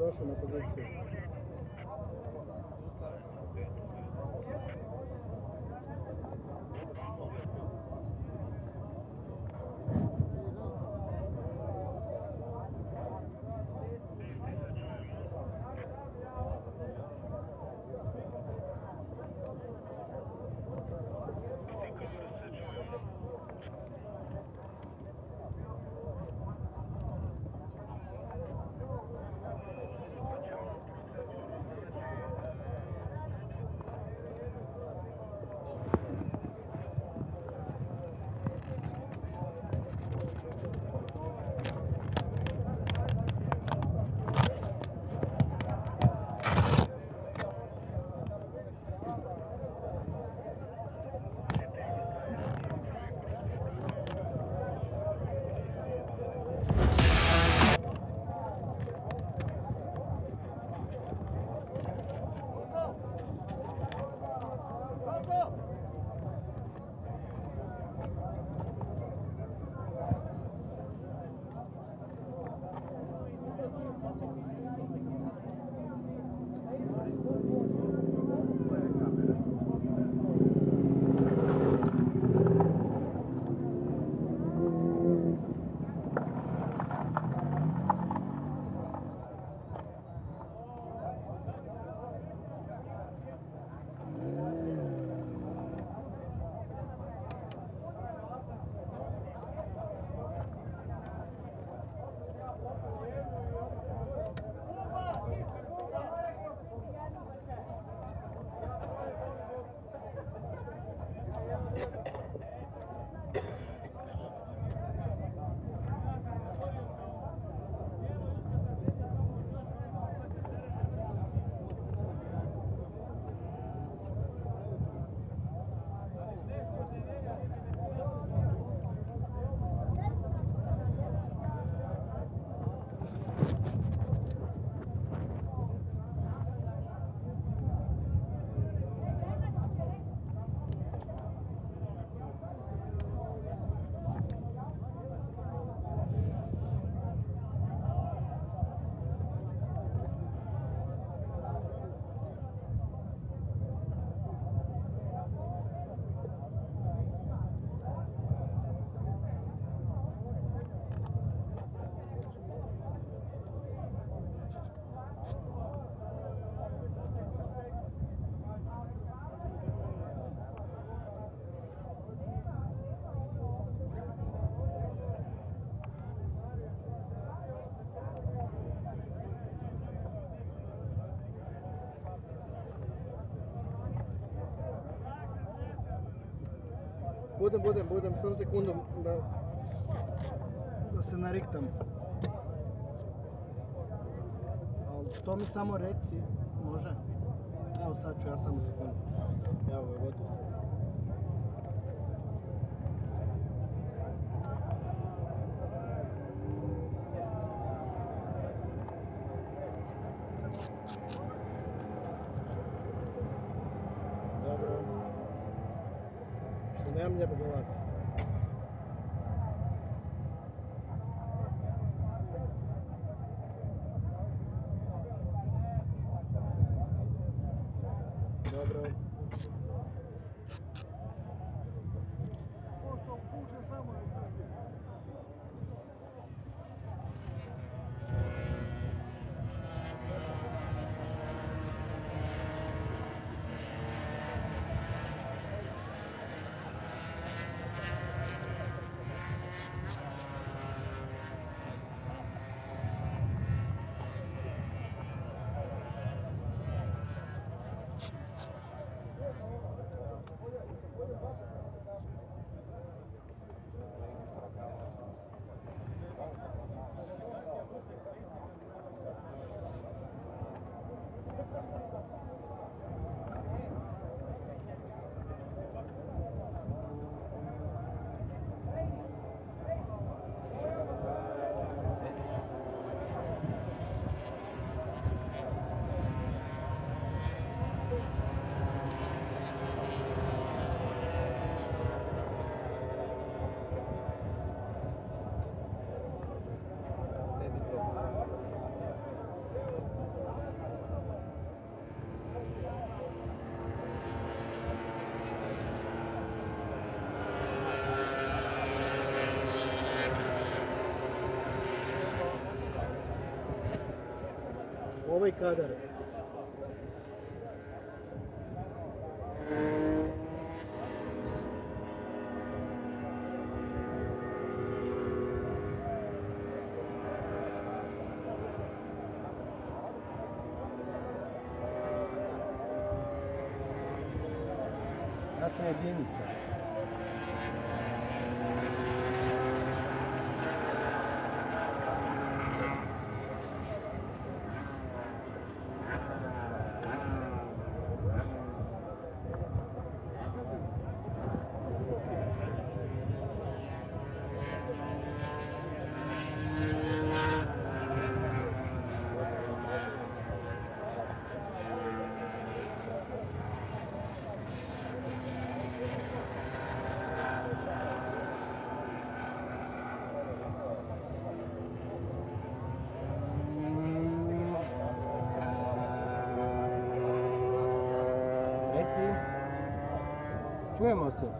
došao na poziciju. Budem, sam sekundu da se nariktam. Ali to mi samo reci, može? Evo sad ću ja samo sekundu. Evo je, gotov sam. Dobro. Što nemam lijep glas. Dobro. Ovaj kadar. Ja sam jedinica.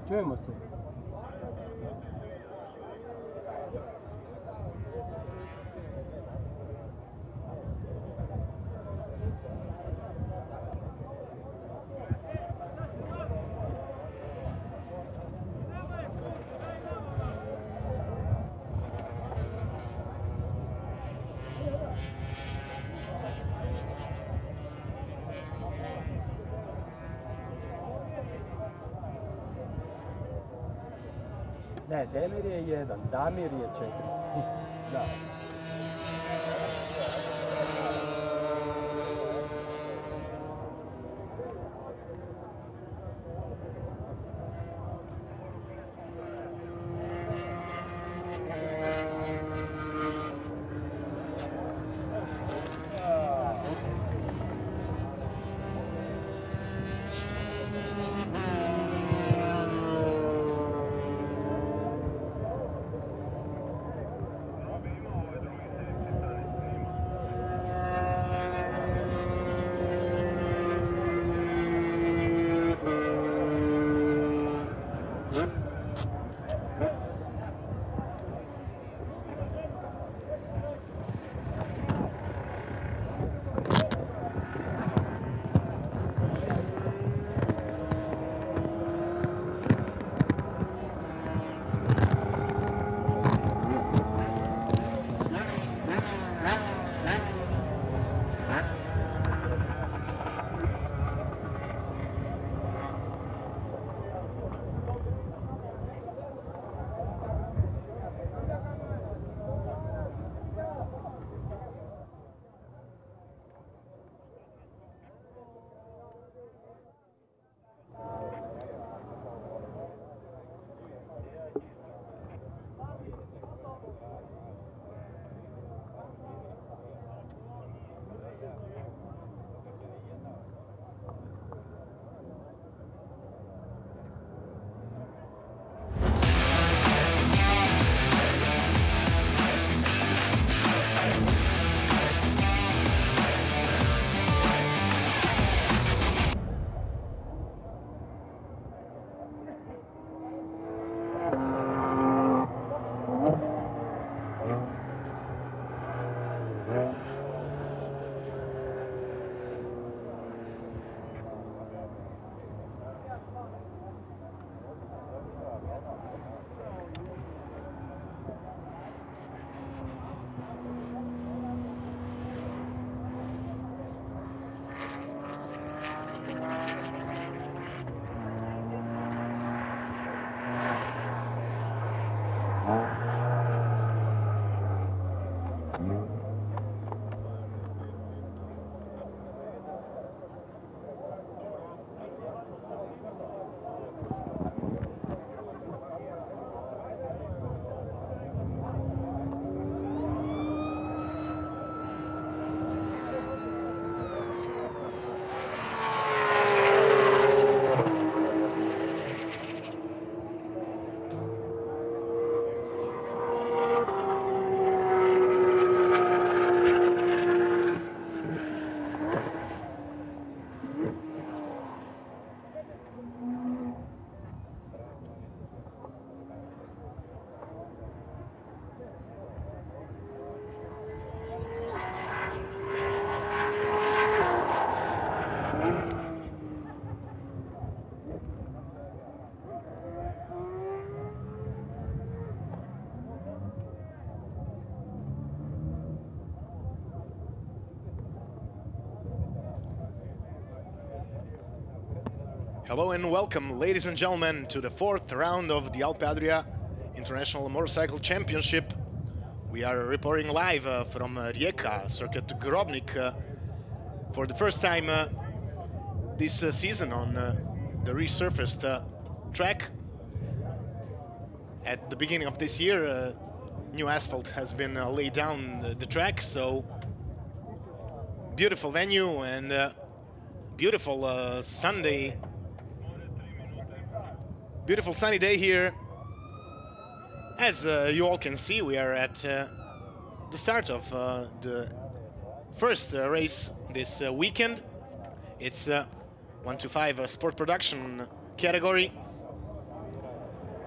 Čujemo se. Ne, Demir je 1, Damir je 4. Da. Hello and welcome, ladies and gentlemen, to the fourth round of the Alpe Adria International Motorcycle Championship. We are reporting live from Rijeka, circuit Grobnik, for the first time this season on the resurfaced track. At the beginning of this year, new asphalt has been laid down the track, so beautiful venue and beautiful Sunday. Beautiful sunny day here. As you all can see, we are at the start of the first race this weekend. It's 125 sport production category,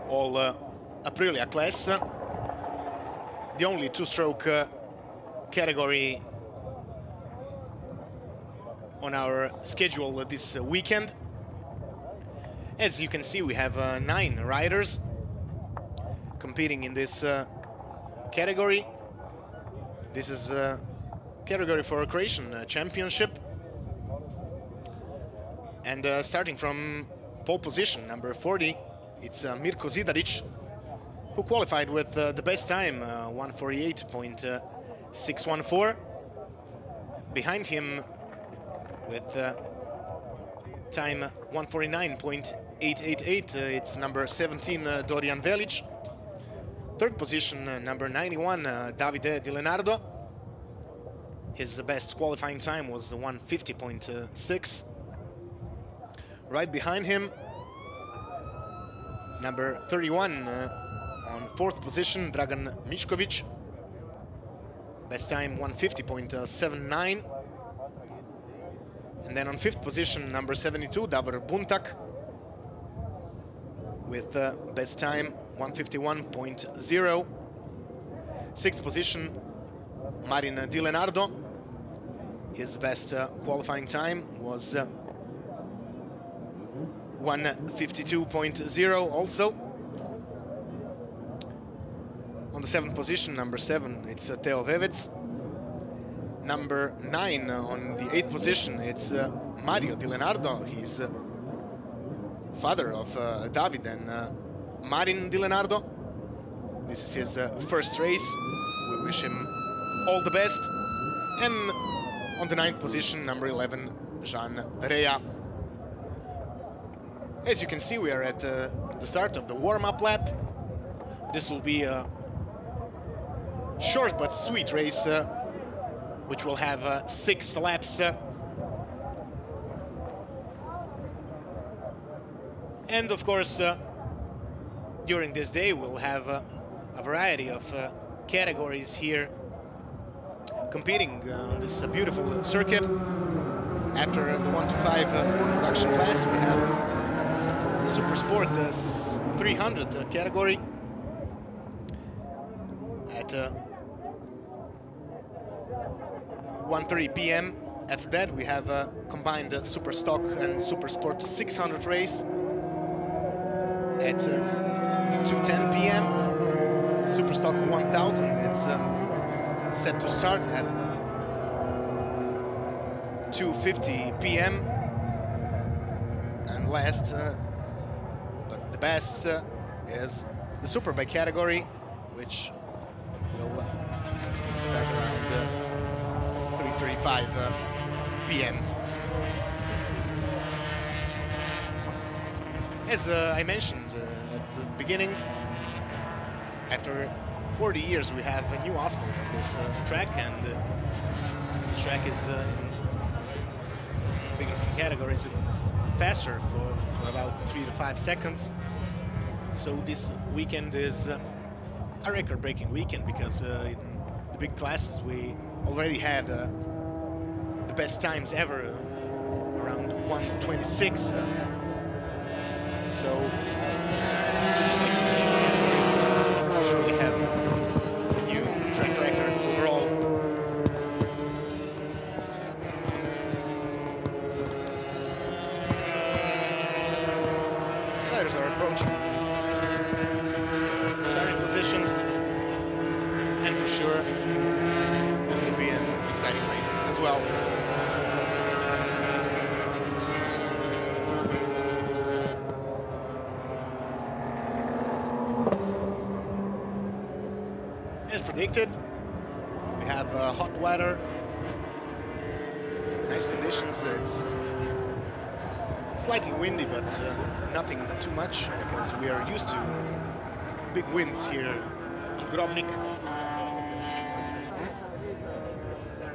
all Aprilia class, the only two-stroke category on our schedule this weekend. As you can see, we have 9 riders competing in this category. This is a category for a Croatian championship. And starting from pole position, number 40, it's Mirko Zidaric, who qualified with the best time, 1:48.614. Behind him with time 1:49.888, it's number 17, Dorian Velic. Third position, number 91, Davide Di Leonardo. His best qualifying time was 1:50.6. Right behind him, number 31, on fourth position, Dragan Mišković. Best time 1:50.79. And then on fifth position, number 72, Davor Buntak, with best time 1:51.0. Sixth position, Marin Di Leonardo. His best qualifying time was 1:52.0 also. On the seventh position, number 7, it's Teo Vevec. Number 9 on the 8th position, it's Mario Di Leonardo. He's father of David and Marin Di Leonardo. This is his first race. We wish him all the best. And on the 9th position, number 11, Jean Rea. As you can see, we are at the start of the warm-up lap. This will be a short but sweet race, which will have 6 laps. And of course, during this day, we'll have a variety of categories here competing on this beautiful circuit. After the 1:5 sport production class, we have the Supersport 300 category at 1:30 p.m. After that, we have a combined Super Stock and Supersport 600 race at 2:10 p.m. Super Stock 1000, it's set to start at 2:50 p.m. And last, but the best, is the Superbike category, which will start around 3:35 p.m. As I mentioned at the beginning, after 40 years we have a new asphalt on this track, and the track is in bigger categories faster for about 3 to 5 seconds. So this weekend is a record-breaking weekend, because in the big classes we already had the best times ever, around 1:26. So surely have a new track record overall. Riders are approaching starting positions, and for sure this will be an exciting race as well. As predicted, we have hot weather, nice conditions. It's slightly windy, but nothing too much because we are used to big winds here in Grobnik.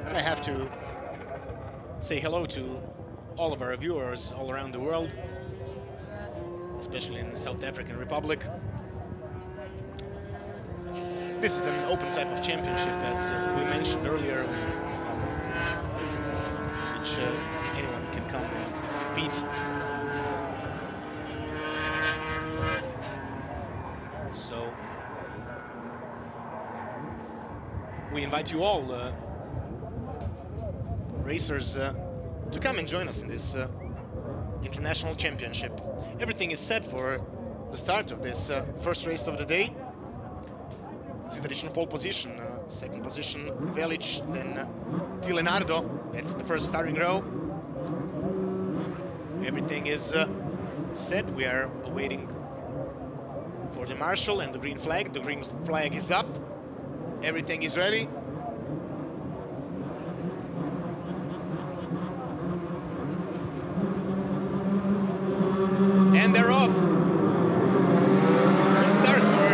And I have to say hello to all of our viewers all around the world, especially in the South African Republic. This is an open type of championship, as we mentioned earlier, from which anyone can come and compete. So we invite you all, racers, to come and join us in this international championship. Everything is set for the start of this first race of the day. Zidaric in pole position, second position Velic, then Lonardo. That's the first starting row. Everything is set. We are awaiting for the marshal and the green flag. The green flag is up. Everything is ready. And they're off. Good start for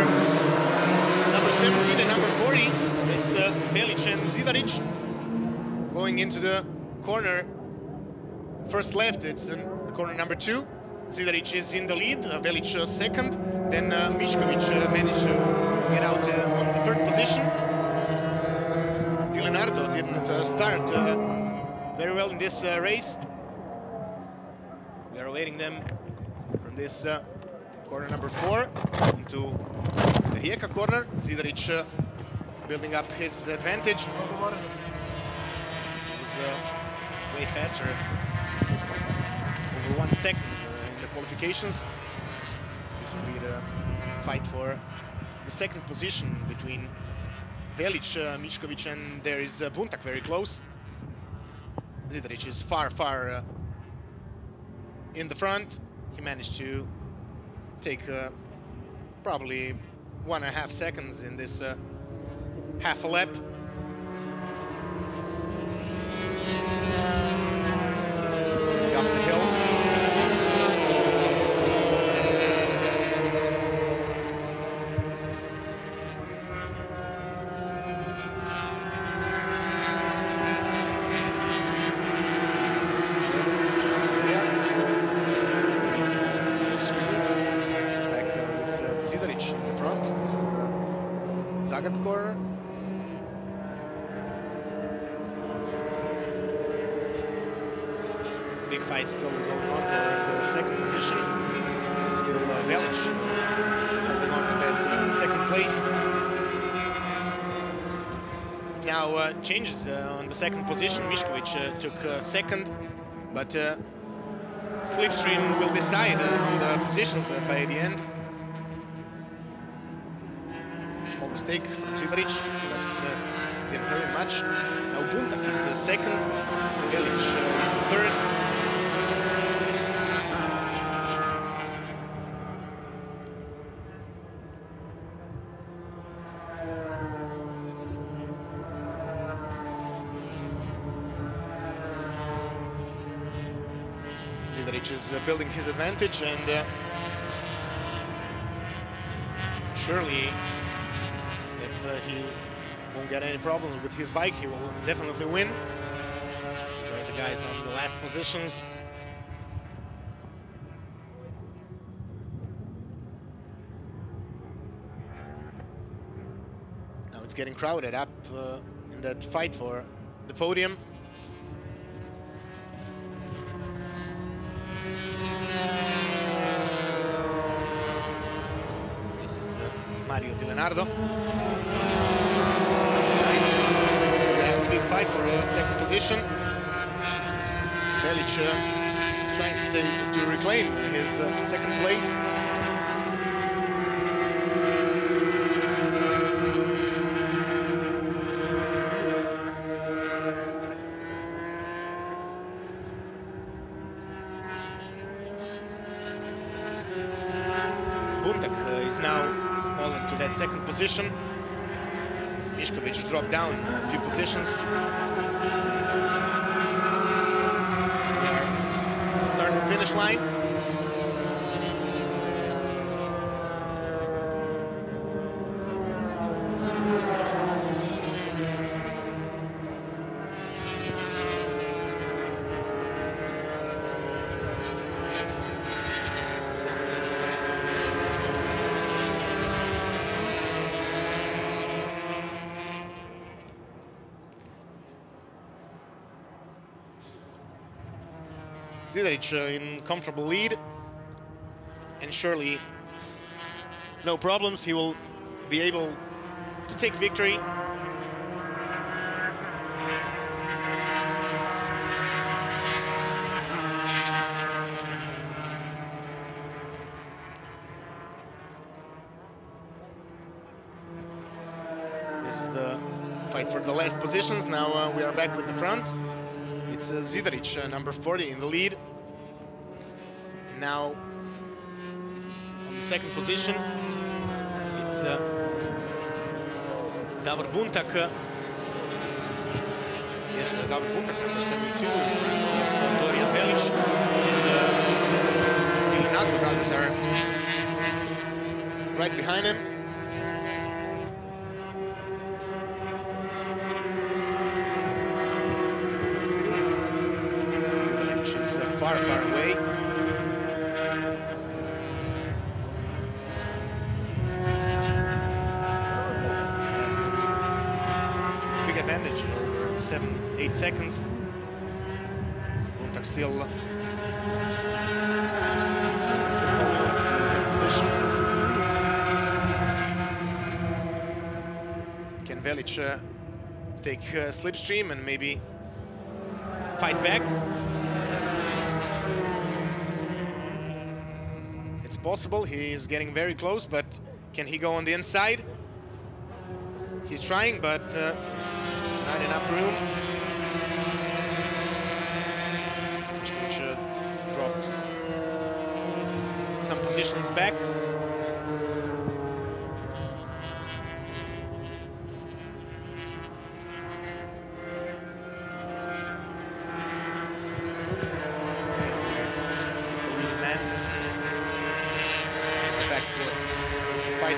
number 17 and number 40. It's Velic and Zidaric going into the corner. First left, it's the corner number 2. Zidaric is in the lead, Velic second. Then Mišković managed to get out on the third position. Lonardo didn't start very well in this race. We are awaiting them from this corner number 4 into the Rijeka corner. Zidaric building up his advantage. He was way faster, over 1 second in the qualifications. This will be the fight for the second position between Velic, Mišković, and there is Buntak very close. Zidaric is far in the front. He managed to take probably 1.5 seconds in this half a lap. Up the hill. Zidaric in the front. This is the Zagreb corner. Big fight still going on for the second position. Still Velic holding on to that second place. Now changes on the second position. Mišković took second, but Slipstream will decide on the positions by the end. Small mistake from Zidaric, but didn't hurt him much. Now Buntak is second, Velic is third. Zidaric is building his advantage, and surely he won't get any problems with his bike, he will definitely win. These are the guys on the last positions. Now it's getting crowded up in that fight for the podium. This is Lonardo. Big fight for a second position. Velic is trying to reclaim his second place. Buntak is now fallen to that second position. Mišković dropped down a few positions. Start and finish line. Zidaric in comfortable lead, and surely no problems, he will be able to take victory. This is the fight for the last positions. Now we are back with the front. It's Zidaric, number 40, in the lead. And now, on the second position, it's Davor Buntak. Yes, Davor Buntak, number 72. Dorian Velic and the Lonardo brothers are right behind him. Far, far away. Has a big advantage over 7-8 seconds. Buntak still holding his position. Can Velic take slipstream and maybe fight back? Possible. He is getting very close, but can he go on the inside? He's trying, but not enough room. Which dropped some positions back.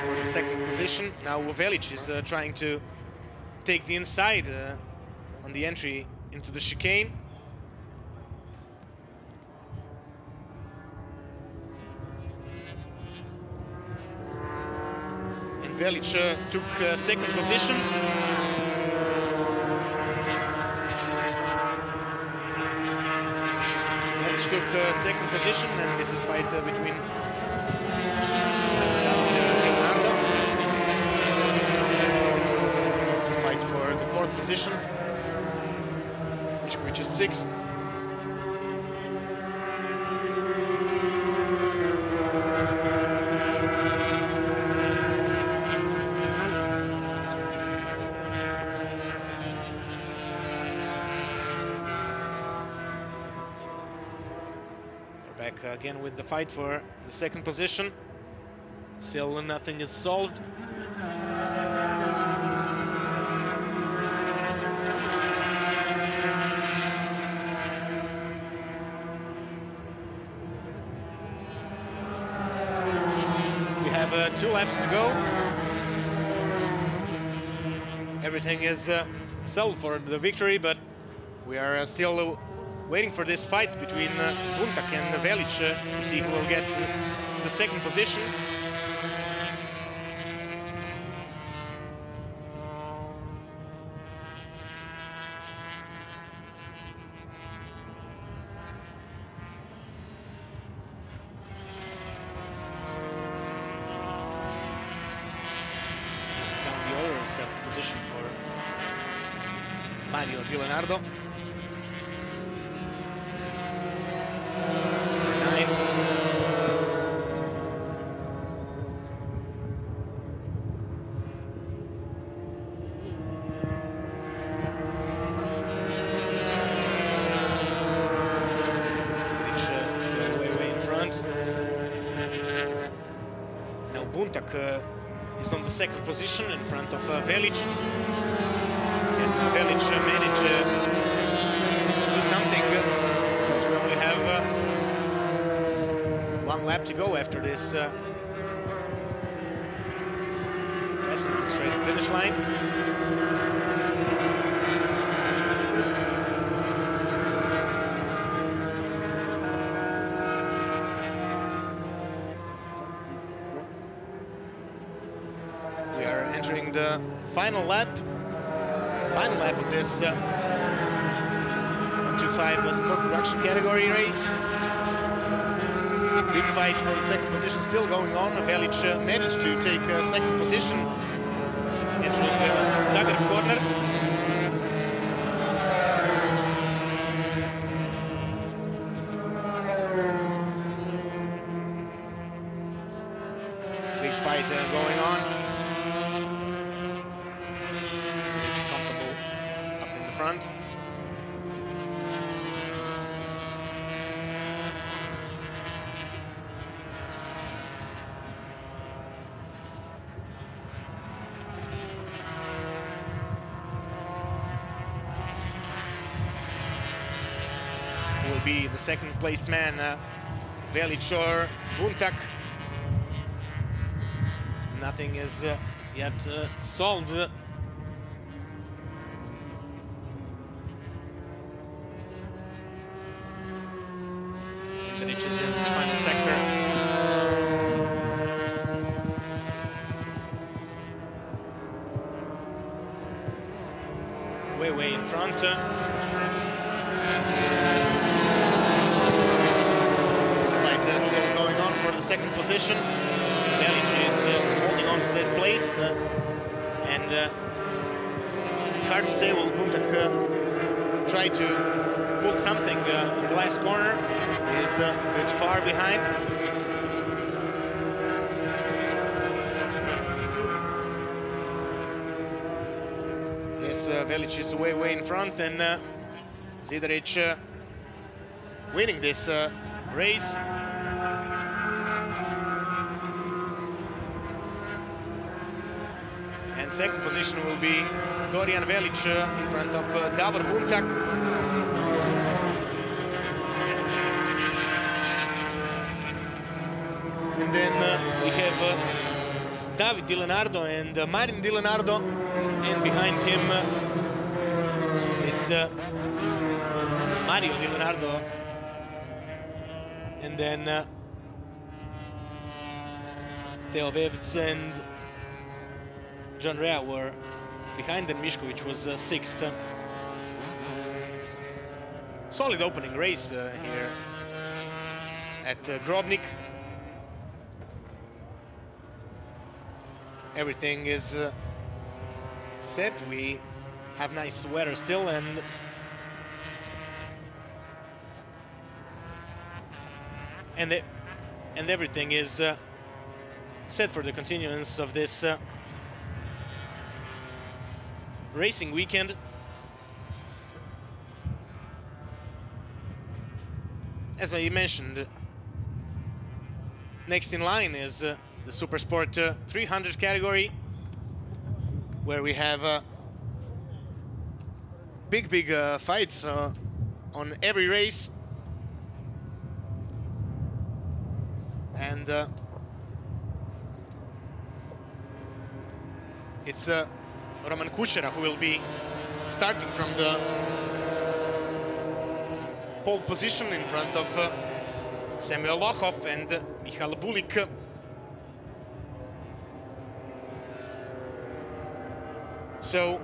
For the second position. Now Velic is trying to take the inside on the entry into the chicane. And Velic took second position. Velic took second position, and this is fight between for the fourth position, which is sixth. We're back again with the fight for the second position. Still nothing is solved. have 2 laps to go. Everything is settled for the victory, but we are still waiting for this fight between Buntak and Velic to see who will get the second position. Position for Mario Di Leonardo. Number 9. Still way in front. Now Buntak is on the second position in front of Velic. And Velic managed to do something, because we only have one lap to go after this passing on the straight finish line. We are entering the final lap of this 125 sport production category race. Big fight for the second position still going on. Velic managed to take second position, entering Zagreb corner. Big fight going on. Comfortable up in the front. Will be the second placed man, Velic or Buntak. Nothing is yet solved. Velic is in the final sector. Way in front. Still going on for the second position. Velic is holding on to that place, and it's hard to say will Buntak try to pull something in the last corner. He is a bit far behind. Yes, Velic is way in front, and Zidaric winning this race. And second position will be Dorian Velic in front of Davor Buntak. And then we have David Di Leonardo and Marin Di Leonardo, and behind him it's Mario Di Leonardo, and then Teo Vevc and John Rea were behind, and Mišković was sixth. Solid opening race here at Grobnik. Everything is set. We have nice weather still, and everything is set for the continuance of this racing weekend. As I mentioned, next in line is the Supersport 300 category, where we have big fights on every race. And it's Roman Kuchera who will be starting from the pole position in front of Samuel Lohov and Michal Bulik. So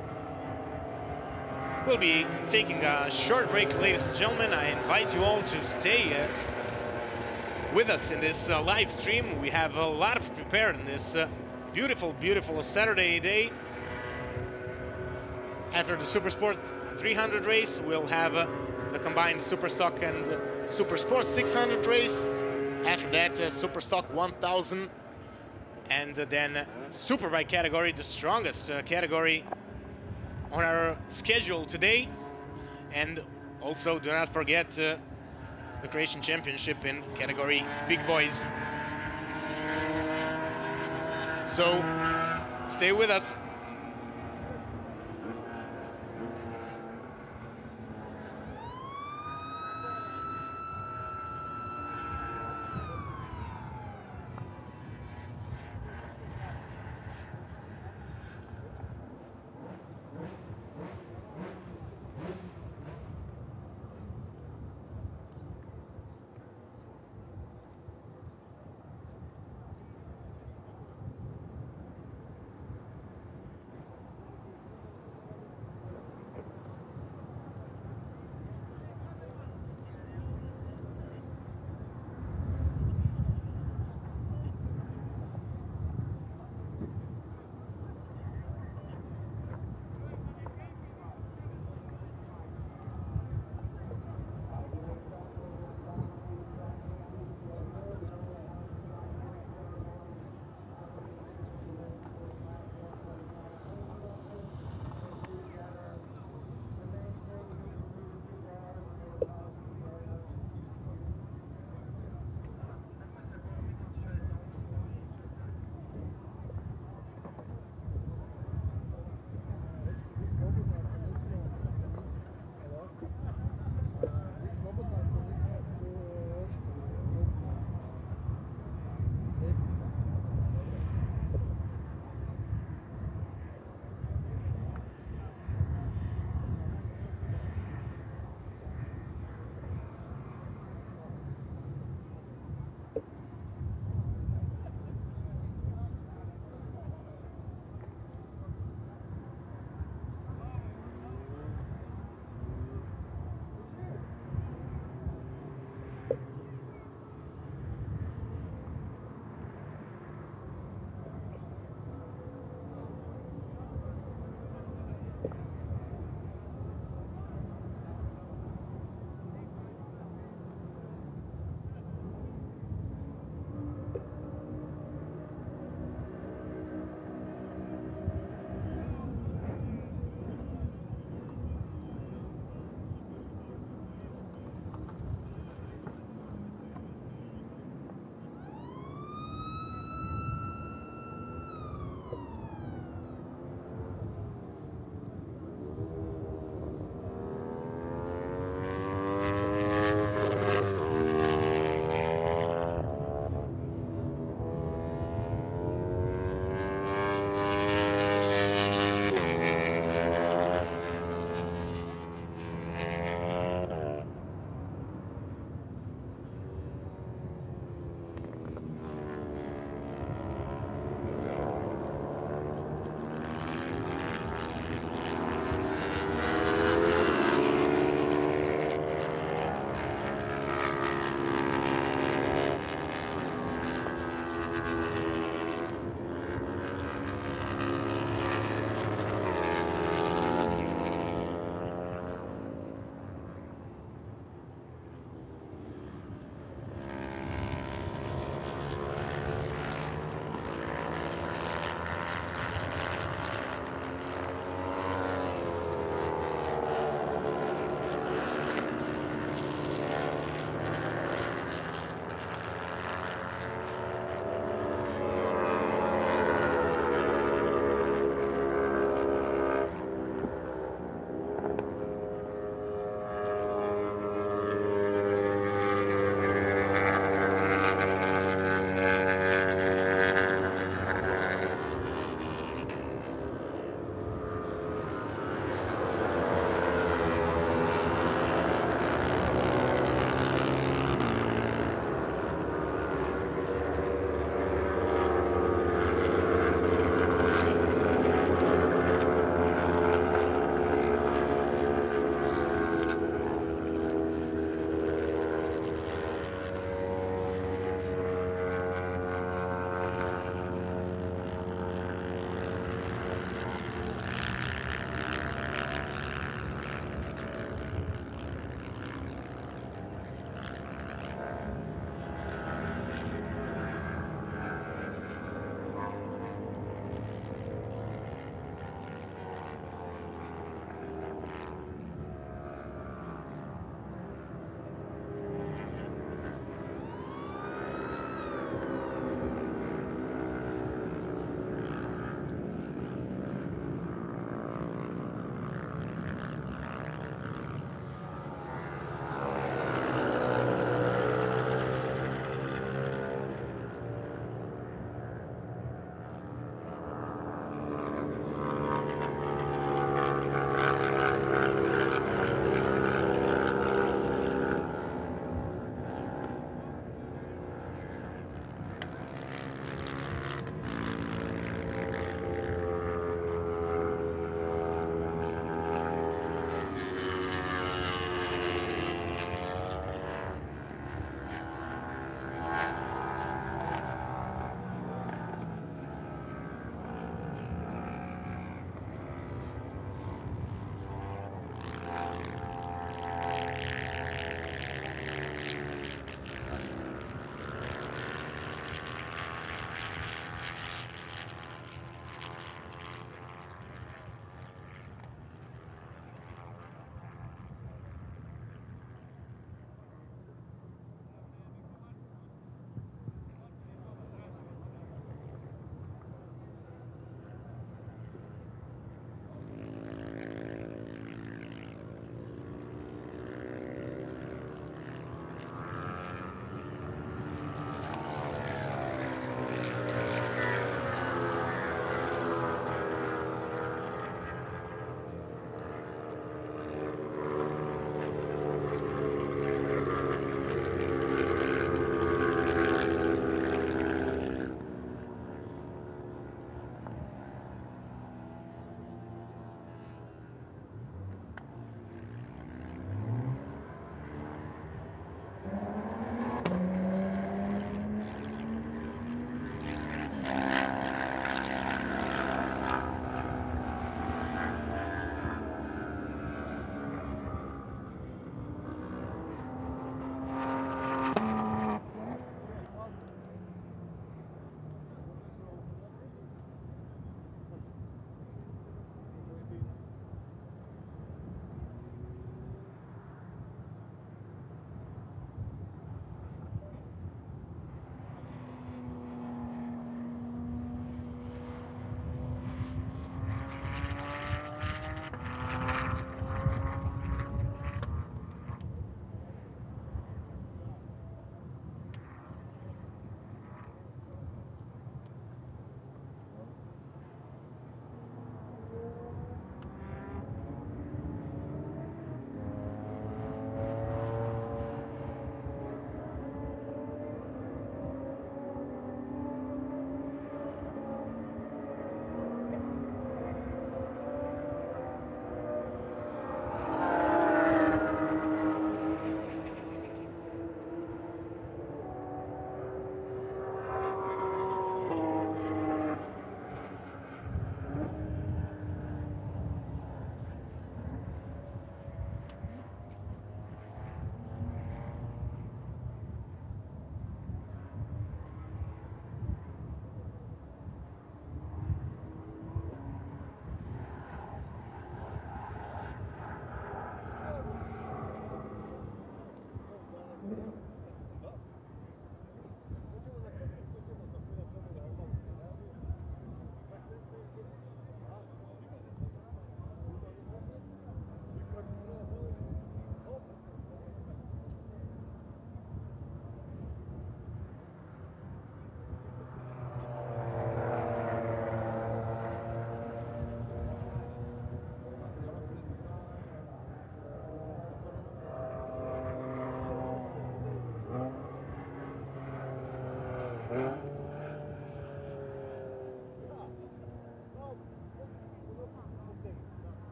we'll be taking a short break, ladies and gentlemen. I invite you all to stay with us in this live stream. We have a lot of prepared in this beautiful Saturday day. After the Supersport 300 race, we'll have the combined Superstock and Supersport 600 race. After that, Superstock 1000, and then Superbike category, the strongest category on our schedule today. And also, do not forget the Croatian Championship in category Big Boys. So Stay with us.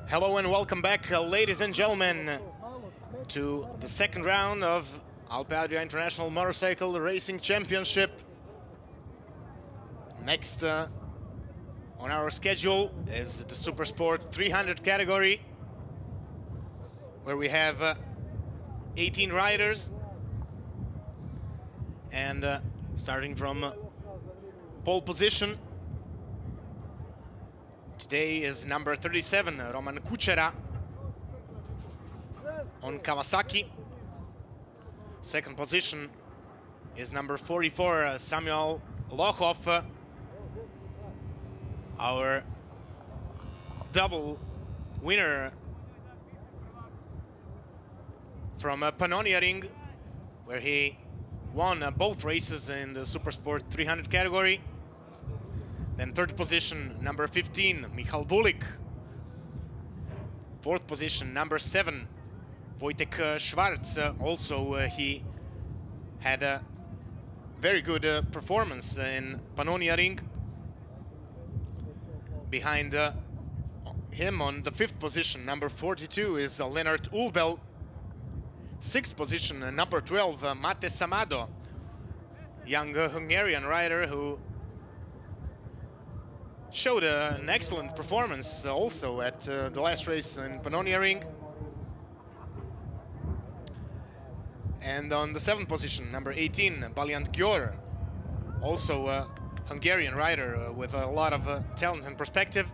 Hello and welcome back, ladies and gentlemen, to the second round of Alpe Adria International Motorcycle Racing Championship. Next on our schedule is the Supersport 300 category, where we have 18 riders. And starting from pole position, today is number 37, Roman Kučera on Kawasaki. Second position is number 44, Samuel Lochhoff, our double winner from Pannonia Ring, where he won both races in the Supersport 300 category. Then third position, number 15, Michal Bulik. Fourth position, number 7, Wojtek Schwarz. Also, he had a very good performance in Pannonia Ring. Behind him on the fifth position, number 42, is Lennart Ulbel. Sixth position, number 12, Mate Samado, young Hungarian rider who showed an excellent performance also at the last race in Pannonia Ring. And on the seventh position, number 18, Baliant Gyor, also a Hungarian rider with a lot of talent and perspective.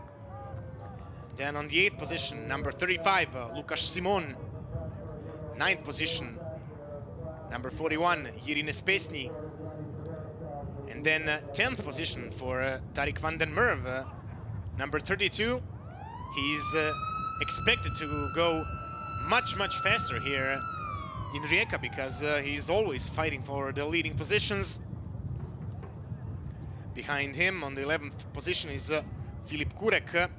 Then on the eighth position, number 35, Lukas Simon. Ninth position, number 41, Jiří Nespesny. And then 10th position for Tarik van den Merwe, number 32. He's expected to go much faster here in Rijeka, because he's always fighting for the leading positions. Behind him on the 11th position is Filip Kurek,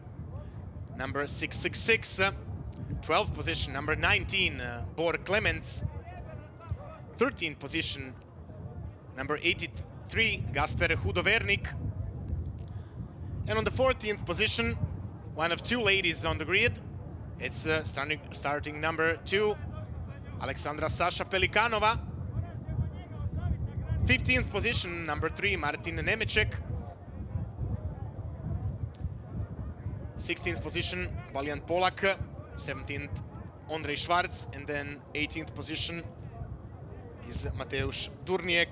number 666. 12th position, number 19, Bor Clements. 13th position, number 83, Gasper Hudovernik. And on the 14th position, one of two ladies on the grid. It's starting number 2, Alexandra Sasha Pelikanova. 15th position, number 3, Martin Nemeček. 16th position, Valiant Polak. 17th, Ondrej Schwarz, and then 18th position is Mateusz Durniek.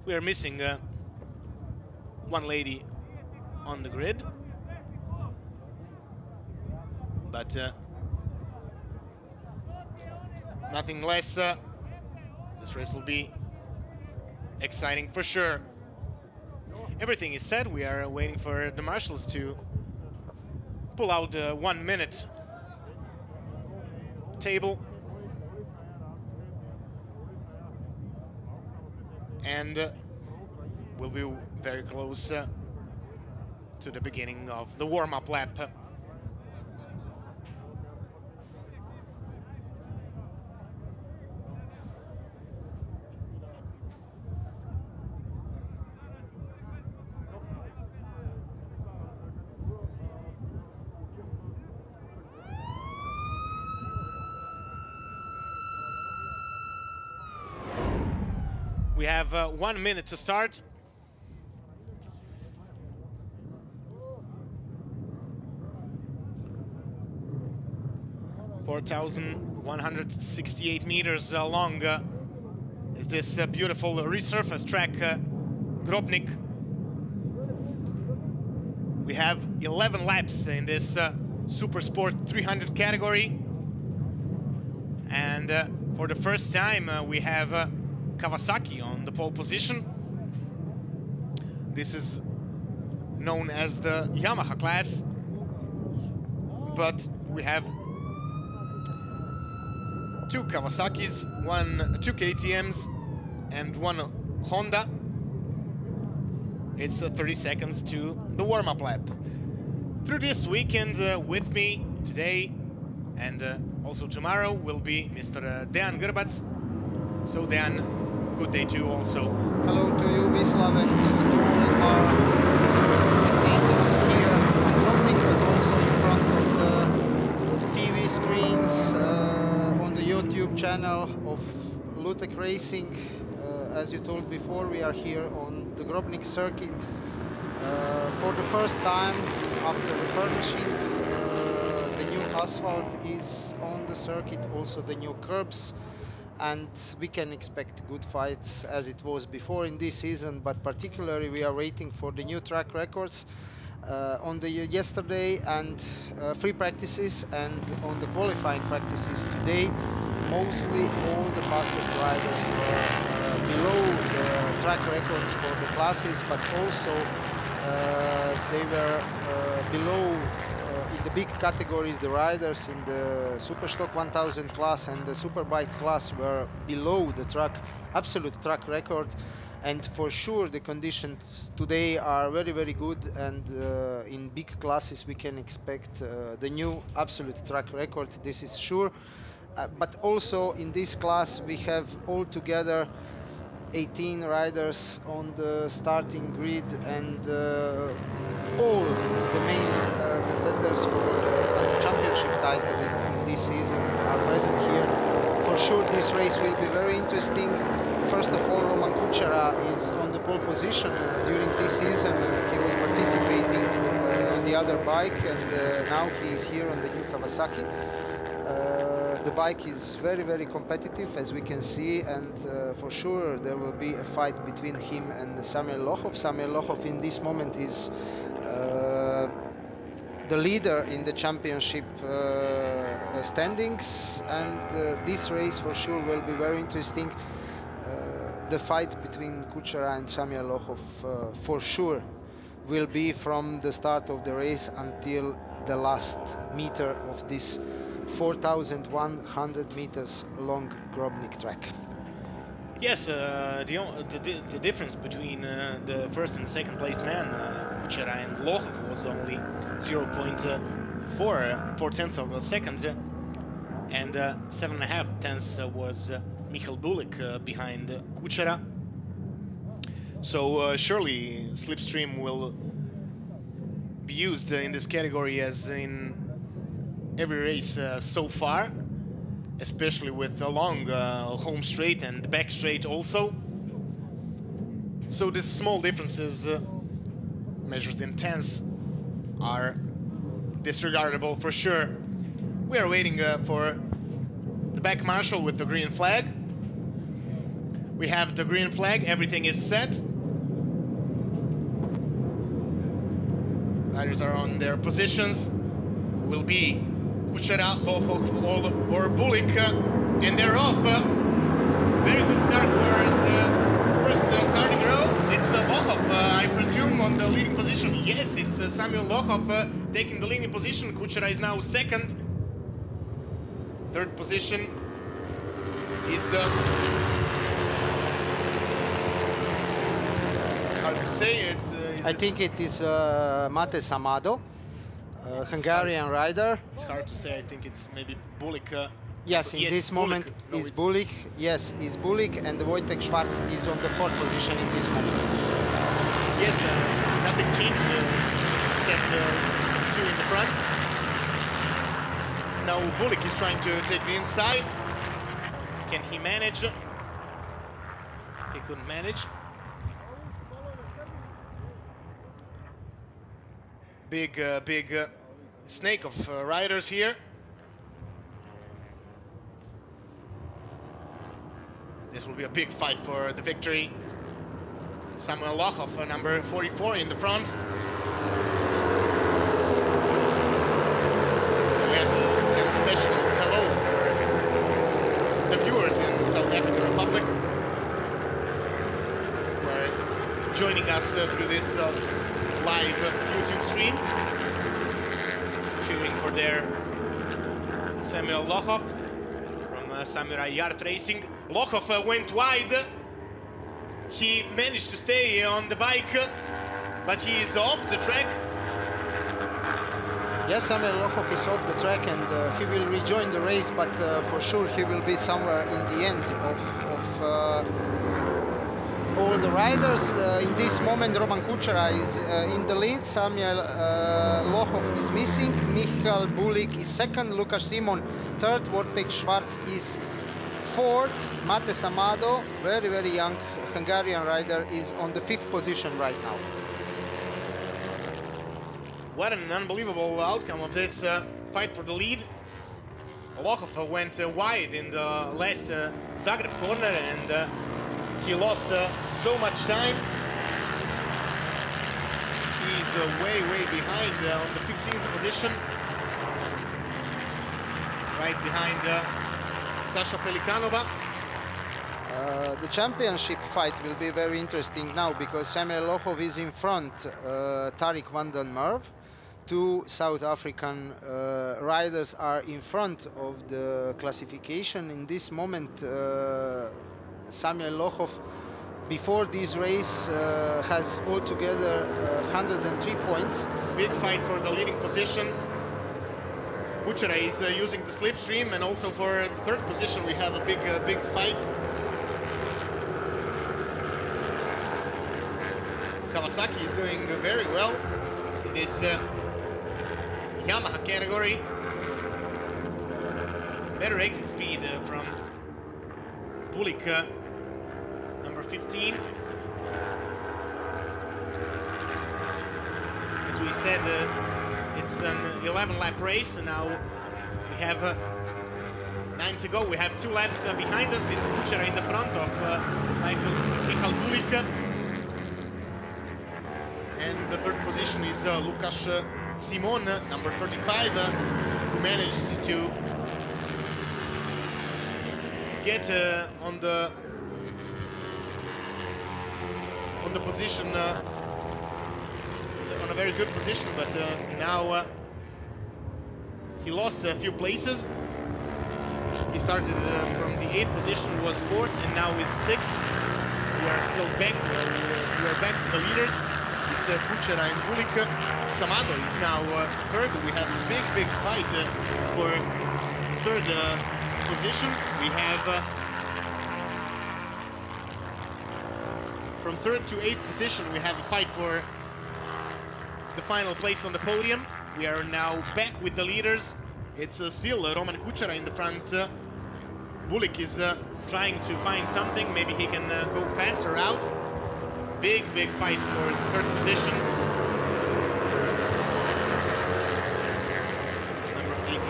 We are missing one lady on the grid, but nothing less. This race will be exciting for sure. Everything is set. We are waiting for the marshals to pull out the 1 minute table. And we'll be very close to the beginning of the warm-up lap. We have 1 minute to start. (4,168 meters long is this beautiful resurfaced track, Grobnik. We have 11 laps in this Supersport 300 category. And for the first time, we have Kawasaki on the pole position. This is known as the Yamaha class, but we have two Kawasaki's, two KTM's, and one Honda. It's 30 seconds to the warm-up lap. Through this weekend with me today and also tomorrow will be Mr. Dejan Grbac. So Dejan, good day to you also. Hello to you, Wisław, and to all of our course, here on Grobnik, but also in front of the TV screens, on the YouTube channel of Lutek Racing. As you told before, we are here on the Grobnik circuit for the first time after refurnishing. The new asphalt is on the circuit, also the new curbs, and we can expect good fights as it was before in this season, but particularly we are waiting for the new track records on the yesterday and free practices, and on the qualifying practices today. Mostly all the fastest riders were below the track records for the classes, but also they were below in the big categories. The riders in the Superstock 1000 class and the Superbike class were below the absolute track record, and for sure the conditions today are very, very good, and in big classes we can expect the new absolute track record, this is sure. But also in this class we have altogether 18 riders on the starting grid, and all the main contenders for the championship title in this season are present here. For sure this race will be very interesting. First of all, Roman Kuchera is on the pole position during this season. He was participating on the other bike, and now he is here on the new Kawasaki. The bike is very, very competitive, as we can see, and for sure there will be a fight between him and Samuel Lochov. Samuel Lochov in this moment is the leader in the championship standings, and this race for sure will be very interesting. The fight between Kuchera and Samuel Lochov for sure will be from the start of the race until the last meter of this 4,100 meters long Grobnik track. Yes, the difference between the first and second placed man, Kuchera and Lochov, was only 0.4 tenths of a second, and 7.5 tenths was Michal Bulik behind Kuchera. So surely slipstream will be used in this category as in every race so far, especially with the long home straight and the back straight also. So these small differences measured in tenths are disregardable for sure. We are waiting for the back marshal with the green flag. We have the green flag, everything is set. Riders are on their positions. Will be Kuchera, Lochov or Bulik, and they're off. Very good start for the first starting row. It's Lochov, I presume, on the leading position. Yes, it's Samuel Lochov taking the leading position. Kuchera is now second. Third position is... it's hard to say. I think it is Mates Amado. Hungarian rider. It's hard to say. I think it's maybe Bulik. Yes, in this moment is Bulik. Yes, is Bulik, and Wojtek Schwarz is on the fourth position in this moment. Yes, nothing changed except two in the front. Now Bulik is trying to take the inside. Can he manage? He couldn't manage. Big snake of riders here. This will be a big fight for the victory. Samuel Lochov, number 44 in the front. We have to send a special hello for the viewers in the South African Republic who are joining us through this live YouTube stream, cheering for their Samuel Lochov from Samurai Yard Racing. Lochov went wide. He managed to stay on the bike, but he is off the track. Yes, Samuel Lochov is off the track, and he will rejoin the race, but for sure he will be somewhere in the end of all the riders. In this moment, Roman Kučera is in the lead. Samuel Lochov is missing. Michal Bulik is second. Lukas Simon third. Wojtek Schwarz is fourth. Mate Samado, very, very young Hungarian rider, is on the 5th position right now. What an unbelievable outcome of this fight for the lead. Lochov went wide in the last Zagreb corner, and he lost so much time. He's way, way behind on the 15th position. Right behind Sasha Pelikanova. The championship fight will be very interesting now because Samuel Lochov is in front, Tariq van den Merwe. Two South African riders are in front of the classification. In this moment, Samuel Lochov, before this race, has altogether 103 points. Big fight for the leading position. Kučera is using the slipstream, and also for the 3rd position we have a big fight. Kawasaki is doing very well in this Yamaha category. Better exit speed from Bulik, number 15. As we said, it's an 11-lap race, and now we have 9 to go. We have 2 laps behind us. It's Kučera in the front of Michal Bulik. And the 3rd position is Lukas Simon, number 35, who managed to get on the position, on a very good position, but now he lost a few places. He started from the 8th position, was 4th, and now is 6th. We are still back. We are back to the leaders. It's Kučera and Bulik. Samado is now 3rd. We have a big fight for 3rd position. We have from 3rd to 8th position, we have a fight for the final place on the podium. We are now back with the leaders. It's still Roman Kučera in the front. Bulik is trying to find something. Maybe he can go faster out. Big fight for the 3rd position. Number 83.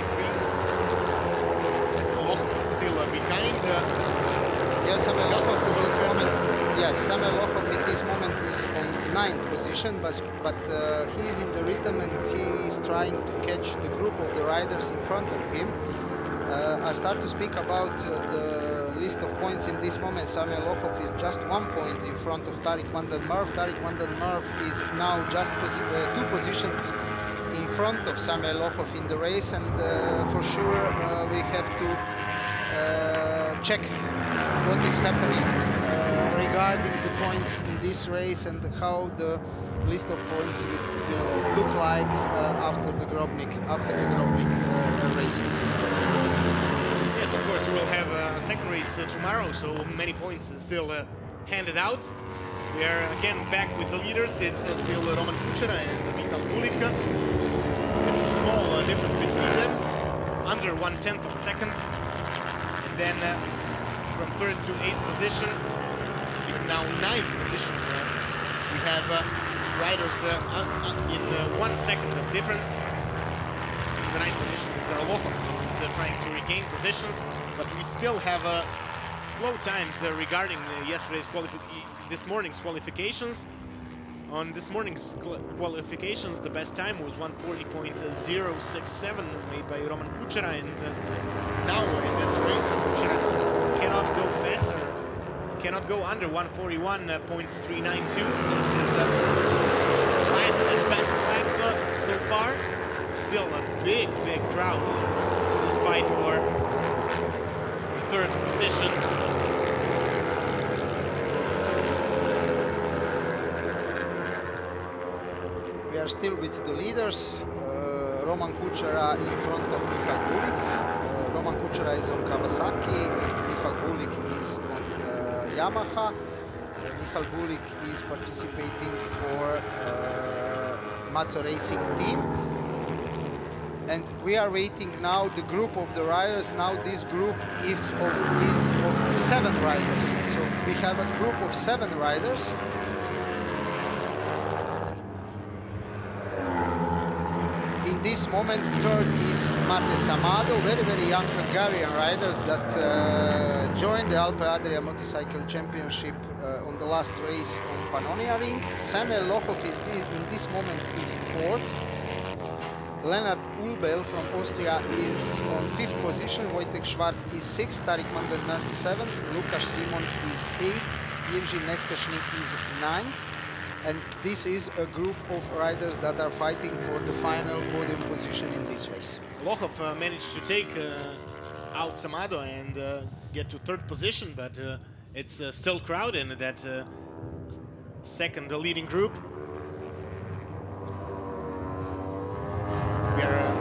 Lochov is still behind. Yes, Samuel Lochov at this moment is on 9th position, but he is in the rhythm and he is trying to catch the group of the riders in front of him. I start to speak about the list of points in this moment. Samuel Lochov is just 1 point in front of Tariq van den Merwe. Tariq van den Merwe is now just 2 positions in front of Samuel Lochov in the race, and for sure we have to check what is happening regarding the points in this race and how the list of points will look like after the Grobnik races. Yes, of course, we will have a second race tomorrow, so many points is still handed out. We are again back with the leaders. It's still Roman Kučera and Michal Bulik. It's a small difference between them, under 1/10 of a second. And then from 3rd to 8th position, now 9th position, we have riders in 1 second of difference. The 9th position is Lochov. He's trying to regain positions, but we still have slow times regarding this morning's qualifications. On this morning's qualifications, the best time was 1:40.067 made by Roman Kučera, and now in this race, Kučera cannot go faster, cannot go under 1:41.392. That's his highest and best lap so far. Still a big crowd in this fight for the 3rd position. We are still with the leaders. Roman Kučera in front of Michal Bulik. Roman Kučera is on Kawasaki and Michal Bulik is on Yamaha. Michal Bulik is participating for Mazzo Racing team. And we are waiting now the group of the riders. Now this group is of 7 riders. So we have a group of 7 riders. In this moment, third is Mate Samado, very young Hungarian riders that joined the Alpe Adria Motorcycle Championship on the last race on Pannonia Ring. Samuel Lochov in this moment is fourth. Leonard Ulbel from Austria is on 5th position. Wojtek Schwarz is 6th. Tarik van den Merk 7th. Lukas Simons is 8th. Jerzy Nespeshnik is 9th. And this is a group of riders that are fighting for the final podium position in this race. Lochov managed to take out Samado and get to 3rd position, but it's still crowded in that second leading group. We are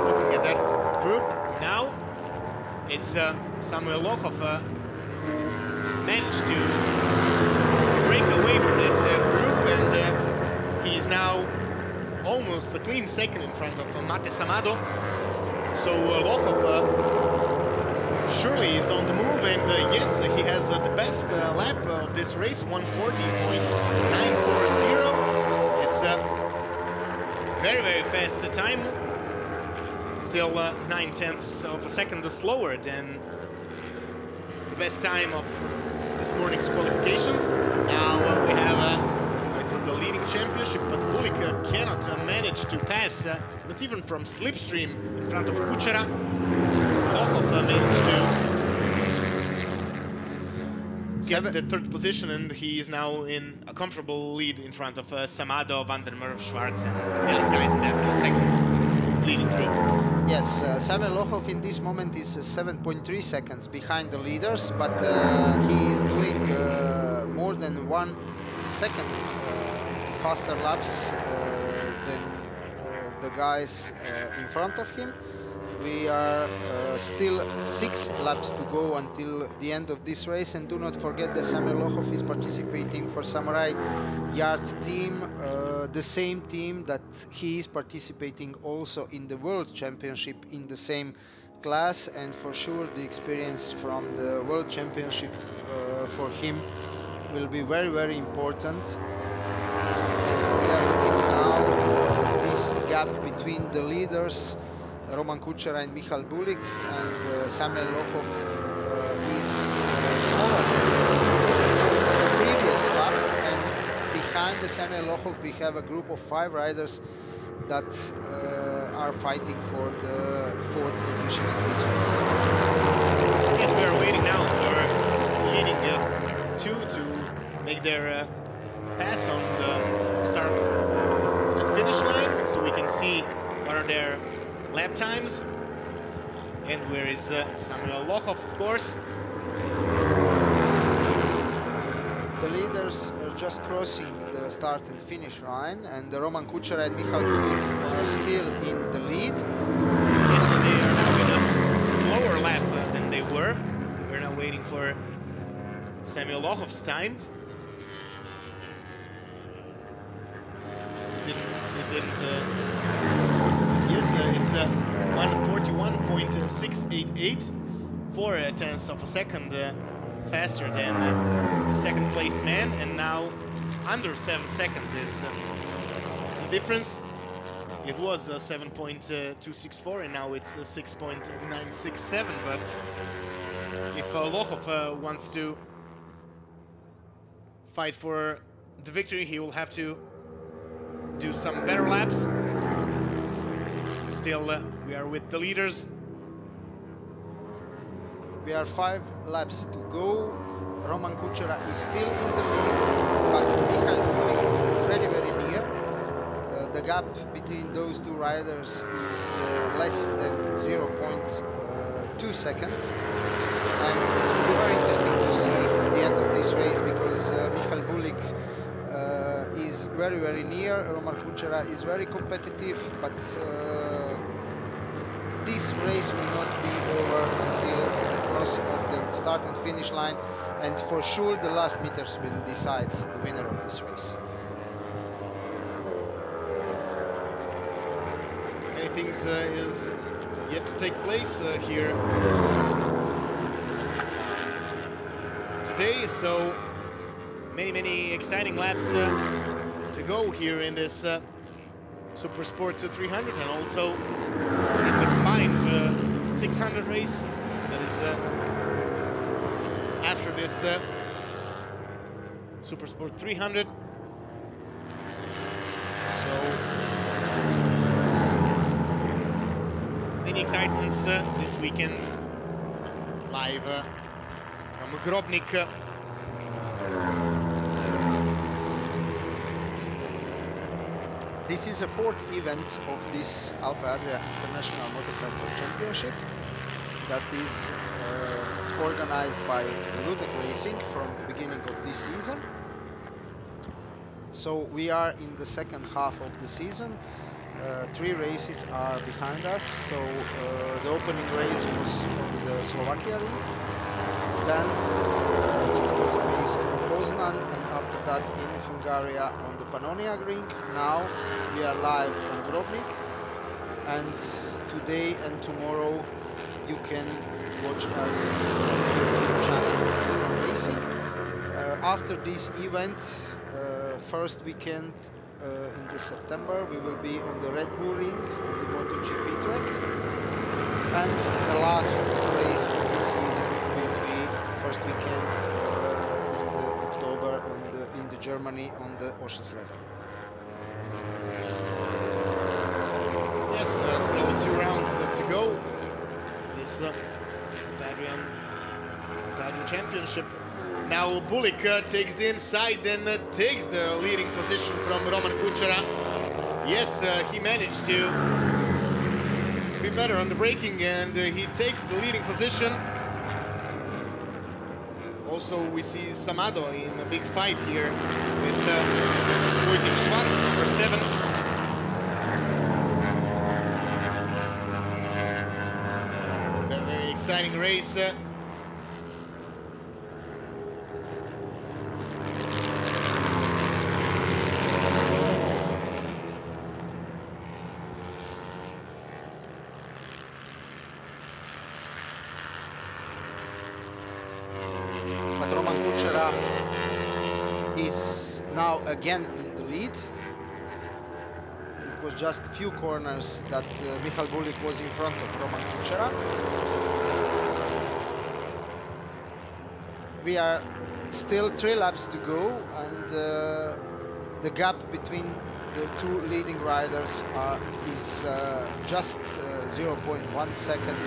looking at that group now. It's Samuel Lochov who managed to break away from this group, and he is now almost a clean second in front of Mate Samado. So Lochov surely is on the move, and yes, he has the best lap of this race, 140.940. It's a very fast time, still 9/10ths of a second slower than the best time of this morning's qualifications. Now we have from the leading championship, but Bulik cannot manage to pass, not even from slipstream in front of Kuchera. Lochov managed to get the 3rd position, and he is now in a comfortable lead in front of Samado, van der Merwe, Schwarz, and the other guys in that second leading group. Yes, Samuel Lochov in this moment is 7.3 seconds behind the leaders, but he is doing more than 1 second faster laps than the guys in front of him. We are still 6 laps to go until the end of this race, and do not forget that Samuel Lochov is participating for Samurai Yard team, the same team that he is participating also in the World Championship in the same class, and for sure the experience from the World Championship for him will be very important. And we are looking now this gap between the leaders, Roman Kuchera and Michal Bulik, and Samuel Lochov is smaller than the previous lap, and behind the Samuel Lochov we have a group of 5 riders that are fighting for the 4th position in this race. Yes, we are waiting now for leading 2 to make their pass on the start and finish line, so we can see what are their lap times. And where is Samuel Lochov, of course. The leaders are just crossing the start and finish line, and the Roman Kuchera and Michal Bulik are still in the lead. Yes, so they are now in a slower lap than they were. We're now waiting for Samuel Lochov's time. It's 141.688, 4/10ths of a second faster than the second placed man, and now under 7 seconds is the difference. It was 7.264 and now it's 6.967, but if Lochov wants to fight for the victory, he will have to do some better laps. Still, we are with the leaders. We are 5 laps to go. Roman Kuchera is still in the lead, but Michal Bulik is very, very near. The gap between those 2 riders is less than 0.2 seconds. And it will be very interesting to see the end of this race, because Michal Bulik is very, very near. Roman Kuchera is very competitive, but this race will not be over until the cross of the start and finish line, and for sure the last meters will decide the winner of this race. Many things is yet to take place here today, so many exciting laps to go here in this Supersport 300, and also in the combined 600 race that is after this Supersport 300. So many excitements this weekend live from Grobnik. This is the fourth event of this Alpe Adria International Motorcycle Championship that is organized by Lutek Racing from the beginning of this season. So we are in the second half of the season. 3 races are behind us. So the opening race was on the Slovakia League. Then it was a race in Poznan, and after that in Hungary on the Pannonia Ring. Now we are live on Grobnik, and today and tomorrow you can watch us on the YouTube channel Racing. After this event, first weekend in the September, we will be on the Red Bull Ring on the MotoGP track, and the last race of the season will be first weekend in the October in the Germany on the Oschersleben. Yes, still 2 rounds to go. This Adria Championship. Now Bulik takes the inside and takes the leading position from Roman Kučera. Yes, he managed to be better on the braking, and he takes the leading position. Also, we see Samado in a big fight here with Wojtek Schwarz, number 7. Very exciting race. But Roman Kučera is now again in the lead. It was just a few corners that Michal Bulik was in front of Roman Kučera. We are still 3 laps to go, and the gap between the 2 leading riders is just 0.1 second.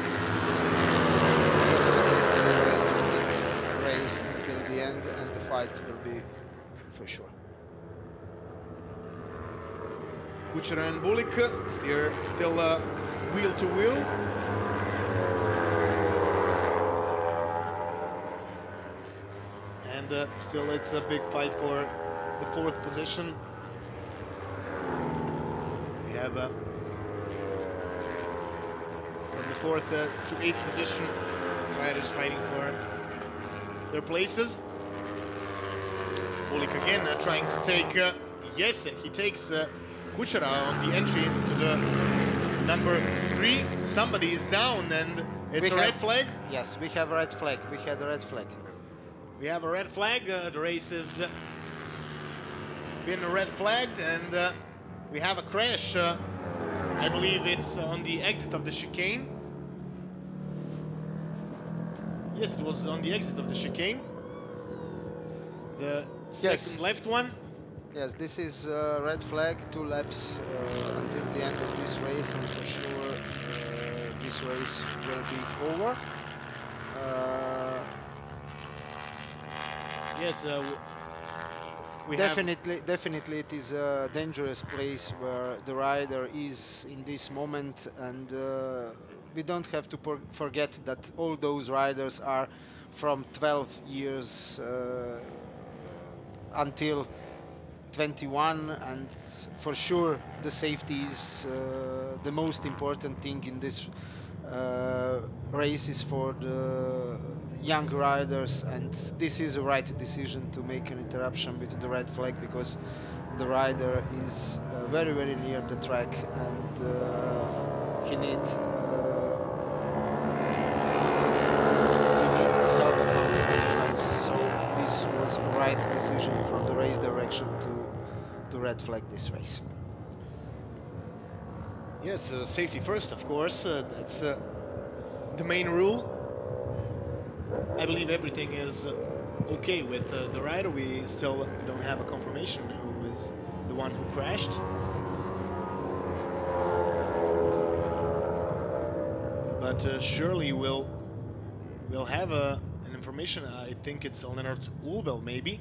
Race until the end, and the fight will be for sure. Kučera and Bulik still wheel to wheel. And still it's a big fight for the 4th position. We have from the 4th to 8th position riders fighting for their places. Bulik again trying to take, yes, and he takes Kučera on the entry into the number 3. Somebody is down, and it's a red flag. Yes, we have a red flag. We had a red flag. We have a red flag. The race has been red flagged, and we have a crash. I believe it's on the exit of the chicane. Yes, it was on the exit of the chicane. The second left one. Yes, this is red flag, 2 laps until the end of this race, and for sure this race will be over. Yes, we definitely it is a dangerous place where the rider is in this moment, and we don't have to forget that all those riders are from 12 years until 21, and for sure the safety is the most important thing in this races for the young riders, and this is the right decision to make an interruption with the red flag, because the rider is very, very near the track, and he needs help from the ambulance. So this was the right decision from the race direction to red flag this race. Yes, safety first, of course. That's the main rule. I believe everything is okay with the rider. We still don't have a confirmation who is the one who crashed. But surely we'll have an information. I think it's Lonardo maybe.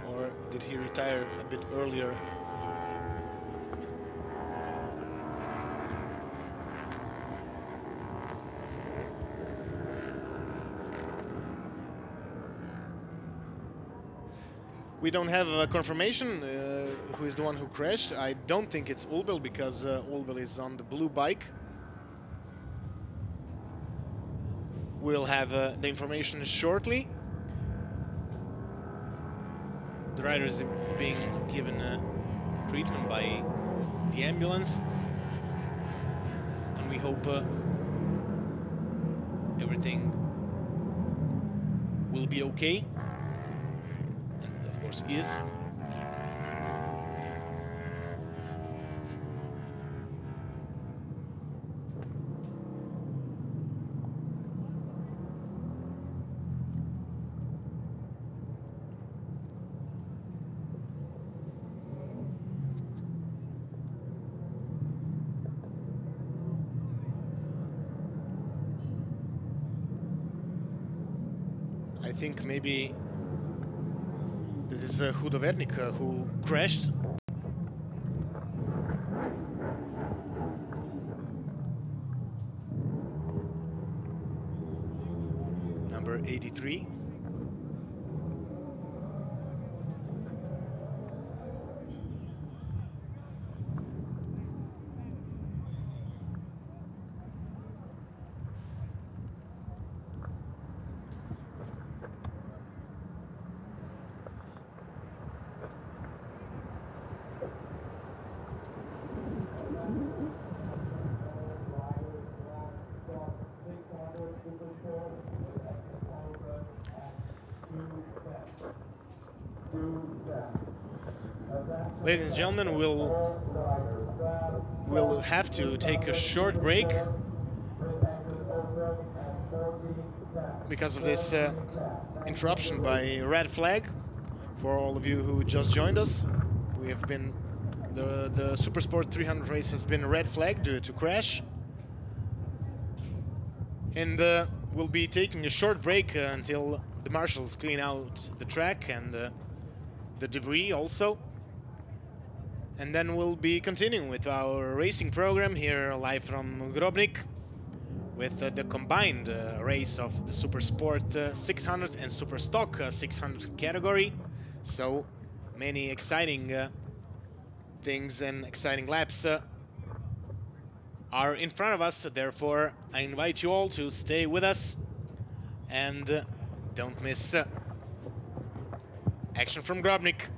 Or did he retire a bit earlier? We don't have a confirmation who is the one who crashed. I don't think it's Ulbel, because Ulbel is on the blue bike. We'll have the information shortly. The rider is being given treatment by the ambulance, and we hope everything will be okay. And of course is. I think maybe this is Grobnik who crashed. Number 83. Ladies and gentlemen, we'll have to take a short break because of this interruption by red flag. For all of you who just joined us, we have been the Supersport 300 race has been red flagged due to crash, and we'll be taking a short break until the marshals clean out the track and the debris also. And then we'll be continuing with our racing program here live from Grobnik with the combined race of the Supersport 600 and Superstock 600 category. So many exciting things and exciting laps are in front of us. Therefore, I invite you all to stay with us and don't miss action from Grobnik.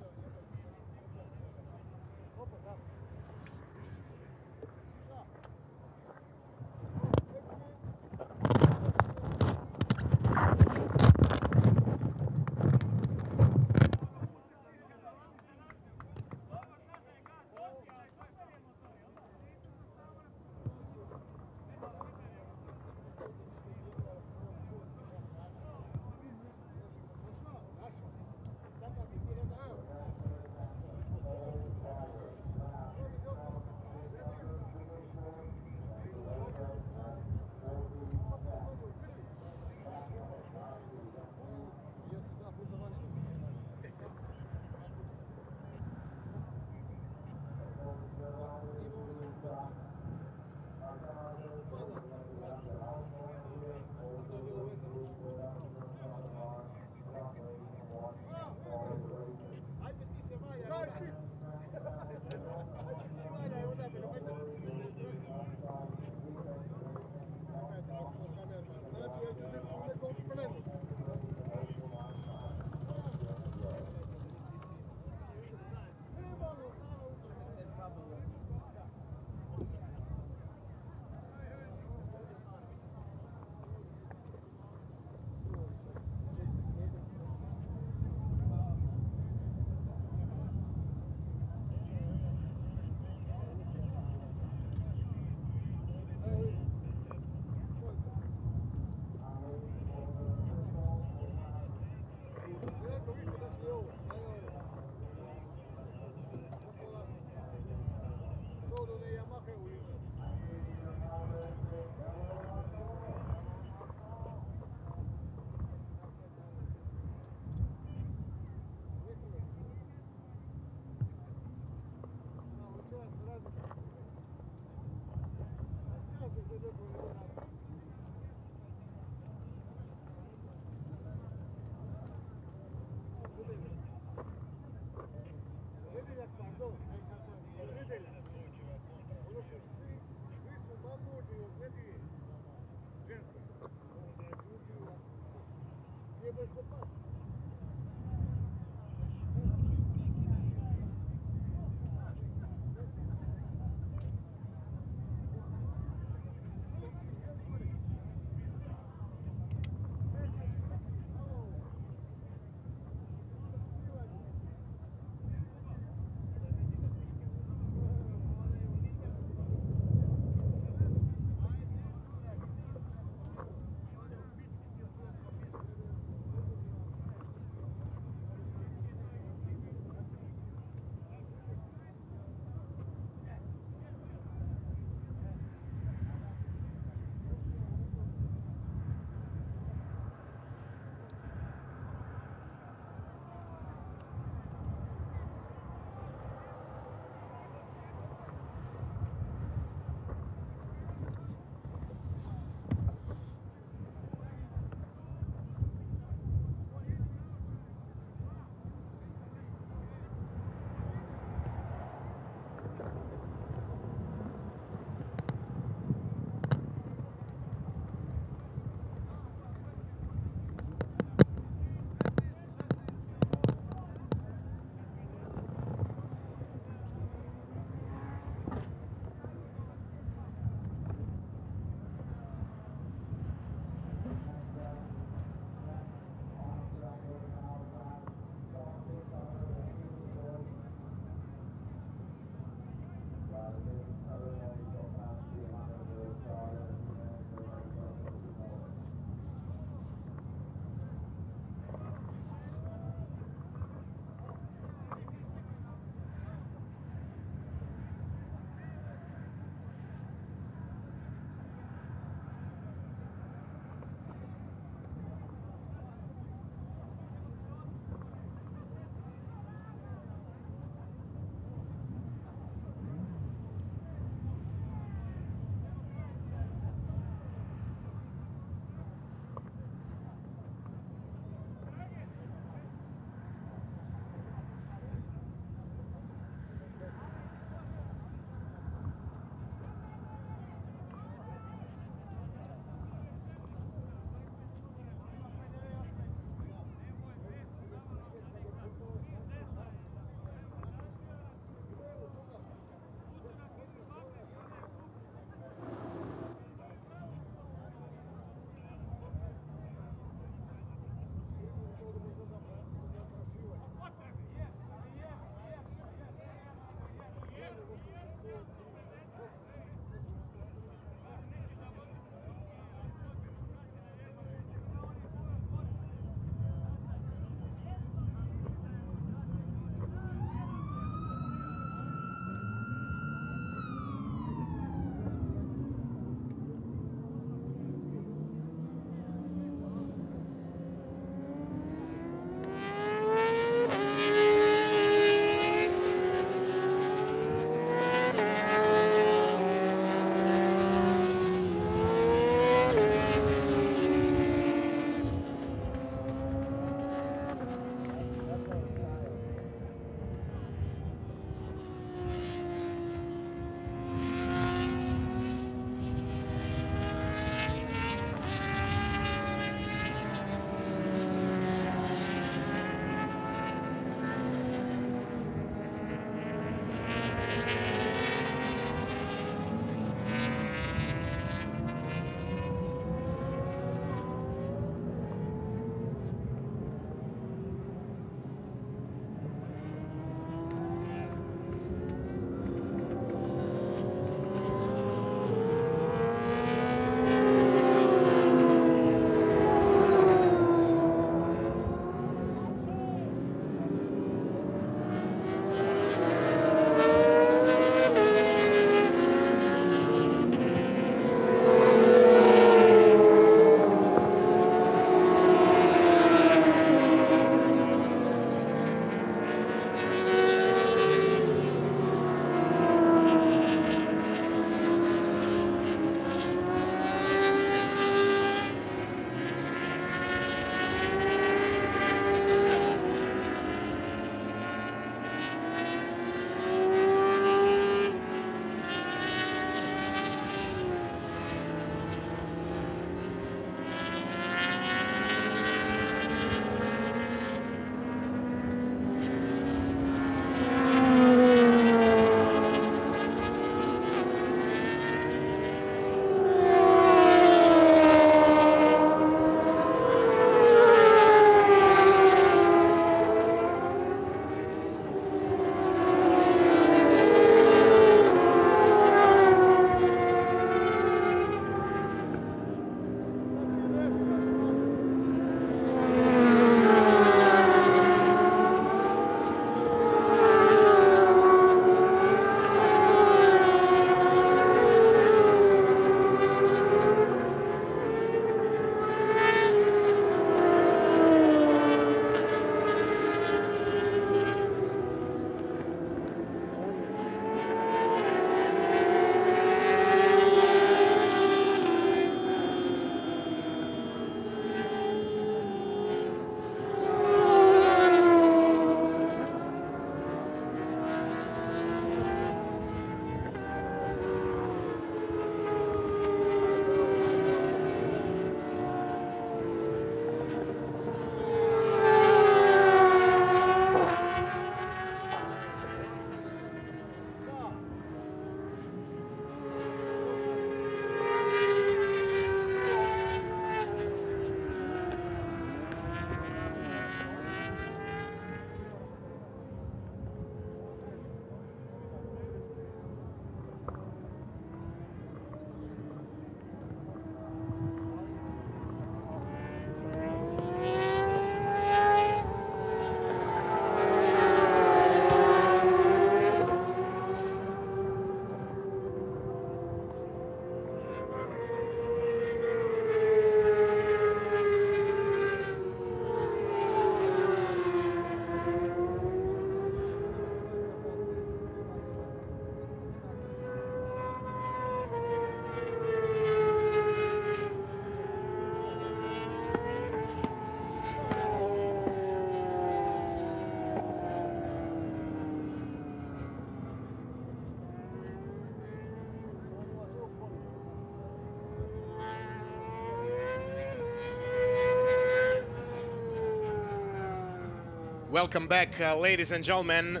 Welcome back, ladies and gentlemen,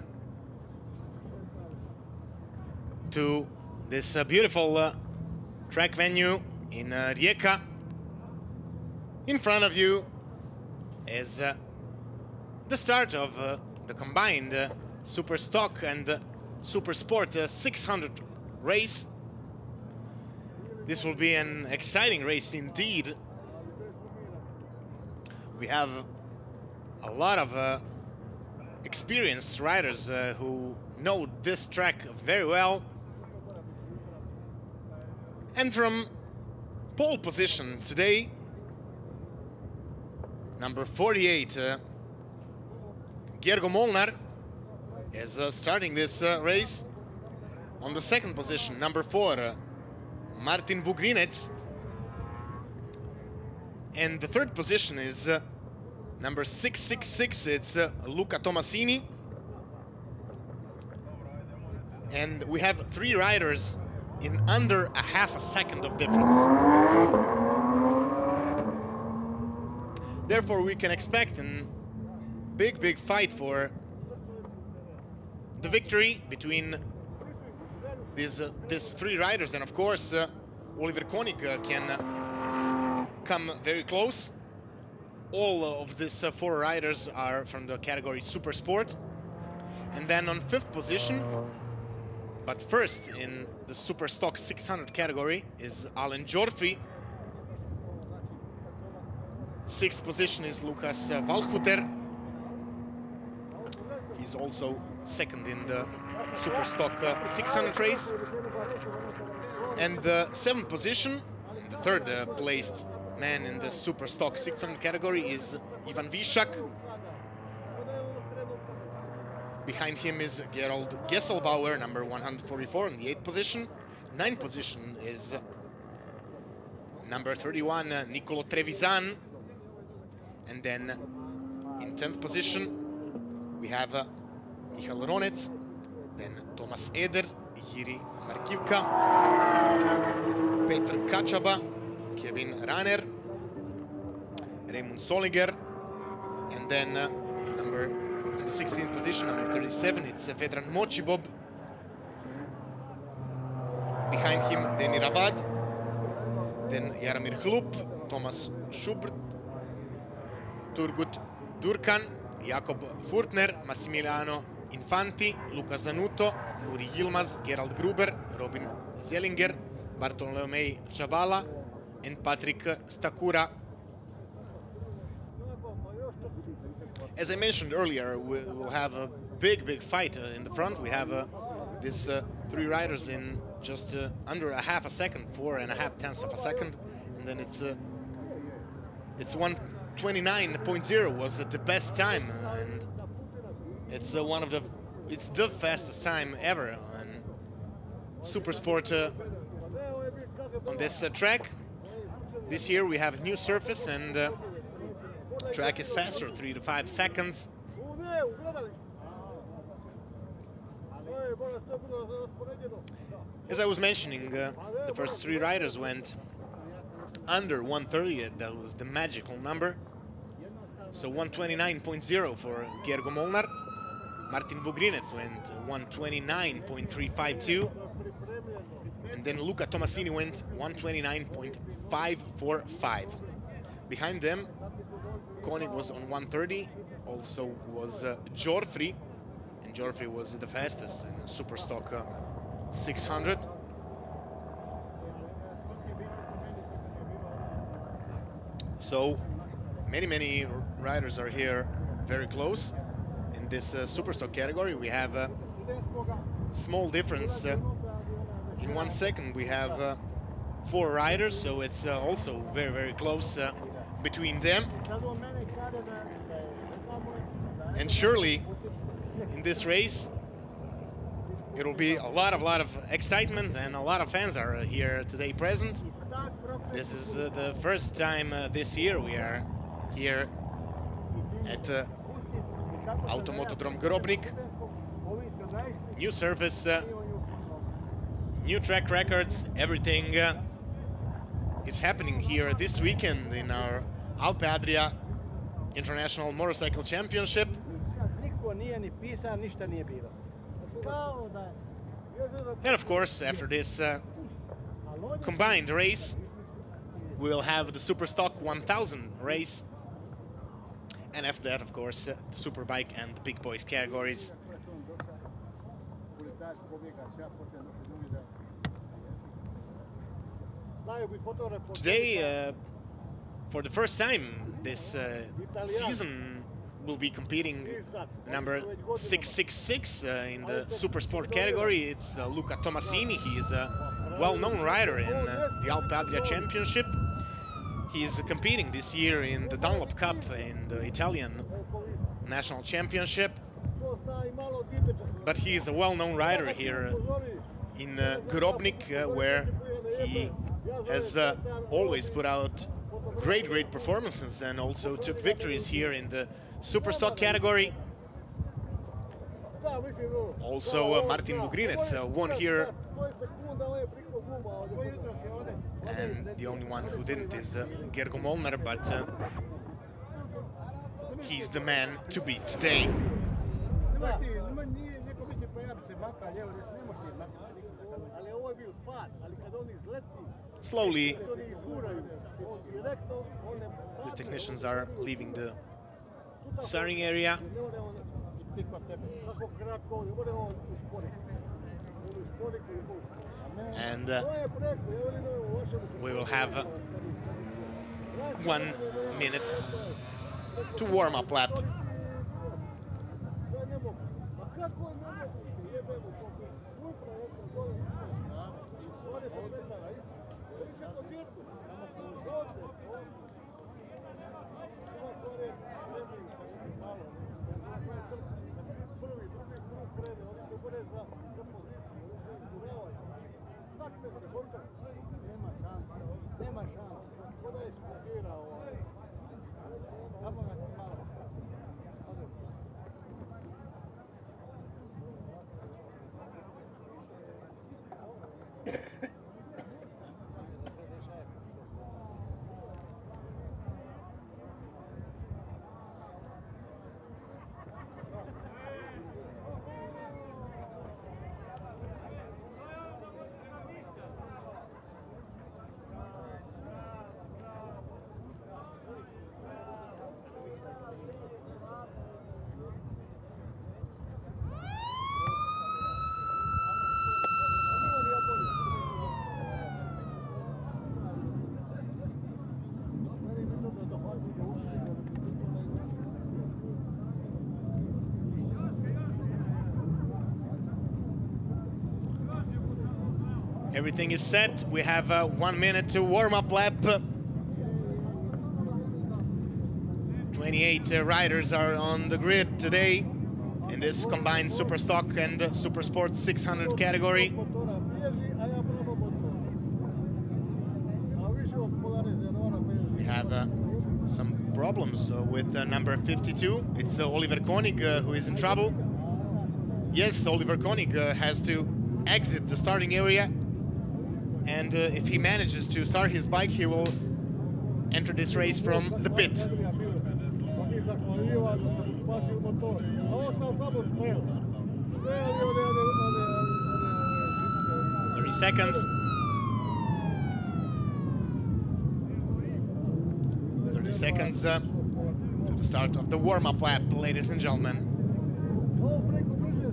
to this beautiful track venue in Rijeka. In front of you is the start of the combined Super Stock and Super Sport 600 race. This will be an exciting race indeed. We have a lot of experienced riders who know this track very well. And from pole position today, number 48, Gergo Molnar is starting this race. On the second position, number 4, Martin Vugrinec. And the third position is number 666, it's Luca Tomasini. And we have 3 riders in under a half a second of difference. Therefore, we can expect a big fight for the victory between these 3 riders. And of course, Oliver Koenig can come very close. All of these 4 riders are from the category Super Sport. And then on 5th position, but first in the Super Stock 600 category, is Alen Djorfi. 6th position is Lukas Valhuter. He's also second in the Super Stock 600 race. And the 7th position, and the third placed man in the Super Stock 600 category, is Ivan Višak. Behind him is Gerald Gesselbauer, number 144, in the 8th position. 9th position is number 31, Nicolo Trevisan. And then in 10th position, we have Michal Ronec, then Thomas Eder, Jiri Markivka, Petr Kačaba, Kevin Raner, Raymond Solinger, and then in the 16th position, number 37, it's Vedran Mochibob. Behind him, Deni Ravad, then Jaromir Hlup, Thomas Schubert, Turgut Durkan, Jakob Furtner, Massimiliano Infanti, Luca Zanuto, Nuri Yilmaz, Gerald Gruber, Robin Zellinger, Bartolomei Chabala, and Patrick Stakura. As I mentioned earlier, we will have a big fight in the front. We have these 3 riders in just under a half a second, 4.5 tenths of a second, and then it's 1:29.0 was the best time, and it's it's the fastest time ever on Supersport on this track. This year we have new surface, and track is faster, 3 to 5 seconds. As I was mentioning, the first 3 riders went under 1:30. That was the magical number. So 1:29.0 for Gergo Molnar. Martin Vugrinec went 1:29.352. And then Luca Tomasini went 1:29.545. Behind them, Koenig was on 1:30, also was Djorfi, and Djorfi was the fastest in Super Stock 600. So many riders are here very close in this Super Stock category. We have a small difference. In 1 second we have 4 riders, so it's also very close between them. And surely in this race it will be a lot of excitement, and a lot of fans are here today present. This is the first time this year we are here at Automotodrom Grobnik. New surface, new track records, everything is happening here this weekend in our Alpe Adria International Motorcycle Championship. And of course, after this combined race, we'll have the Superstock 1000 race. And after that, of course, the Superbike and the Big Boys categories. Today, for the first time this season, will be competing number 666 in the Supersport category. It's Luca Tomasini. He is a well-known rider in the Alpe Adria Championship. He is competing this year in the Dunlop Cup in the Italian National Championship. But he is a well-known rider here in Grobnik, where he has always put out great performances and also took victories here in the Superstock category. Also Martin Vugrinec won here, and the only one who didn't is Gergo Molnar, but he's the man to beat today. Slowly, the technicians are leaving the starting area. And we will have 1 minute to warm up lap. Everything is set. We have 1 minute to warm up lap. 28 riders are on the grid today in this combined Superstock and Supersport 600 category. We have some problems with number 52. It's Oliver Konig who is in trouble. Yes, Oliver Konig has to exit the starting area. And if he manages to start his bike, he will enter this race from the pit. 30 seconds. 30 seconds to the start of the warm-up lap, ladies and gentlemen.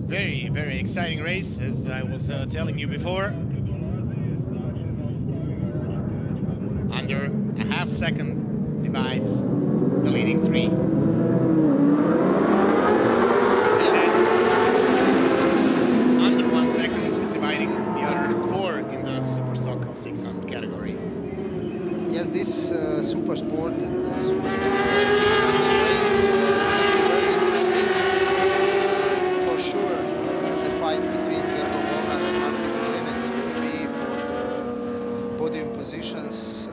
Very exciting race, as I was telling you before. Under a half second divides the leading three. And then under 1 second is dividing the other four in the Superstock 600 category. Yes, this Supersport and Superstock 600 race very interesting. For sure, the fight between Gergo Molnar and Martin Vugrinec will be for the podium positions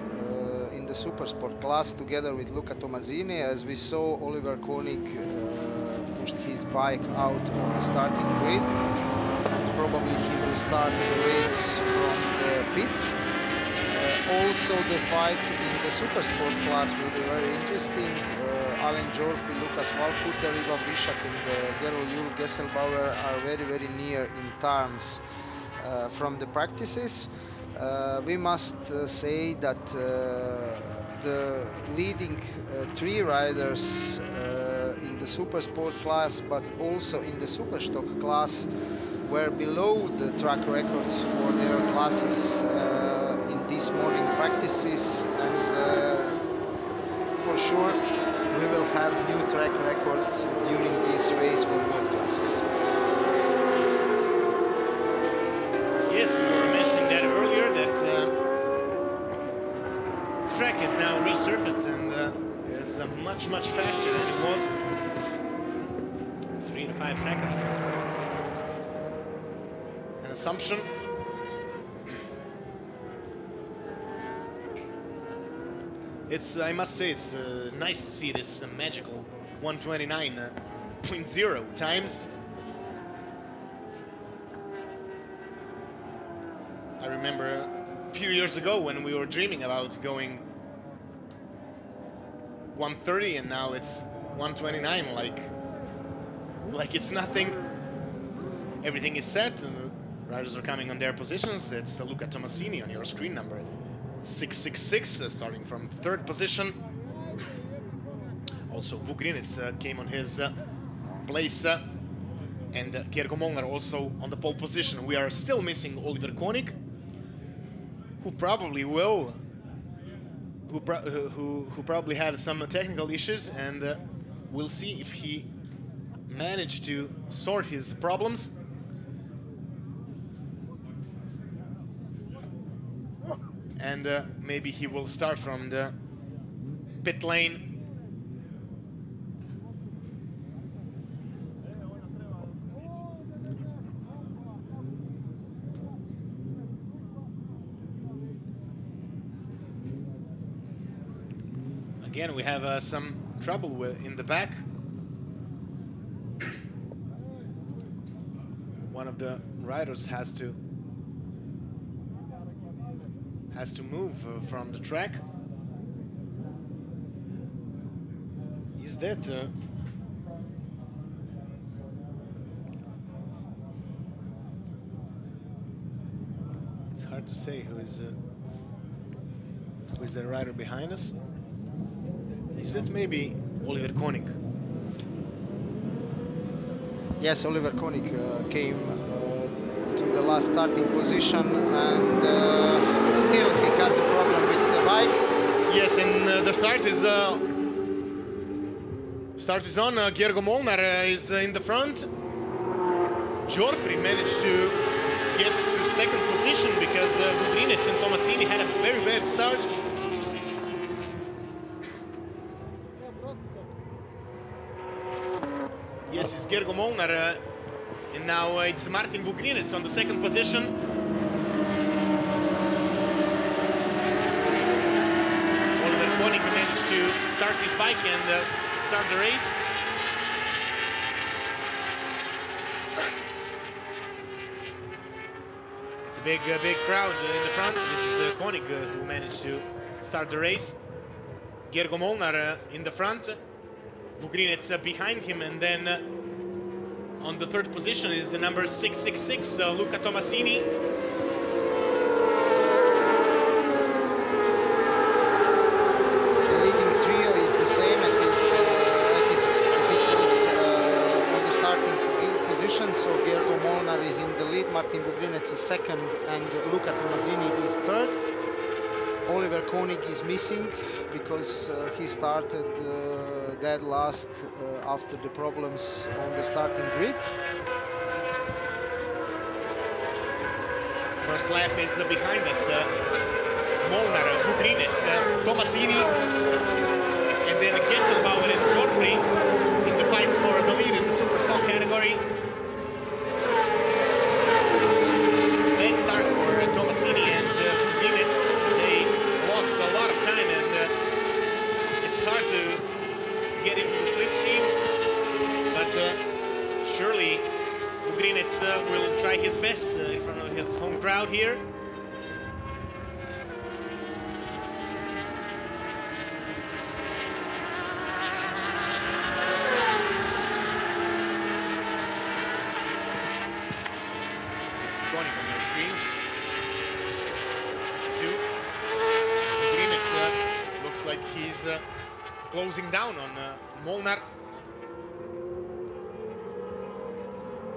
in the Supersport class together with Luca Tomasini. As we saw, Oliver Konig pushed his bike out on the starting grid. And probably he will start the race from the pits. Also, the fight in the Supersport class will be very interesting. Alen Jorfi, Lukas Valkuter, Ivan Višak and Gerol Jul Gesselbauer are very, very near in terms from the practices. We must say that the leading three riders in the Supersport class, but also in the Superstock class, were below the track records for their classes in these morning practices, and for sure we will have new track records during this race for both classes. Yes, we were mentioning that earlier, that the track is now resurfaced and is much, much faster than it was 3 to 5 seconds. That's an assumption. It's, I must say, it's nice to see this magical 129.0 times. I remember a few years ago when we were dreaming about going 130, and now it's 129, like it's nothing. Everything is set and the riders are coming on their positions. It's Luca Tomasini on your screen, number 666, starting from third position. Also Vugrinets came on his place, and Gergo Molnar also on the pole position. We are still missing Oliver Koenig, who probably will, who probably had some technical issues, and we'll see if he managed to sort his problems. And maybe he will start from the pit lane. Again, we have some trouble in the back. One of the riders has to move from the track. Is that it's hard to say who is the rider behind us. Is that maybe Oliver Koenig? Yes, Oliver Koenig came to the last starting position, and still he has a problem with the bike. Yes, and the start is on. Gergo Molnar is in the front. Jorfri managed to get to second position because Vugrinets and Tomasini had a very bad start. Yes, it's Gergo Molnar, and now it's Martin Vugrinets on the second position. Oliver Koenig managed to start his bike and start the race. It's a big crowd in the front. This is Koenig who managed to start the race. Gergo Molnar in the front. Vugrinets behind him, and then on the third position is the number 666, Luca Tomasini. The leading trio is the same as it was on the starting position, so Gergo Molnar is in the lead, Martin Vugrinets is second, and Luca Tomasini is third. Oliver Koenig is missing because he started dead last after the problems on the starting grid. First lap is behind us. Molnar, Vugrinets, Tomasini, and then Gesselbauer and Jorfri in the fight for the lead in the Superstock category. Bad start for Tomasini and Vugrinets. They lost a lot of time, and it's hard to get into the slipstream, but surely Vugrinets will try his best in front of his home crowd here. is closing down on Molnar.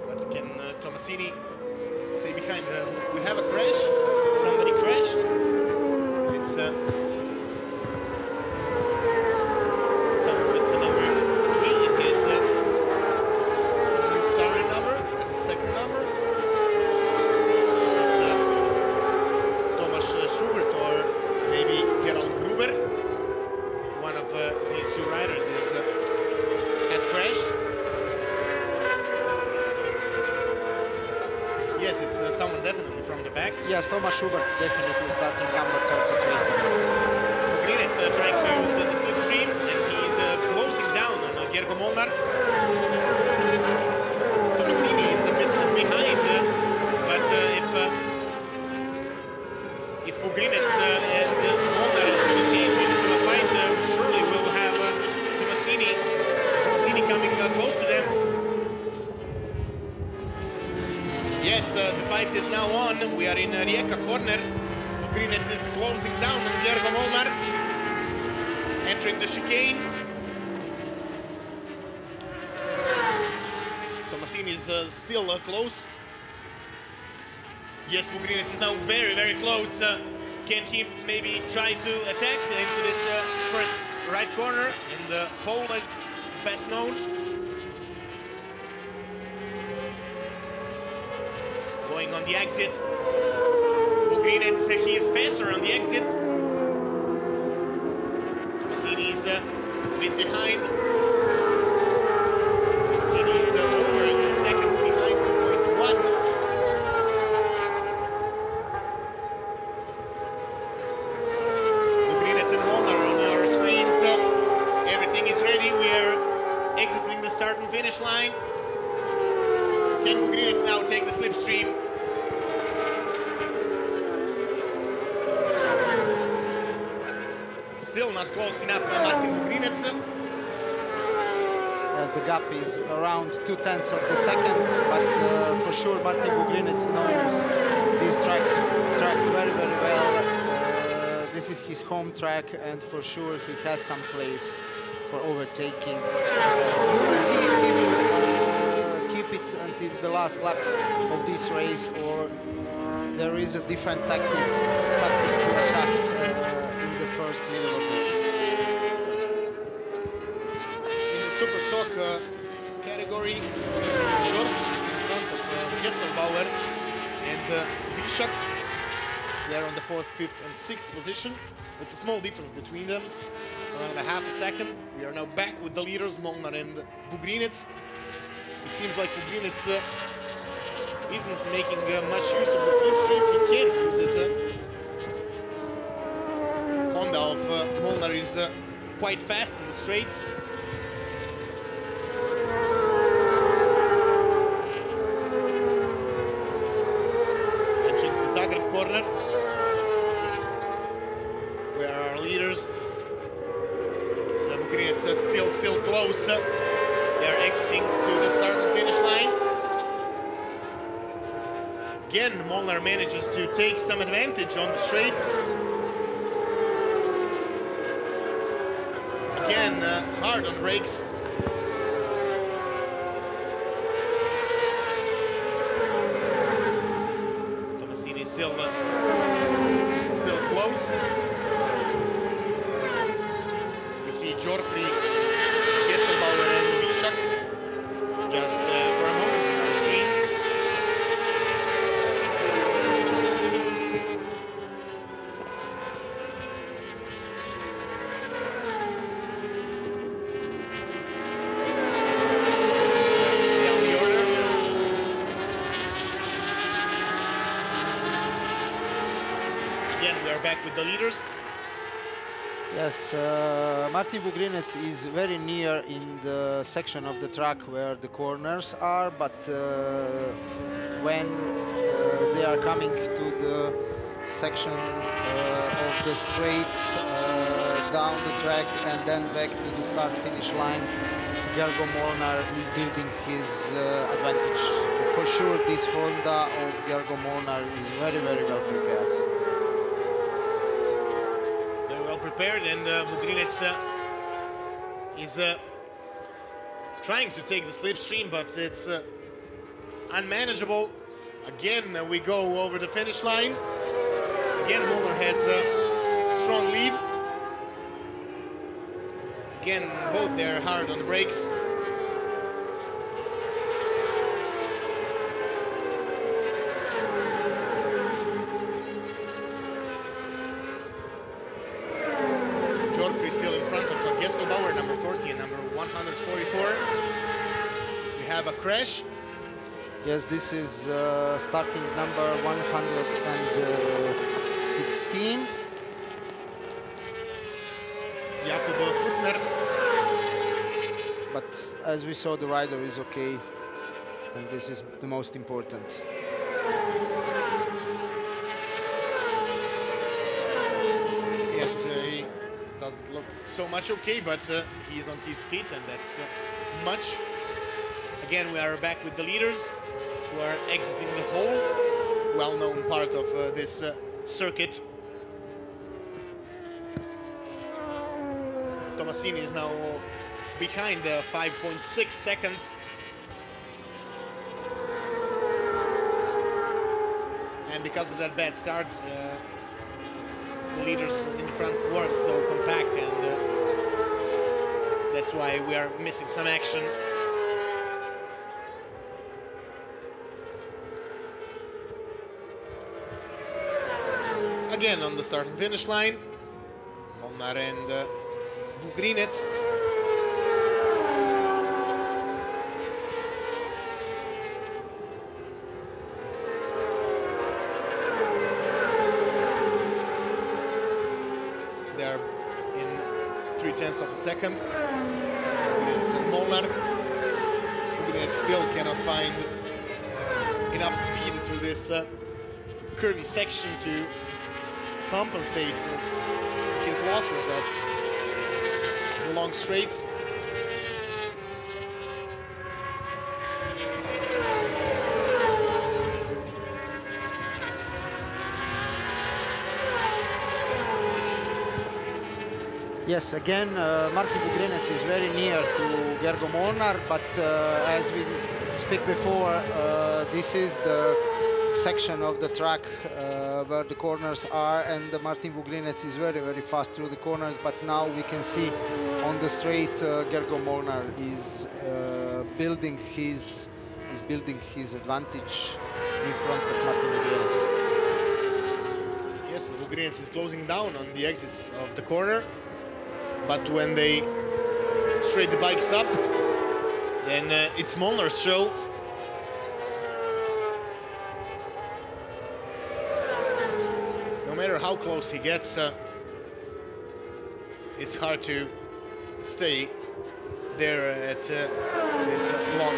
But can Tomasini stay behind? We have a crash. Somebody crashed. It's someone with the number 3 in his starting number as a second number. Is it Thomas Schubert or maybe Gerald Gruber? One of these two riders has crashed. Yes, it's someone definitely from the back. Yes, Thomas Schubert definitely starting number 33. Vugrinets trying to use the slipstream, and he's closing down on Gergo Molnar. Tomasini is a bit behind, but if Vugrinets and Molnar should engage into a fight, surely we'll have Tomasini coming close to them. Yes, the fight is now on. We are in Rijeka corner. Vugrinets is closing down on Gergo Molnar, entering the chicane. Tomasini is still close. Yes, Vugrinets is now very, very close. Can he maybe try to attack into this first right corner in the pole, as best known? Going on the exit. Vugrinets, he is faster on the exit. Tomasini is a bit behind. Tomasini is over 2 seconds behind, 2.1. Vugrinets and Molnar on our screens. Everything is ready. We are exiting the start and finish line. Can Vugrinets now take the slipstream? Still not close enough, Martin Vugrinets. Yes, the gap is around 0.2 of the seconds, but for sure Martin Vugrinets knows these tracks very, very well. This is his home track, and for sure he has some place for overtaking. We'll see if he will keep it until the last laps of this race, or there is a different tactic to attack in the first middle of the race. In the super stock category, Jorf is in front of Gesselbauer and Vishak. They are on the 4th, 5th and 6th position. It's a small difference between them, around a half a second. We are now back with the leaders, Molnar and Vugrinets. It seems like Vugrinets isn't making much use of the slipstream. He can't use it. Honda of Molnar is quite fast in the straights. Entering the Zagreb corner, where are our leaders? It's Vugrinets still close. They are exiting to the start and finish line. Again, Molnar manages to take some advantage on the straight. Again, hard on brakes. Tomasini is still close. We see Jorfri, Gesselbauer and Vishak just for a moment on our screens. Down the order. Again, we are back with the leaders. Yes, Martin Vugrinets is very near in the section of the track where the corners are, but when they are coming to the section of the straight down the track and then back to the start-finish line, Gergo Molnar is building his advantage. For sure, this Honda of Gergo Molnar is very, very well prepared. prepared, and Vugrinec is trying to take the slipstream, but it's unmanageable. Again, we go over the finish line. Again, Molnar has a strong lead. Again, both they're hard on the brakes. Jorfri still in front of Gesselbauer, number 40 and number 144. We have a crash. Yes, this is starting number 116. Jakob Futtner. But as we saw, the rider is okay, and this is the most important. Yes, he doesn't look so much okay, but he's on his feet, and that's much. Again, we are back with the leaders who are exiting the whole well-known part of this circuit. Tomasini is now behind 5.6 seconds. And because of that bad start, the leaders in front weren't so compact, and that's why we are missing some action. Again on the start and finish line, Molnar and Vugrinec. They're in 0.3 of a second. Vugrinec and Molnar. Vugrinec still cannot find enough speed through this curvy section to compensate his losses at the long straights. Yes, again, Martin Vugrinec is very near to Gergo Molnar, but as we speak before, this is the section of the track where the corners are, and Martin Vugrinec is very, very fast through the corners, but now we can see on the straight Gergo Molnar is building his advantage in front of Martin Vugrinec. Yes, Vugrinec is closing down on the exits of the corner, but when they straight the bikes up, then it's Molnar's show. No matter how close he gets, it's hard to stay there at this long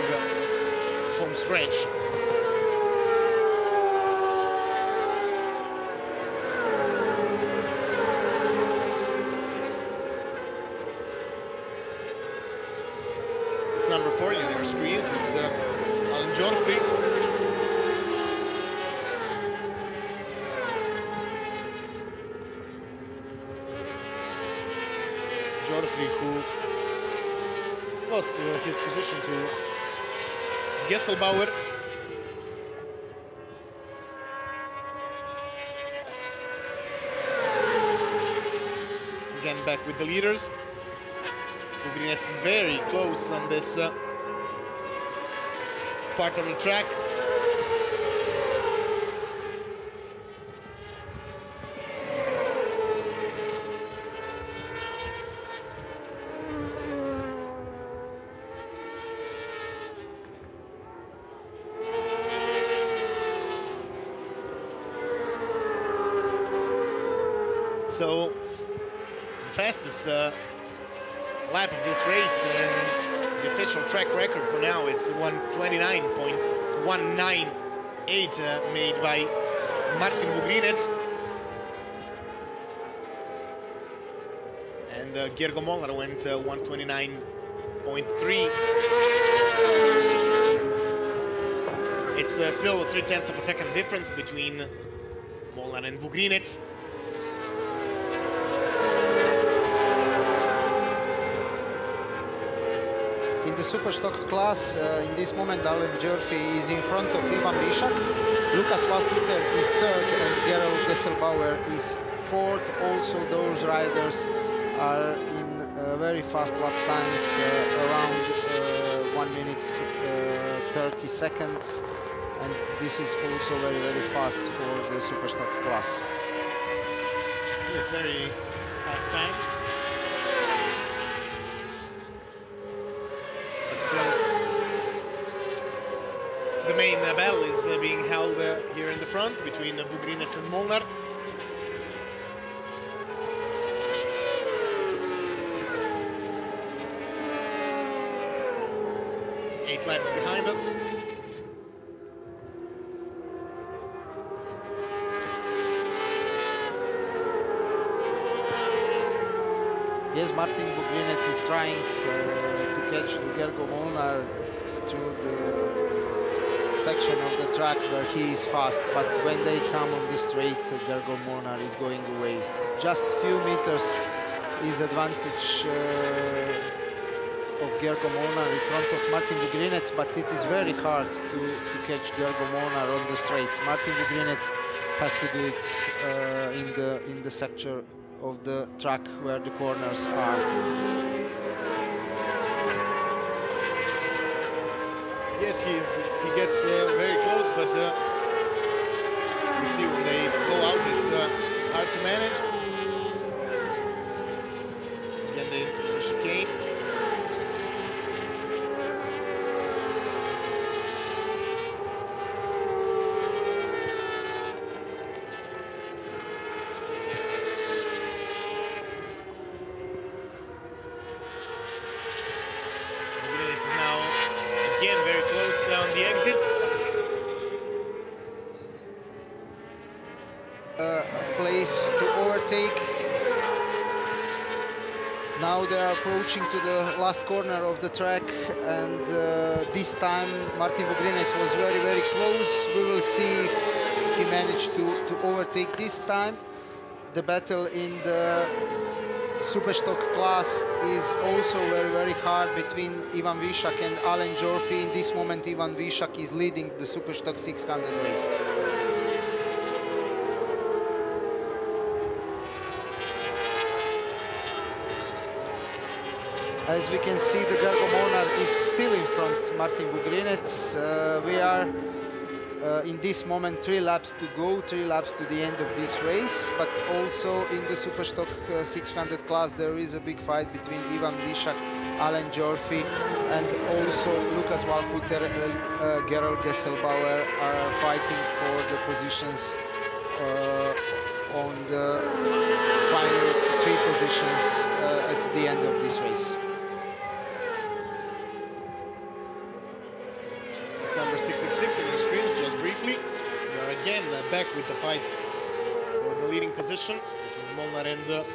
home stretch. It's number 40 on your screens. It's Alan Jorfri. Jorfri, who lost his position to Gesselbauer. Again, back with the leaders. Vugrinec very close on this part of the track. So, the fastest lap of this race and the official track record for now, it's 1:29.198 made by Martin Vugrinec. And Gergo Molnar went 1:29.3. It's still 0.3 of a second difference between Molnar and Vugrinec. the super stock class, in this moment, Alan Jurfi is in front of Ivan Višak. Lucas Walkuter is third, and Gerald Gesselbauer is fourth. Also, those riders are in very fast lap times, around 1 minute 30 seconds. And this is also very, very fast for the Superstock class. Yes, very fast times. But still, the main battle is being held here in the front between Vugrinec and Molnar. 8 laps behind us. Yes, Martin Vugrinec is trying to catch the Gergo Molnar through the section of the track where he is fast, but when they come on the straight, Gergo Molnar is going away. Just few meters is advantage of Gergo Molnar in front of Martin Vugrinec, but it is very hard to catch Gergo Molnar on the straight. Martin Vugrinec has to do it in the sector of the track where the corners are. Yes, he gets very close, but you see when they go out, it's hard to manage. Again, the chicane. Again, very close on the exit. Place to overtake. Now they are approaching to the last corner of the track, and this time Martin Vugrinec was very, very close. We will see if he managed to overtake this time. The battle in the Superstock class is also very, very hard between Ivan Višak and Alen Jorfi. In this moment, Ivan Višak is leading the Superstock 600 race. As we can see, the Gergo Molnar is still in front, Martin Vugrinec. We are in this moment 3 laps to go, 3 laps to the end of this race, but also in the Superstock 600 class there is a big fight between Ivan Višak, Alen Jorfi, and also Lucas Walkuter and Gerald Gesselbauer are fighting for the positions on the final 3 positions at the end of this race. Number 666 on the screens, just briefly. We are again back with the fight for the leading position between Molnar and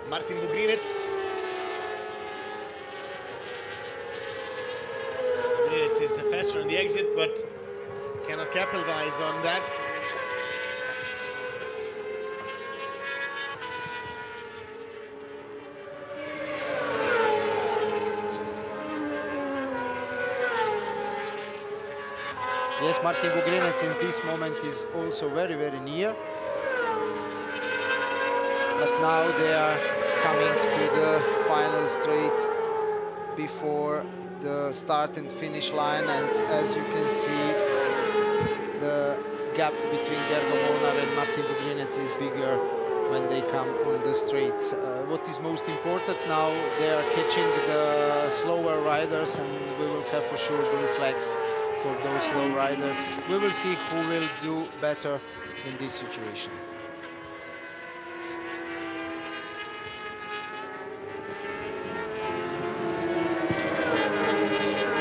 Martin Vugrinec. Vugrinec is faster on the exit, but cannot capitalize on that. Yes, Martin Vugrinec in this moment is also very, very near. But now they are coming to the final straight before the start and finish line. And as you can see, the gap between Gergo Molnar and Martin Vugrinec is bigger when they come on the straight. What is most important now, they are catching the slower riders, and we will have for sure blue flags for those slow riders. We will see who will do better in this situation.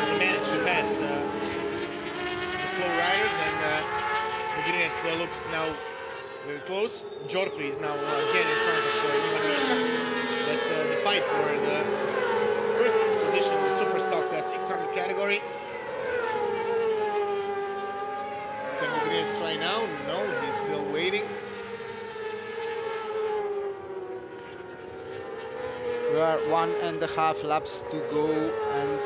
He managed to pass the slow riders, and Vugrinec looks now very close. Jorfi is now again in front of Ivan Višak. That's the fight for the first position in the Superstock 600 category. Can Vugrinec try now? No, he's still waiting. We are 1.5 laps to go, and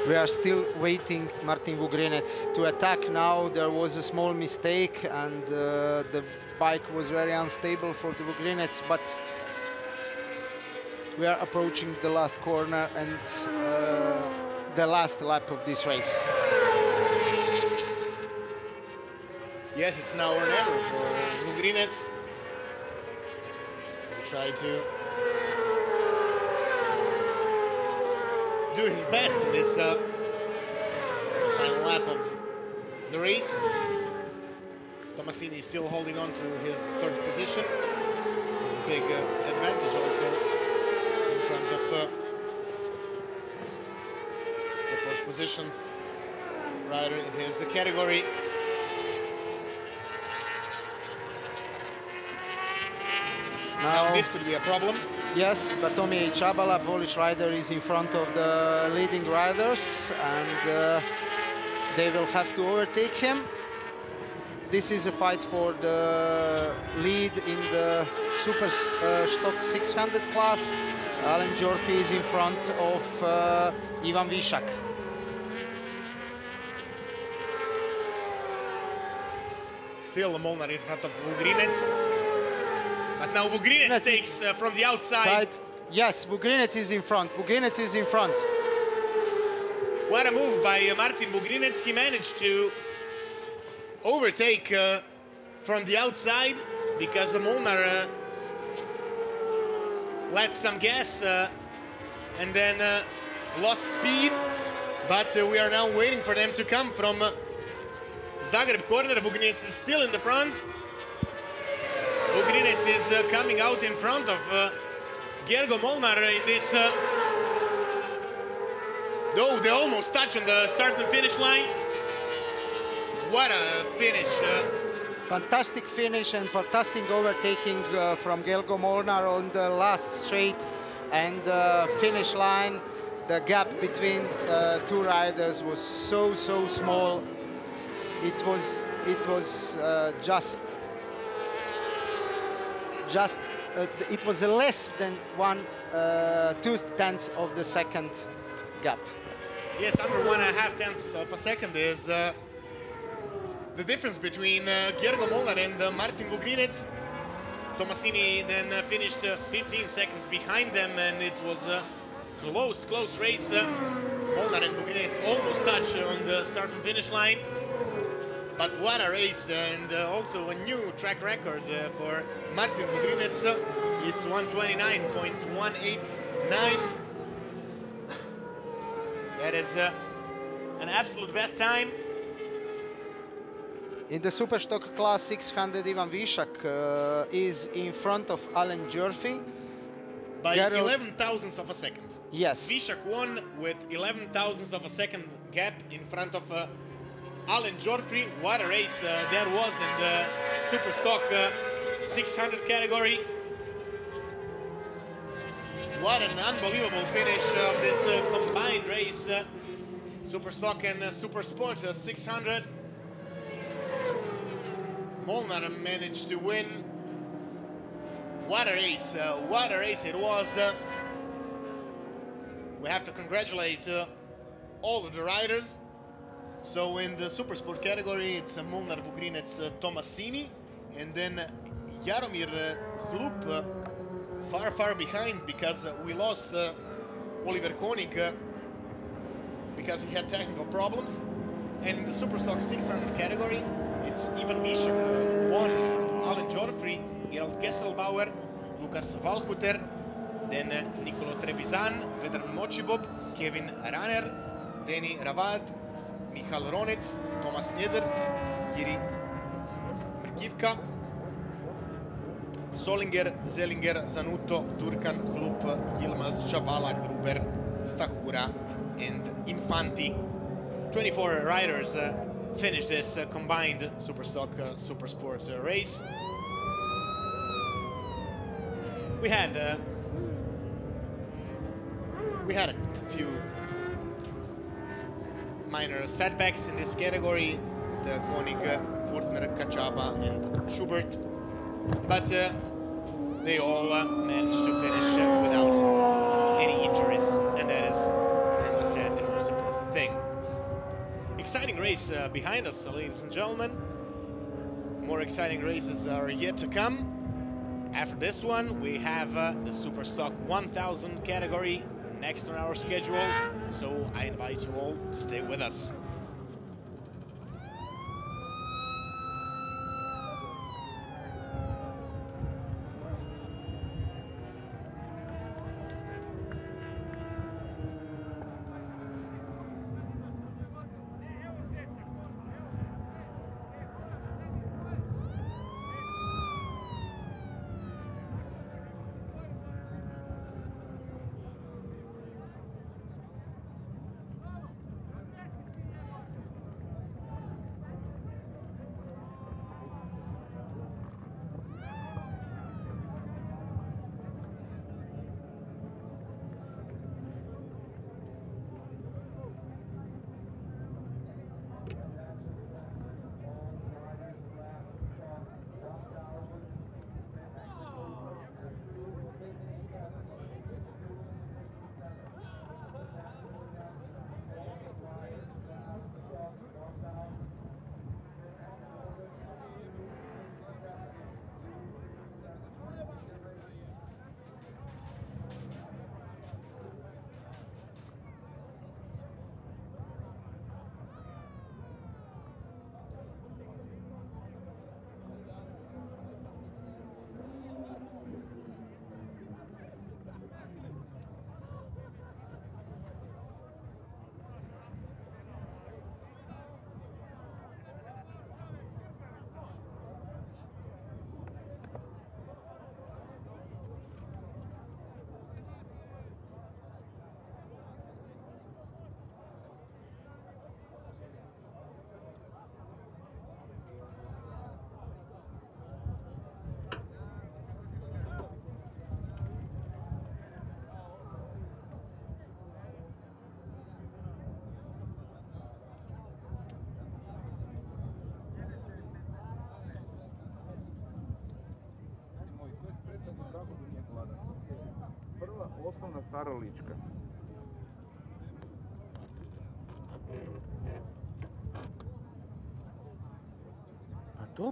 we are still waiting Martin Vugrinec to attack now. There was a small mistake, and the bike was very unstable for the Vugrinec, but we are approaching the last corner and the last lap of this race. Yes, it's now or never for Vugrinec. We try to do his best in this final lap of the race. Tomasini is still holding on to his third position. It's a big advantage also in front of the fourth position rider in his category. Now this could be a problem. Yes, Bartłomiej Chabala, Polish rider, is in front of the leading riders, and they will have to overtake him. This is a fight for the lead in the Superstock 600 class. Alen Jorfi is in front of Ivan Višak. Still Molnar in front of Vugrinec. But now Vugrinec takes from the outside. Yes, Vugrinec is in front. Vugrinec is in front. What a move by Martin Vugrinec. He managed to overtake from the outside because Molnar let some gas and then lost speed. But we are now waiting for them to come from Zagreb corner. Vugrinec is still in the front. Vugrinec is coming out in front of Gergo Molnar in this. Though they almost touch on the start and finish line. What a finish. Fantastic finish and fantastic overtaking from Gergo Molnar on the last straight and finish line. The gap between two riders was so small. It was just it was less than 2/10 of the second gap. Yes, under 1.5 tenths of a second is the difference between Gergo Molnar and Martin Vugrinec. Tomasini then finished 15 seconds behind them, and it was a close race. Molnar and Vugrinec almost touched on the start and finish line. But what a race, and also a new track record for Martin Vugrinec. It's 1:29.189. That is an absolute best time. In the Superstock class 600, Ivan Višak is in front of Alen Jorfi. By 11 thousandths of a second. Yes. Višak won with 11 thousandths of a second gap in front of Alen Jorfi. What a race there was in the Superstock 600 category. What an unbelievable finish of this combined race. Superstock and Supersport 600. Molnar managed to win. What a race it was. We have to congratulate all of the riders. So in the Supersport category, it's Molnar, Vugrinec, Tomasini, and then Jaromir Hlup far behind because we lost Oliver Konig because he had technical problems. And in the Superstock 600 category, it's Ivan Višak won in front of Alen Jorfi, Gerald Kesselbauer, Lukas Valhuter, then Nicolo Trevisan, Vedran Močibob, Kevin Raner, Deni Ravad, Michal Ronec, Tomas Njeder, Jiri Mrkivka, Solinger, Zelinger, Zanuto, Durkan, Hlup, Yilmaz, Chabala, Gruber, Stahura, and Infanti. 24 riders finished this combined Superstock Supersport race. We had a few minor setbacks in this category, the Konig, Fortner, Kachaba, and Schubert. But they all managed to finish without any injuries, and that is, I must add, the most important thing. Exciting race behind us, ladies and gentlemen. More exciting races are yet to come. After this one, we have the Superstock 1000 category next on our schedule, so I invite you all to stay with us. Prva osnovna stara lička.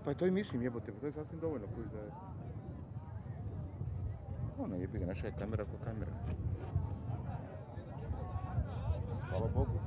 Pa to i mislim, jebote, pa to je sasvim dovoljno koji da je. Ona jebi ga, naša je kamera ko kamera. Hvala Bogu.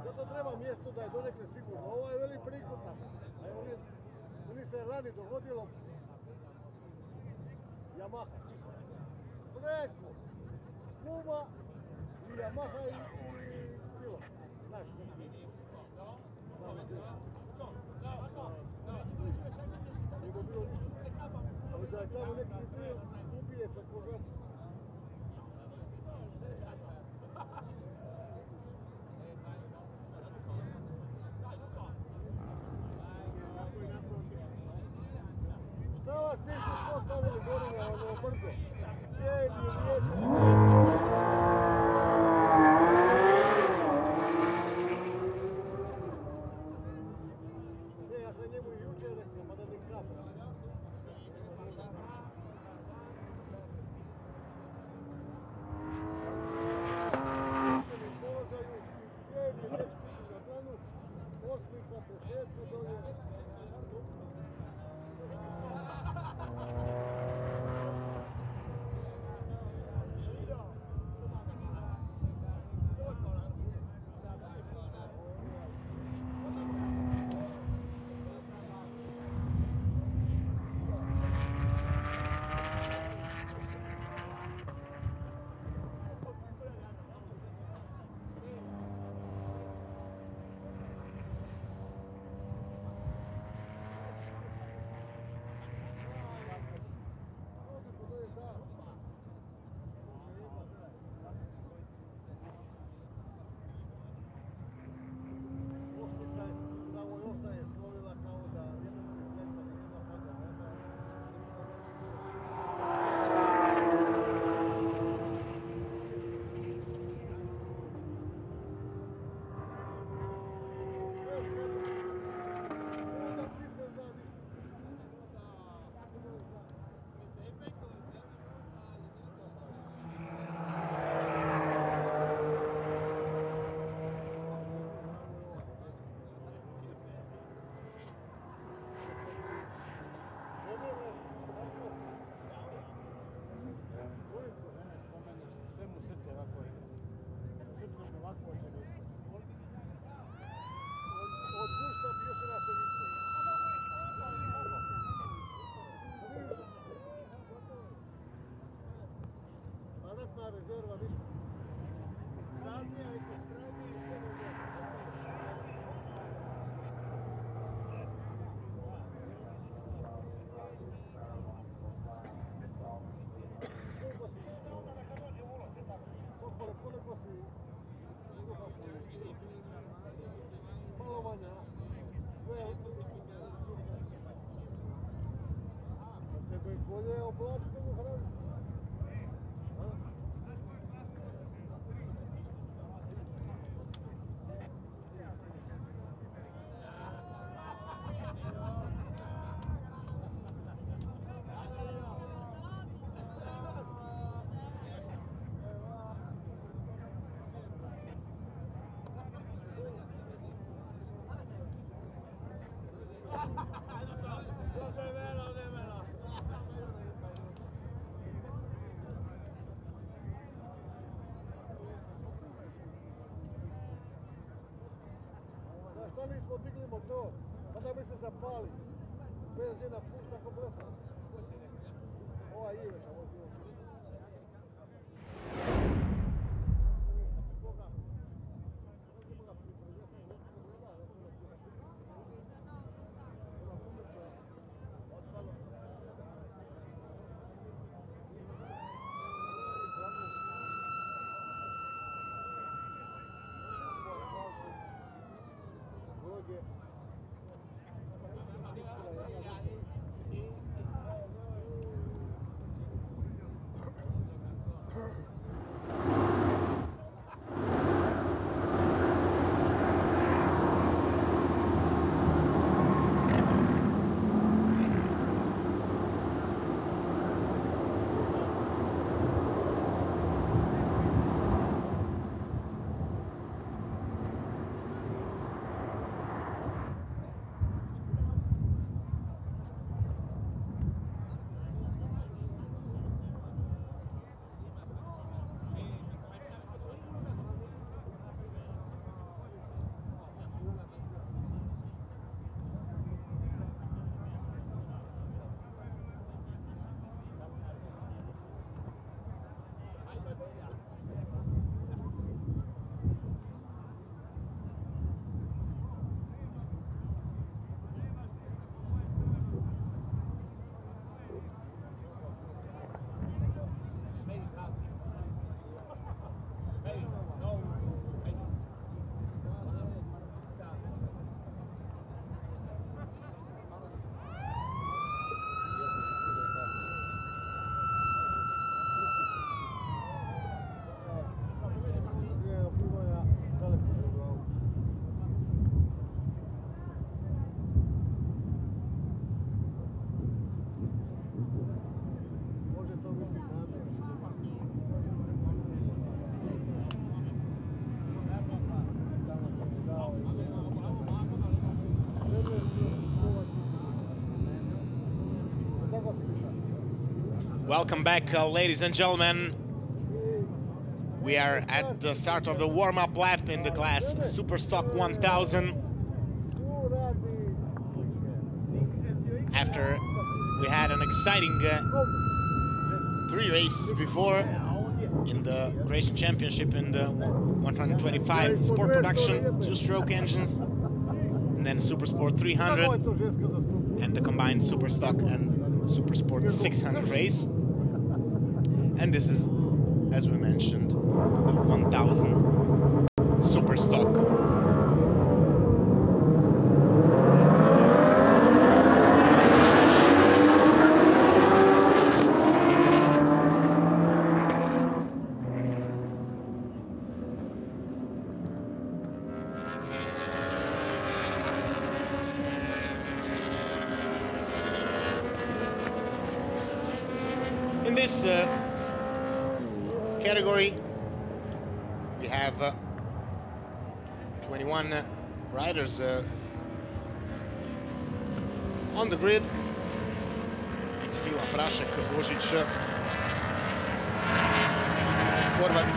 Zato treba mjesto da je donekle sigurno. Ovo je veli prikutak. Oni se radi dogodilo Yamaha. Preko Kuma i Yamaha i Pilot. Znaš, nego bilo ništa. Ali da je tamo neki bil, ubije tako žabu. Šta vas nisu postavili gore na ono brdo? Cijeli vječer. Ne, ja sam njemu i jučer rekao, pa da ne krapa. Cijeli vječer na planu, osmica, desetka dolje. Šta nismo digli motor? Pa da bi se zapali. Benzina pušta ko blesav. Ova Iveša vozio. Koga? Welcome back, ladies and gentlemen. We are at the start of the warm-up lap in the class Superstock 1000. After we had an exciting 3 races before in the Croatian Championship in the 125 sport production, 2-stroke engines, and then Supersport 300, and the combined Superstock and Supersport 600 race. And this is, as we mentioned, the 1000 Superstock. In this category, we have 21 riders on the grid. It's Fila, Prašek, Božić, Horvat,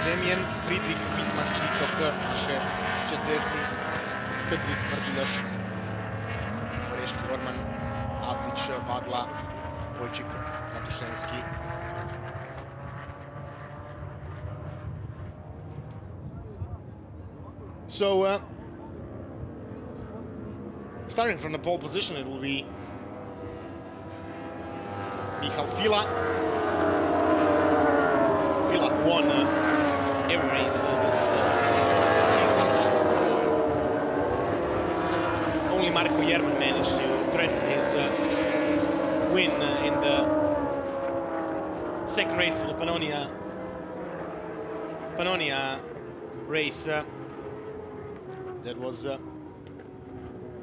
Zemljen, Friedrich, Pitman, Cvitok, naše Česesni, Petrić, Mrduljaš, Oreški, Horman, Avdić, Vadla, Vojčik, Matušenski. So, starting from the pole position, it will be Michal Fila. Fila won every race this season. Only Marko Jerman managed to threaten his win in the second race of the Pannonia race that was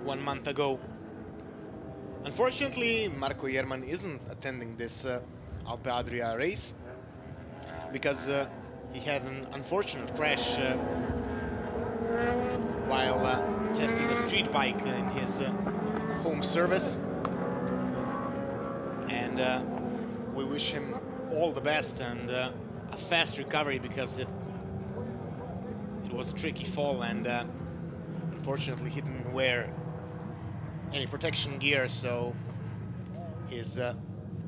1 month ago. Unfortunately, Marko Jerman isn't attending this Alpe Adria race because he had an unfortunate crash while testing a street bike in his home service. And we wish him all the best and a fast recovery, because it was a tricky fall, and unfortunately he didn't wear any protection gear, so he's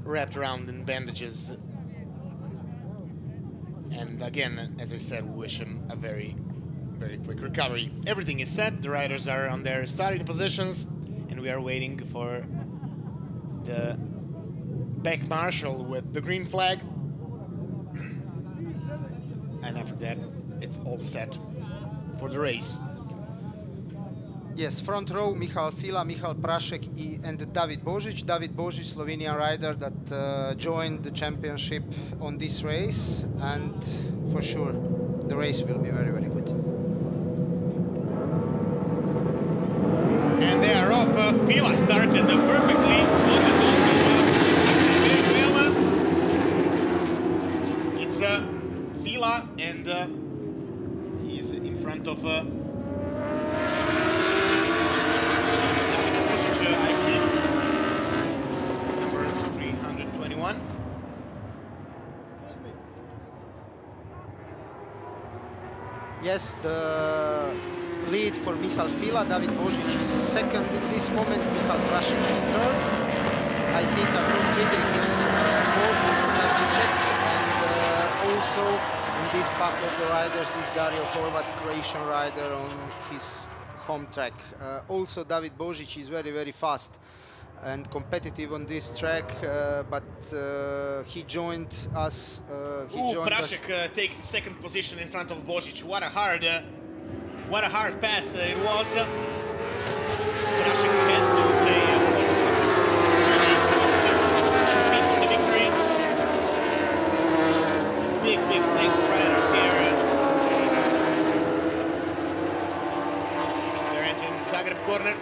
wrapped around in bandages. And again, as I said, we wish him a very, very quick recovery. Everything is set, the riders are on their starting positions, and we are waiting for the back marshal with the green flag. And after that, it's all set for the race. Yes, front row, Michal Fila, Michal Prašek and David Božić. David Božić, Slovenian rider that joined the championship on this race, and for sure the race will be very, very good. And they are off. Fila started perfectly. It's Fila, and he's in front of I believe, number 321. Yes, the lead for Michal Fila. David Božić is second in this moment. Michal Prašek is third. I think Artur Friedrich is fourth, we will have to check. And also in this pack of the riders is Dario Horvat, Croatian rider on his home track. Also David Božić is very, very fast and competitive on this track, but he joined us. Prašek takes the second position in front of Božić. What a hard pass it was. Prašek has to stay compete for the victory. Big stake for riders here. They're entering the Zagreb corner.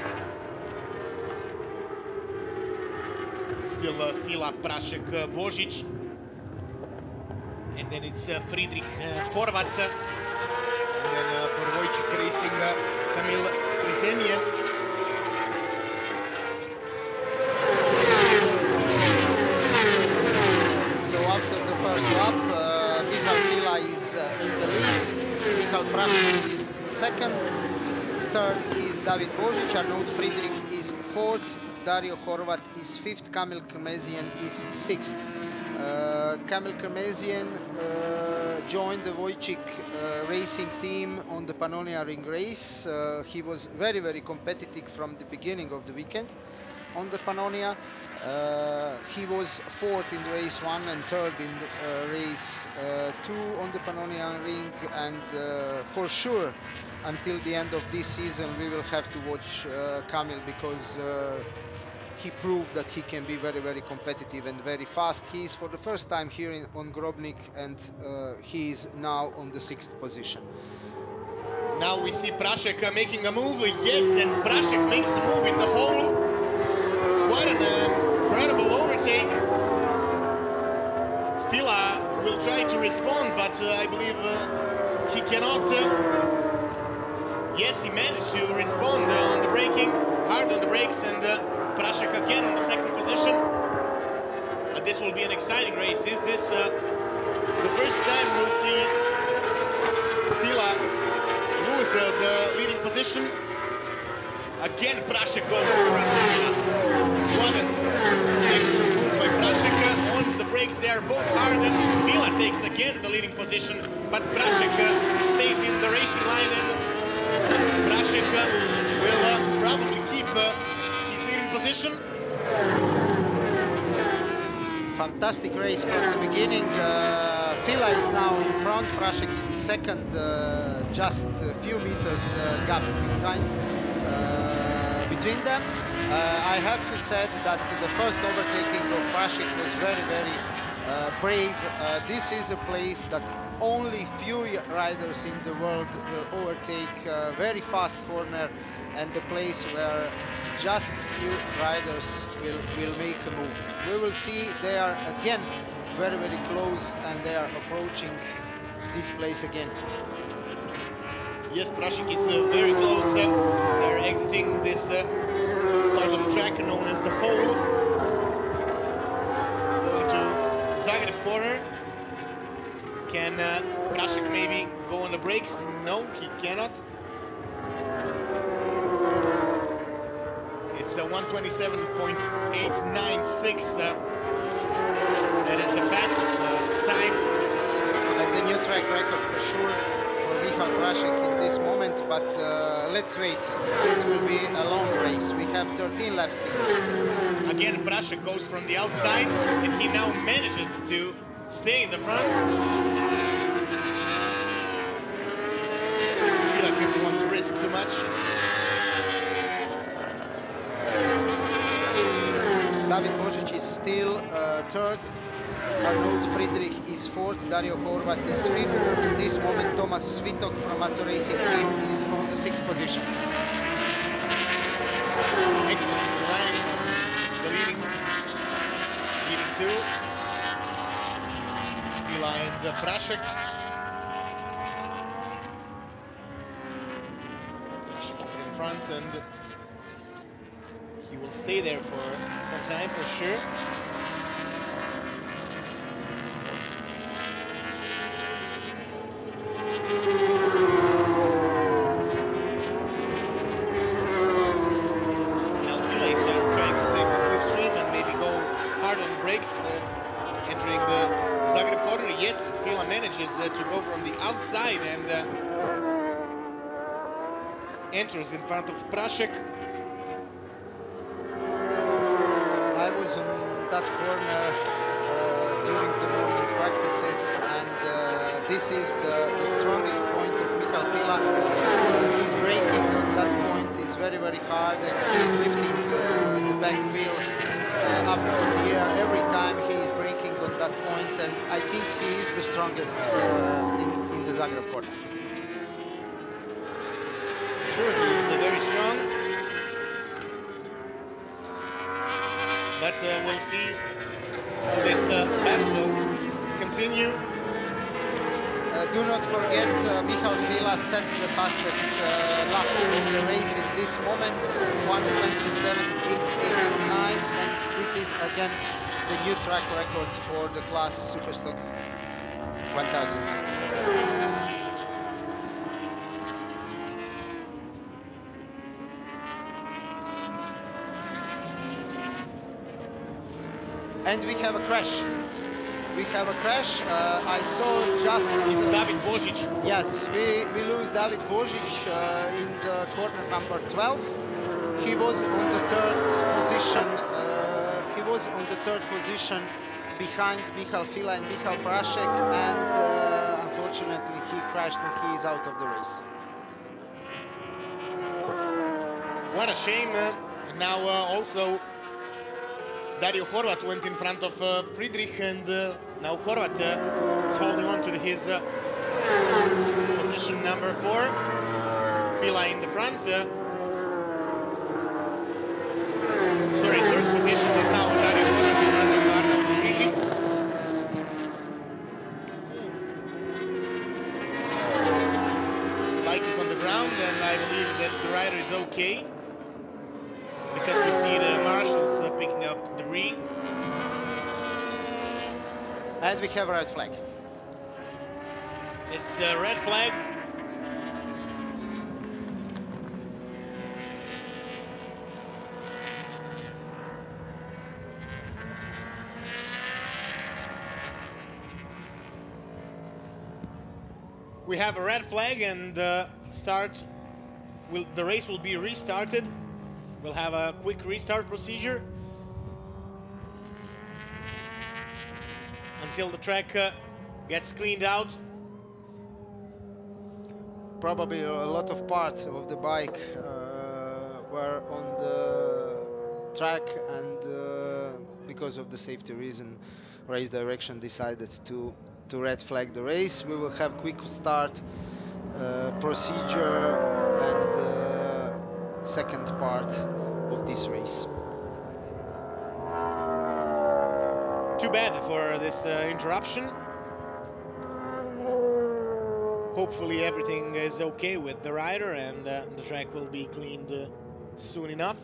Still Fila, Prašek, Božić. And then it's Friedrich, Horvat. And then for Vojčik Racing, Kamil Zemljen. David Božić, Arnaud Friedrich is 4th, Dario Horvat is 5th, Kamil Kermesian is 6th. Kamil Kermesian joined the Wojcik racing team on the Pannonia Ring race. He was very, very competitive from the beginning of the weekend on the Pannonia. He was 4th in race 1 and 3rd in race 2 on the Pannonia Ring, and for sure until the end of this season we will have to watch Kamil, because he proved that he can be very, very competitive and very fast. He is for the first time here on Grobnik, and he is now on the 6th position. Now we see Prašek making a move. Yes, and Prašek makes a move in the hole. What an incredible overtake. Fila will try to respond, but I believe he cannot. Yes, he managed to respond on the braking, hard on the brakes, and Prašek again on the 2nd position. This will be an exciting race. Is this the first time we'll see Fila lose the leading position? Again, Prašek goes in front of Fila. What an excellent move by Prašek. On the brakes, they are both hard, and Fila takes again the leading position, but Prašek stays in the racing line, and Prašek will probably keep his leading position. Fantastic race from the beginning. Fila is now in front, Prašek is 2nd, just a few meters gap between them. I have to say that the first overtaking of Prašek was very, very brave. This is a place that only few riders in the world will overtake, very fast corner, and the place where just few riders will make a move. We will see they are again very, very close, and they are approaching this place again. Yes, Prašek is very close. They are exiting this part of the track known as the hole. Going to Zagreb corner. Can Prašek maybe go on the brakes? No, he cannot. It's a 1:27.896. That is the fastest time. Like the new track record for sure for Michal Prašek in this moment, but let's wait. This will be a long race. We have 13 laps to go. Again, Prašek goes from the outside, and he now manages to stay in the front. I feel like we don't want to risk too much. David Božić is still 3rd. Arnaud Friedrich is 4th, Dario Horvat is 5th. In this moment, Thomas Svitok from Mazzo Racing Team is on the 6th position. Excellent line, the leading two. Fila and Prašek. Prašek is in front, and he will stay there for some time for sure. Entering the Zagreb corner, yes, and Fila manages to go from the outside and enters in front of Prašek. I was on that corner during the morning practices, and this is the strongest point of Michal Fila. His braking on that point is very, very hard, and he's lifting the back wheel up in the air every time he is braking on that point, and I think he is the strongest in the Zagreb corner. Sure, he's very strong, but we'll see how this battle will continue. Do not forget, Michal Fila set the fastest lap of the race in this moment, 1:27.889, and this is again the new track record for the class Superstock 1000. And we have a crash. We have a crash. I saw just... It's David Božić. Yes, we lose David Božić in the corner number 12. He was on the third position. He was on the third position behind Michal Fila and Michal Prašek, and unfortunately he crashed and he is out of the race. What a shame. And now also Dario Horvat went in front of Friedrich, and now Horvat is holding on to his position number 4. Fila in the front. Sorry, third position is now Dario Horvat. Bike is on the ground, and I believe that the rider is okay, because we see the marshals picking up debris. And we have a red flag. It's a red flag. We have a red flag, and the race will be restarted. We'll have a quick restart procedure until the track gets cleaned out. Probably a lot of parts of the bike were on the track, and because of the safety reason, race direction decided to red flag the race. We will have quick start procedure and second part of this race. Too bad for this interruption. Hopefully everything is okay with the rider, and the track will be cleaned soon enough.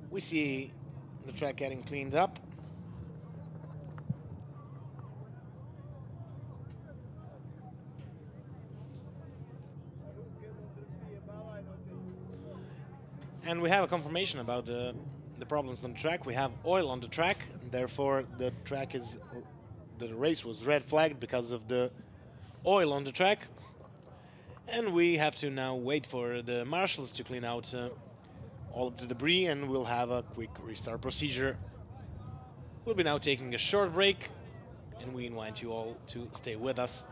We see the track getting cleaned up. And we have a confirmation about the problems on the track. We have oil on the track, and therefore the race was red flagged because of the oil on the track. And we have to now wait for the marshals to clean out all of the debris, and we'll have a quick restart procedure. We'll be now taking a short break, and we invite you all to stay with us.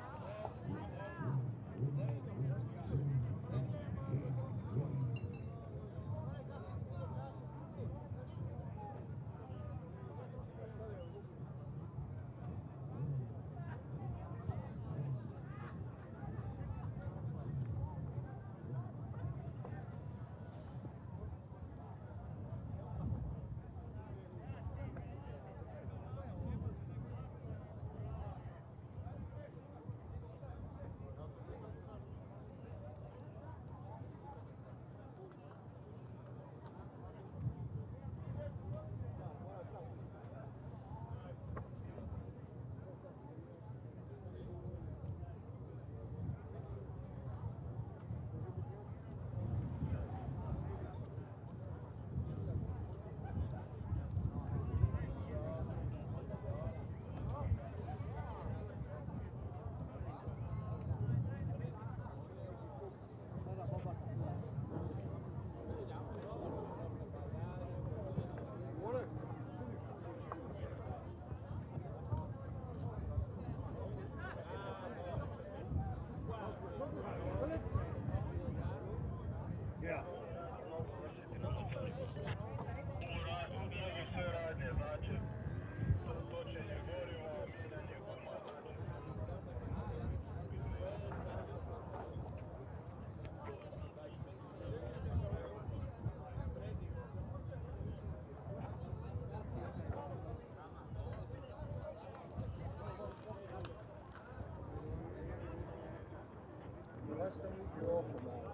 sam vidio oko malo.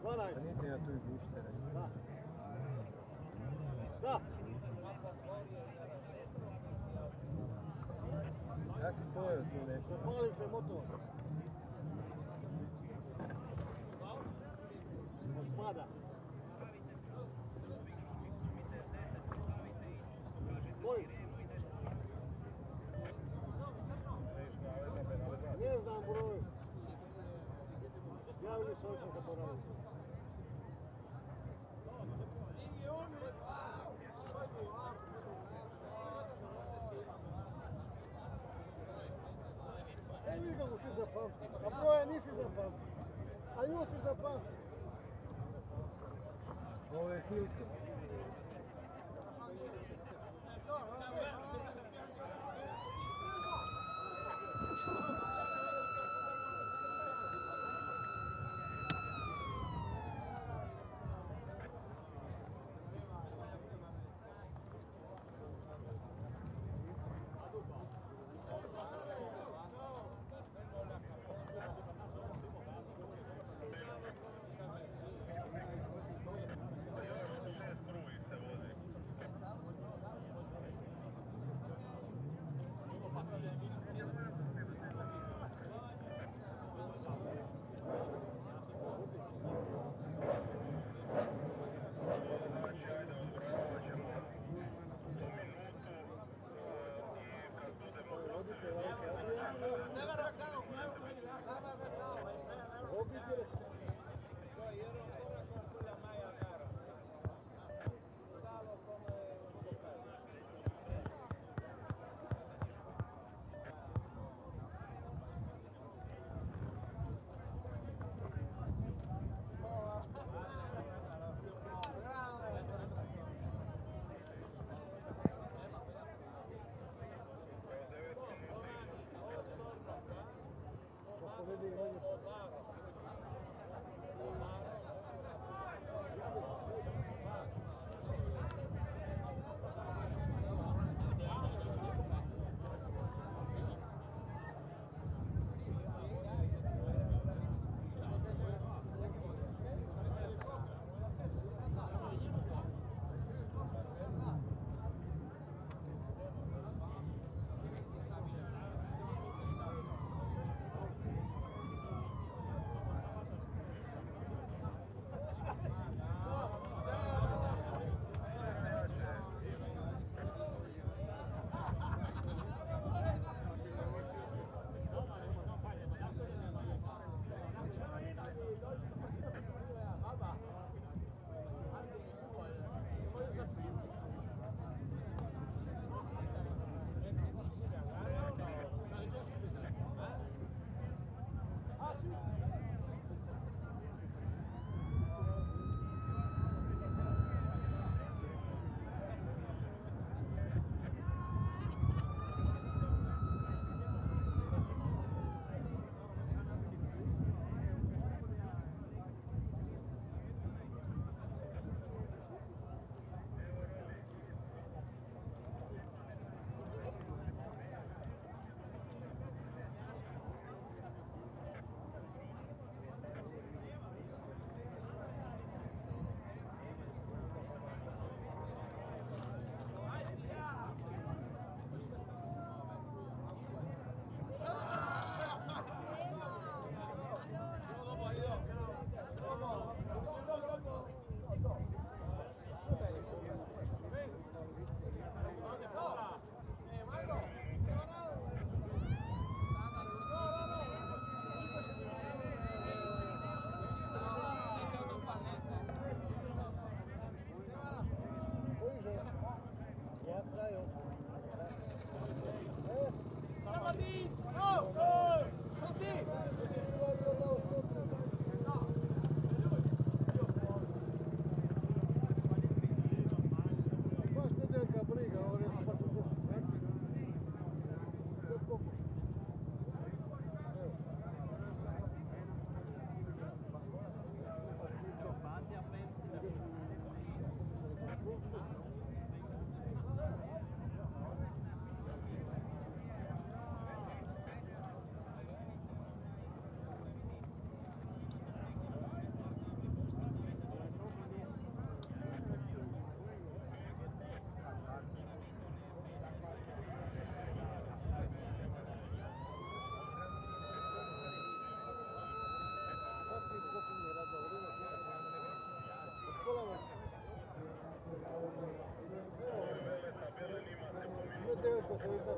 Pa nisam ja tu i guštera. Da. Ja sam pojeo tu nešto. Zapali se motor. Odpada. Koji? Ne znam broj. Javili su ovdje sam zaboravio. E vidi kako si zapamti. A broja nisi zapamti. A nju si zapamti. Ovo je Hilton.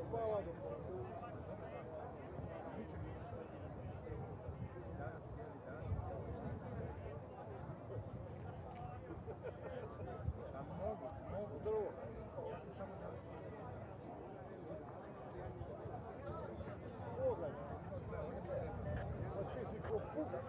spava do Здорово. Погань. А ти си ко пука.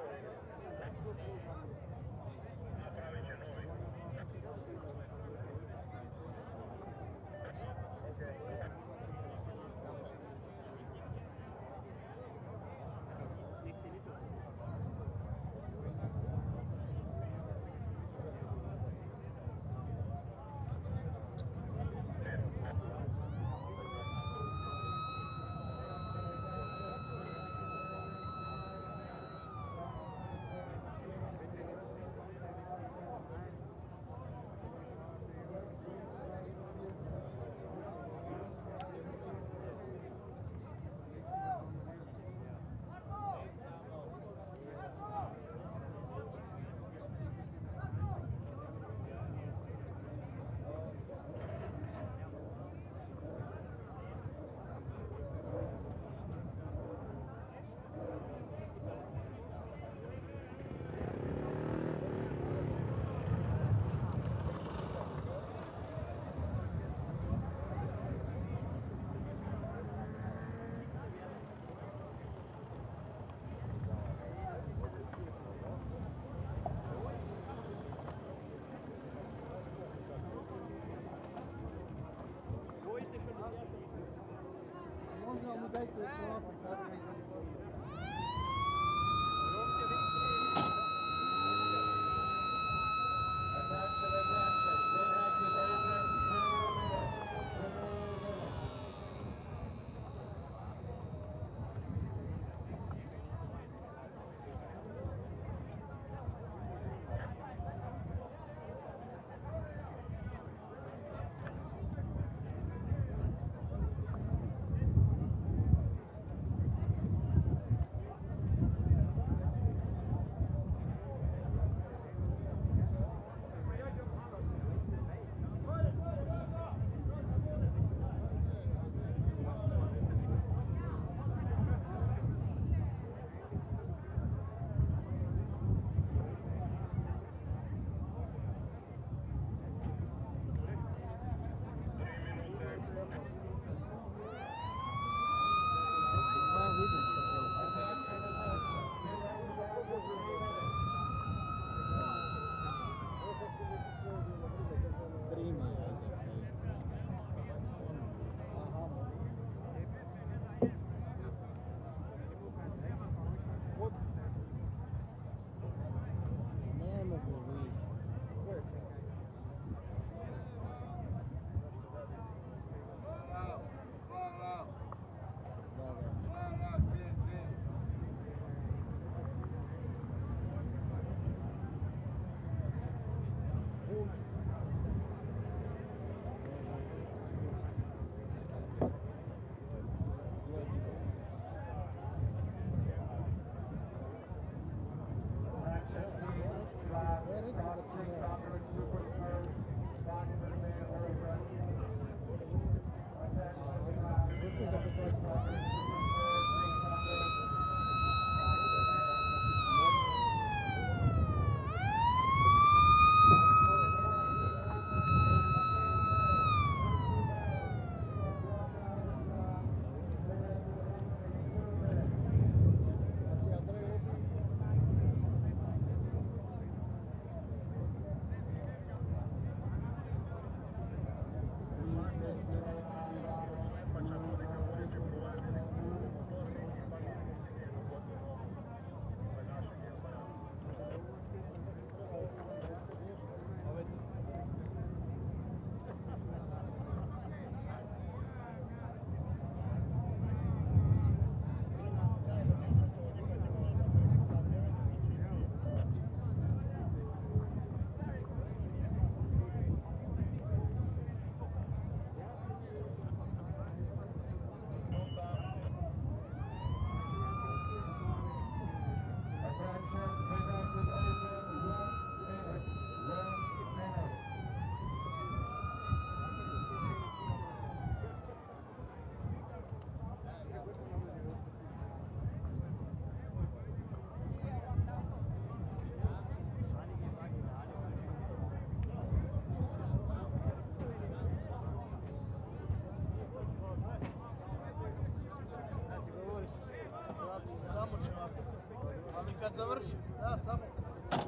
završi. Ja samo kad ne.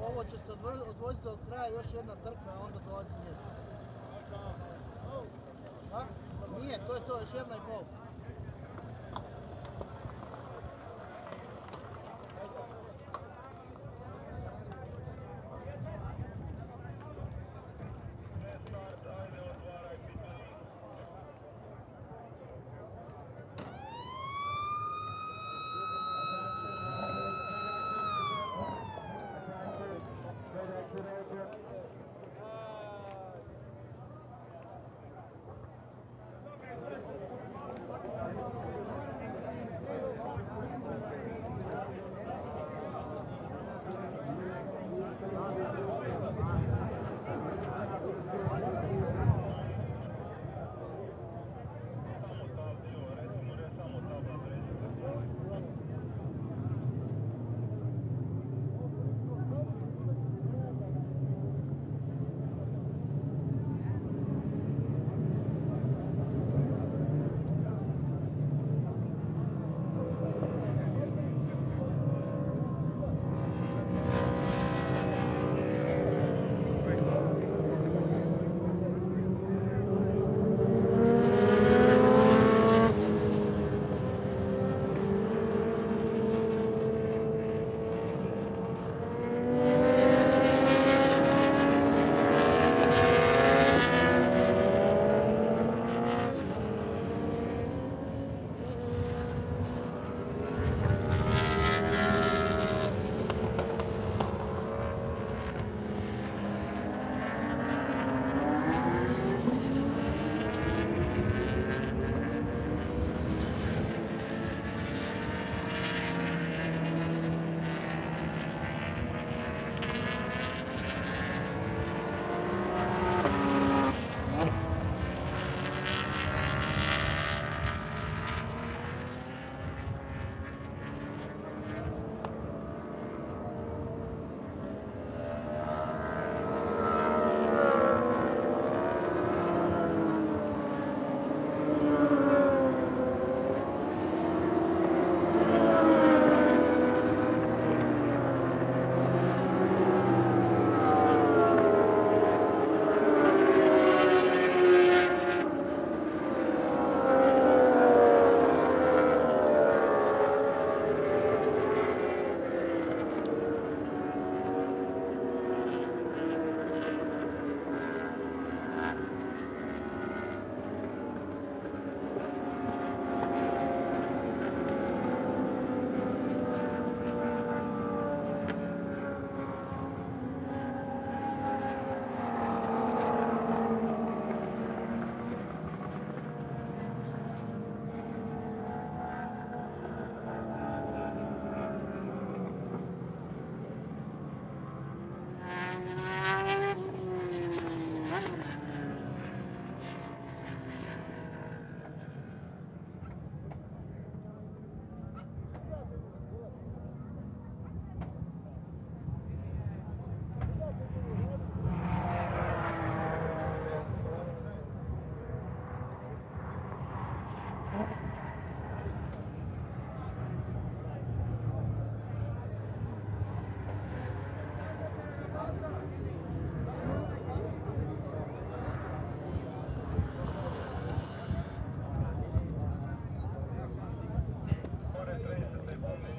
Ovo će se odvojiti od kraja još jedna trka, a onda dolazi mjesto. Šta? Nije, to je to, još jedna i pol.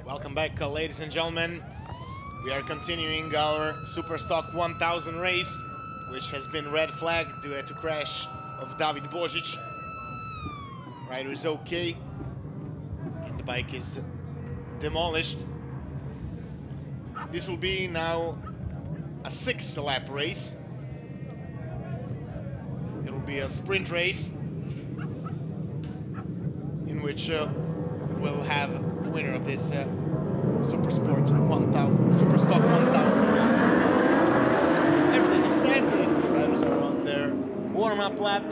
Welcome back, ladies and gentlemen. We are continuing our Superstock 1000 race, which has been red flagged due to crash of David Božić. Rider is okay, and the bike is demolished. This will be now a 6-lap race. It will be a sprint race in which we'll have the winner of this Superstock 1000 race. Everything is set, the riders are on their warm-up lap.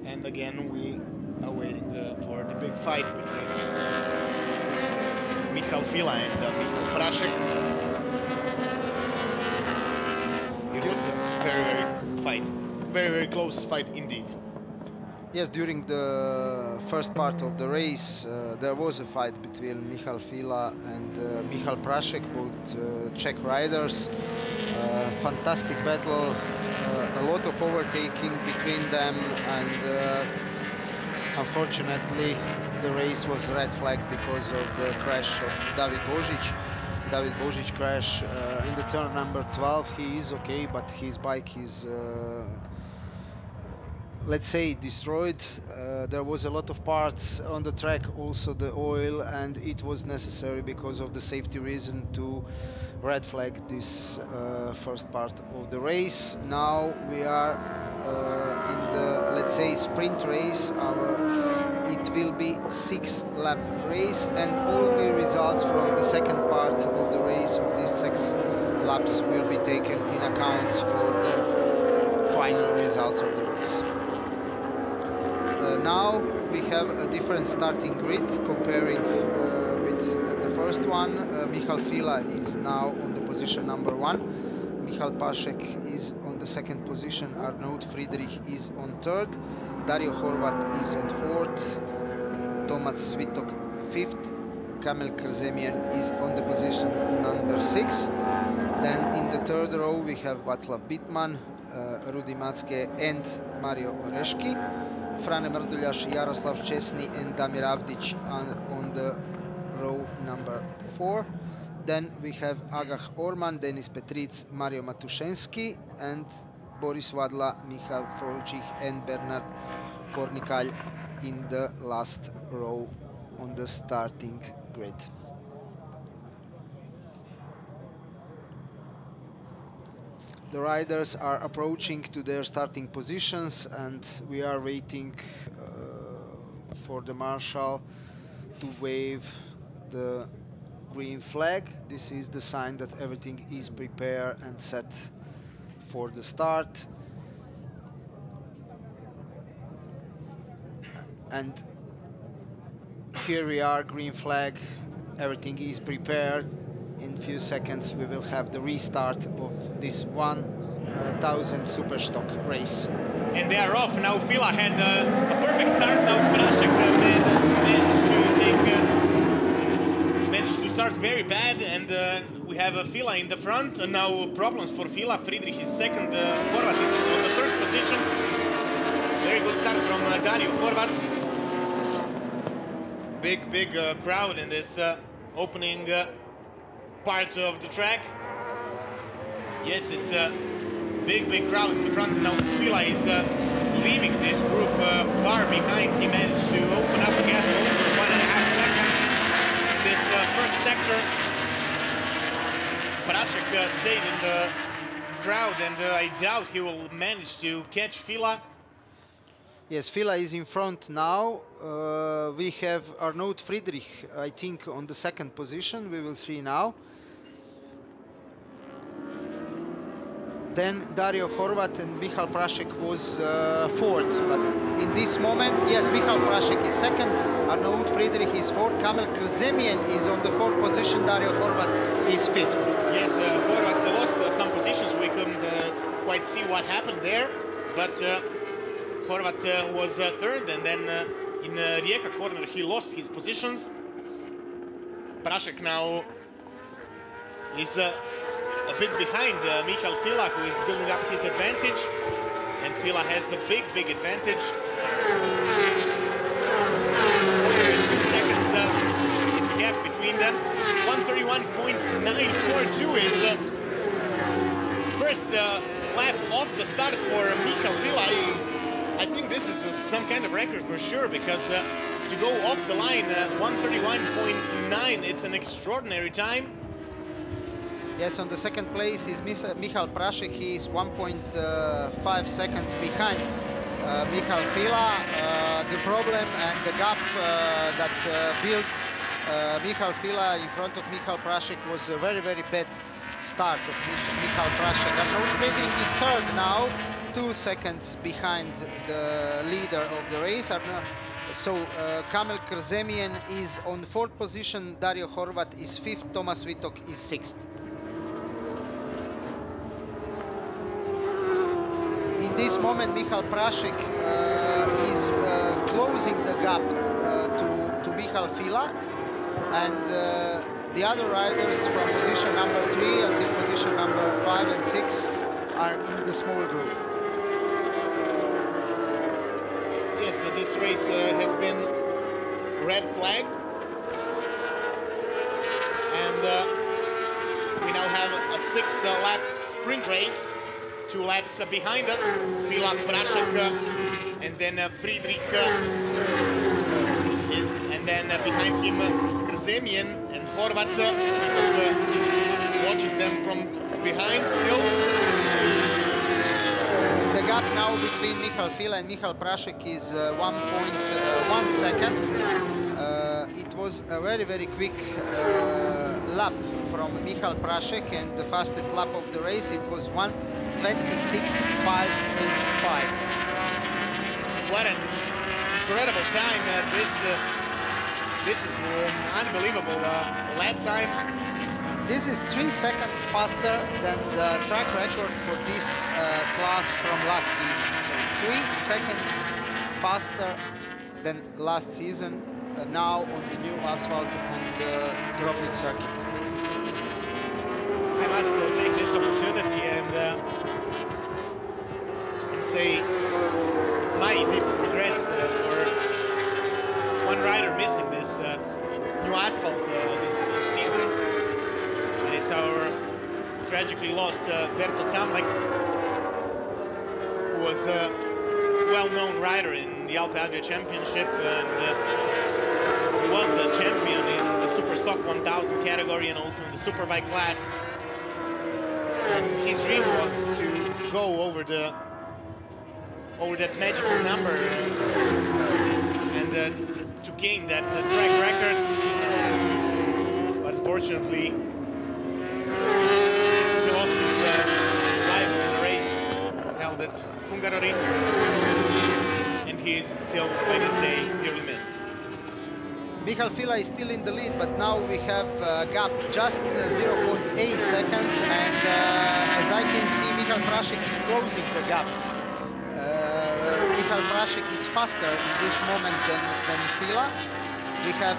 And again, we are waiting for the big fight between Michal Fila and Michal Prašek. It was a very close fight indeed. Yes, during the first part of the race, there was a fight between Michal Fila and Michal Prasek, both Czech riders. Fantastic battle, a lot of overtaking between them, and unfortunately the race was red flagged because of the crash of David Božić. David Božić crashed in the turn number 12. He is okay, but his bike is let's say destroyed. There was a lot of parts on the track, also the oil, and it was necessary because of the safety reason to red flag this first part of the race. Now we are in the, let's say, sprint race. It will be 6-lap race, and all the results from the second part of the race of these 6 laps will be taken in account for the final results of the race. Now we have a different starting grid comparing with the first one. Michal Fila is now on the position number 1. Michal Prasek is on the second position. Arnaud Friedrich is on third. Dario Horvat is on fourth. Tomas Svitok 5th. Kamil Krzemian is on the position number 6. Then in the third row we have Václav Bitman, Rudi Macke and Mario Oreški. Frane Mrduljaš, Jaroslav Česny and Damir Avdić on the row number 4. Then we have Agah Orman, Denis Petric, Mario Matušenski, and Boris Vadla, Michal Folčich and Bernard Kornikal in the last row on the starting grid. The riders are approaching to their starting positions, and we are waiting for the marshal to wave the green flag. This is the sign that everything is prepared and set for the start. And here we are, green flag, everything is prepared. In a few seconds we will have the restart of this 1000 Superstock race. And they are off. Now Fila had a perfect start. Now Prasek managed to start very bad, and we have Fila in the front. And now problems for Fila. Friedrich is second. Horvat is on the third position. Very good start from Dario Horvat. Big crowd in this opening part of the track. Yes, it's a big crowd in the front. Now Fila is leaving this group far behind. He managed to open up a gap over 1.5 seconds in this first sector. Prasek stayed in the crowd, and I doubt he will manage to catch Fila. Yes, Fila is in front now. We have Arnaud Friedrich, I think, on the second position. We will see now. Then Dario Horvat and Michal Prasek was fourth. But in this moment, yes, Michal Prasek is second. Arnaud Friedrich is fourth. Kamil Krzemian is on the fourth position. Dario Horvat is fifth. Yes, Horvat lost some positions. We couldn't quite see what happened there. But Horvat was third, and then in Rijeka corner he lost his positions. Prasek now is a bit behind Michal Fila, who is building up his advantage, and Fila has a big advantage. 2 seconds is the gap between them. 131.942 is first lap off the start for Michal Fila. I think this is some kind of record for sure, because to go off the line 131.9, it's an extraordinary time. Yes, on the second place is Michal Prasek. He is 1.5 seconds behind Michal Fila. The problem and the gap that built Michal Fila in front of Michal Prasek was a very bad start of Michal Prasek. Arnaud Friedrich is third now, 2 seconds behind the leader of the race. So Kamil Krzemian is on fourth position, Dario Horvat is fifth, Tomas Svitok is sixth. In this moment, Michal Prasek is closing the gap to Michal Fila, and the other riders from position number 3 until position number 5 and 6 are in the small group. Yes, this race has been red flagged, and we now have a 6-lap sprint race. 2 laps behind us, Fila, Prašek, and then Friedrich, and then behind him Krzemien and Horvat, watching them from behind still. The gap now between Michal Fila and Michal Prašek is 1.1 second. It was a very quick lap from Michal Prašek, and the fastest lap of the race, it was 1:26.585. What an incredible time! This is an unbelievable lap time. This is 3 seconds faster than the track record for this class from last season. So 3 seconds faster than last season, now on the new asphalt on the Grobnik circuit. I must take this opportunity and say my deep regrets for one rider missing this new asphalt this season. And it's our tragically lost Verto Tamlek, who was a well-known rider in the Alpe Adria Championship, and he was a champion in the Super Stock 1000 category and also in the Superbike class. And his dream was to go over that magical number and to gain that track record. But unfortunately, he lost his life in a race held at Hungaroring, and he is still, by this day, dearly missed. Michal Fila is still in the lead, but now we have a gap just 0.8 seconds, and as I can see, Michal Prašek is closing the gap. Michal Prašek is faster in this moment than Fila. We have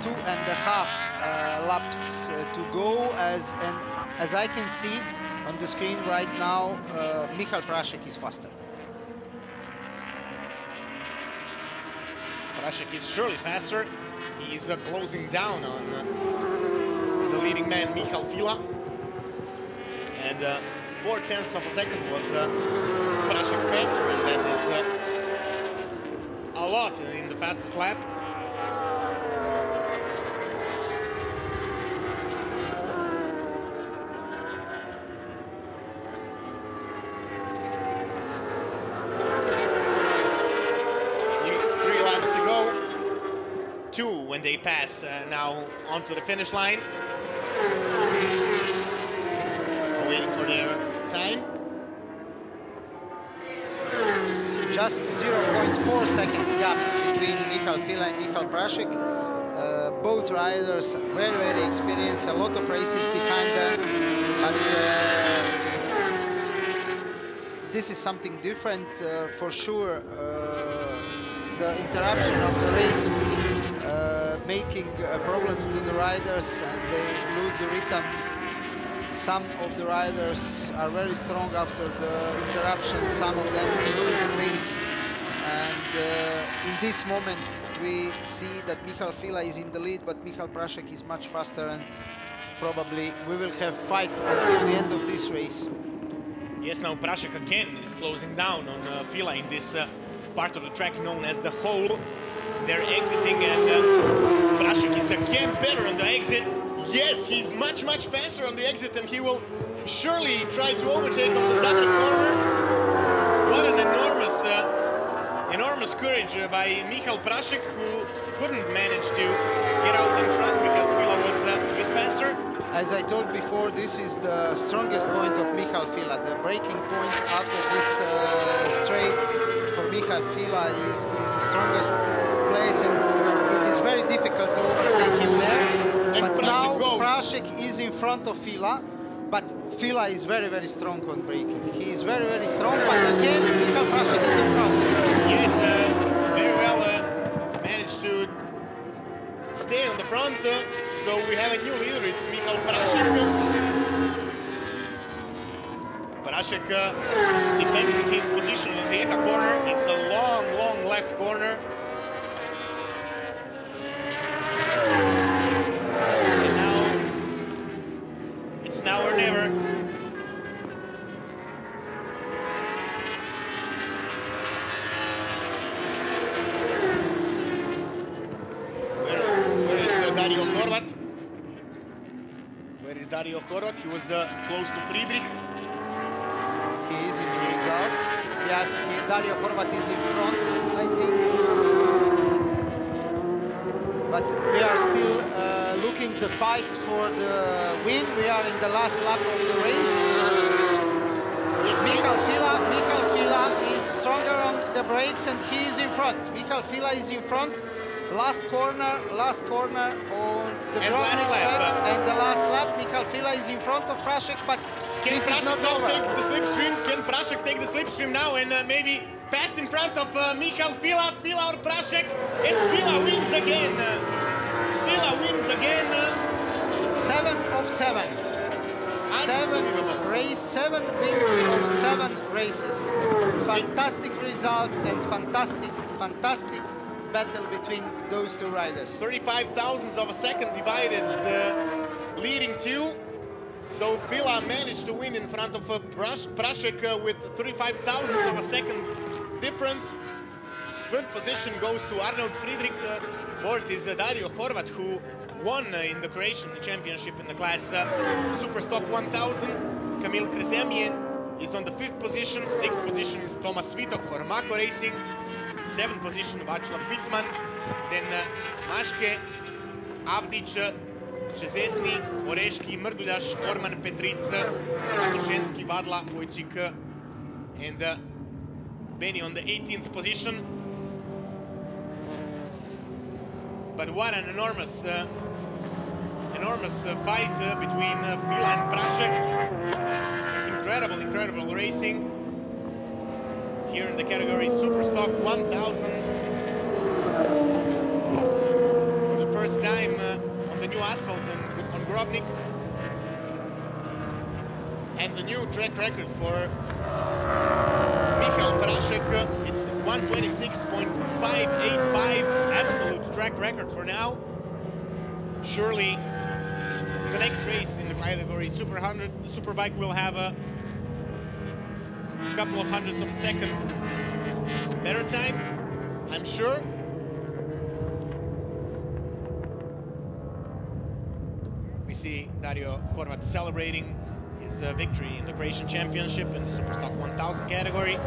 2.5 laps to go, as I can see on the screen right now, Michal Prašek is faster. Prašek is surely faster. He's closing down on the leading man, Michal Fila. And 0.4 of a second was Prašek faster, and that is a lot in the fastest lap. When they pass now onto the finish line, waiting for their time. Just 0.4 seconds gap between Michal Fila and Michal Prašek. Both riders very experienced, a lot of races behind them, but this is something different for sure. The interruption of the race making problems to the riders, and they lose the rhythm. Some of the riders are very strong after the interruption, some of them lose the pace, and in this moment we see that Michal Fila is in the lead, but Michal Prašek is much faster, and probably we will have fight until the end of this race. Yes, now Prašek again is closing down on Fila in this part of the track known as the hole. They're exiting, and Prašek is again better on the exit. Yes, he's much faster on the exit, and he will surely try to overtake on the Zadar corner. What an enormous courage by Michal Prašek, who couldn't manage to get out in front because Fila was a bit faster. As I told before, this is the strongest point of Michal Fila. The breaking point after this straight for Michal Fila is the strongest place, and it is very difficult to overtake him there. And but Prašek now goes. Prašek is in front of Fila, but Fila is very strong on braking. He is very strong, but again Michal Prašek is in front. Yes, stay on the front. So we have a new leader, it's Michal Prashek. Prashek defending his position in the Eka corner. It's a long left corner. And now, it's now or never. Where is Dario Horvat? Where is Dario Horvat? He was close to Friedrich. He is in the results. Yes, Dario Horvat is in front, I think. But we are still looking the fight for the win. We are in the last lap of the race. Michal Fila is stronger on the brakes and he is in front. Michal Fila is in front. Last corner on the Grobnik track, and the last lap. Michal Fila is in front of Prashek, but Can this Prashek is not now over. take the slipstream? Can Prashek take the slipstream now and maybe pass in front of Michal Fila? Fila or Prashek? And Fila wins again. Fila wins again. 7 of 7. Unbelievable. 7 wins of 7 races. Fantastic results and fantastic battle between those two riders. 35 thousandths of a second divided the leading two. So Fila managed to win in front of Prashek with 35 thousandths of a second difference. Third position goes to Arnold Friedrich. Fourth is Dario Horvat, who won in the Croatian championship in the class Superstock 1000. Kamil Krezemien is on the 5th position. 6th position is Tomas Svitok for Mako Racing. 7th position Václav Pitman. Then Maške, Avdić, Čezesni, Oreški, Mrduljaš, Orman, Petric, Matušenski, Vadla, Vojčik, and Benny on the 18th position. But what an enormous fight between Fila and Prashek. Incredible racing here in the category Superstock 1000. For the first time on the new asphalt on Grobnik. And the new track record for Michal Prashek, it's 126.585, absolute track record for now. Surely the next race in the category Super 100, the Superbike will have a couple of hundredths of a second better time, I'm sure. We see Dario Horvat celebrating his victory in the Croatian Championship in the Superstock 1000 category.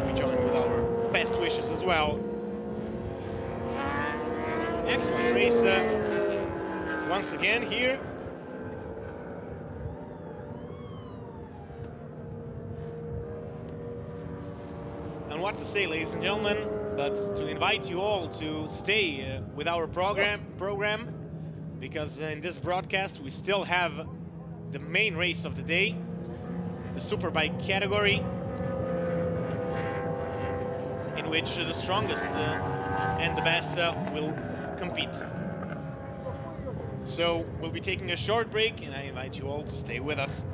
We join with our best wishes as well. Excellent race once again here. And what to say, ladies and gentlemen, but to invite you all to stay with our program, because in this broadcast we still have the main race of the day, the Superbike category, in which the strongest and the best will compete. So we'll be taking a short break, and I invite you all to stay with us.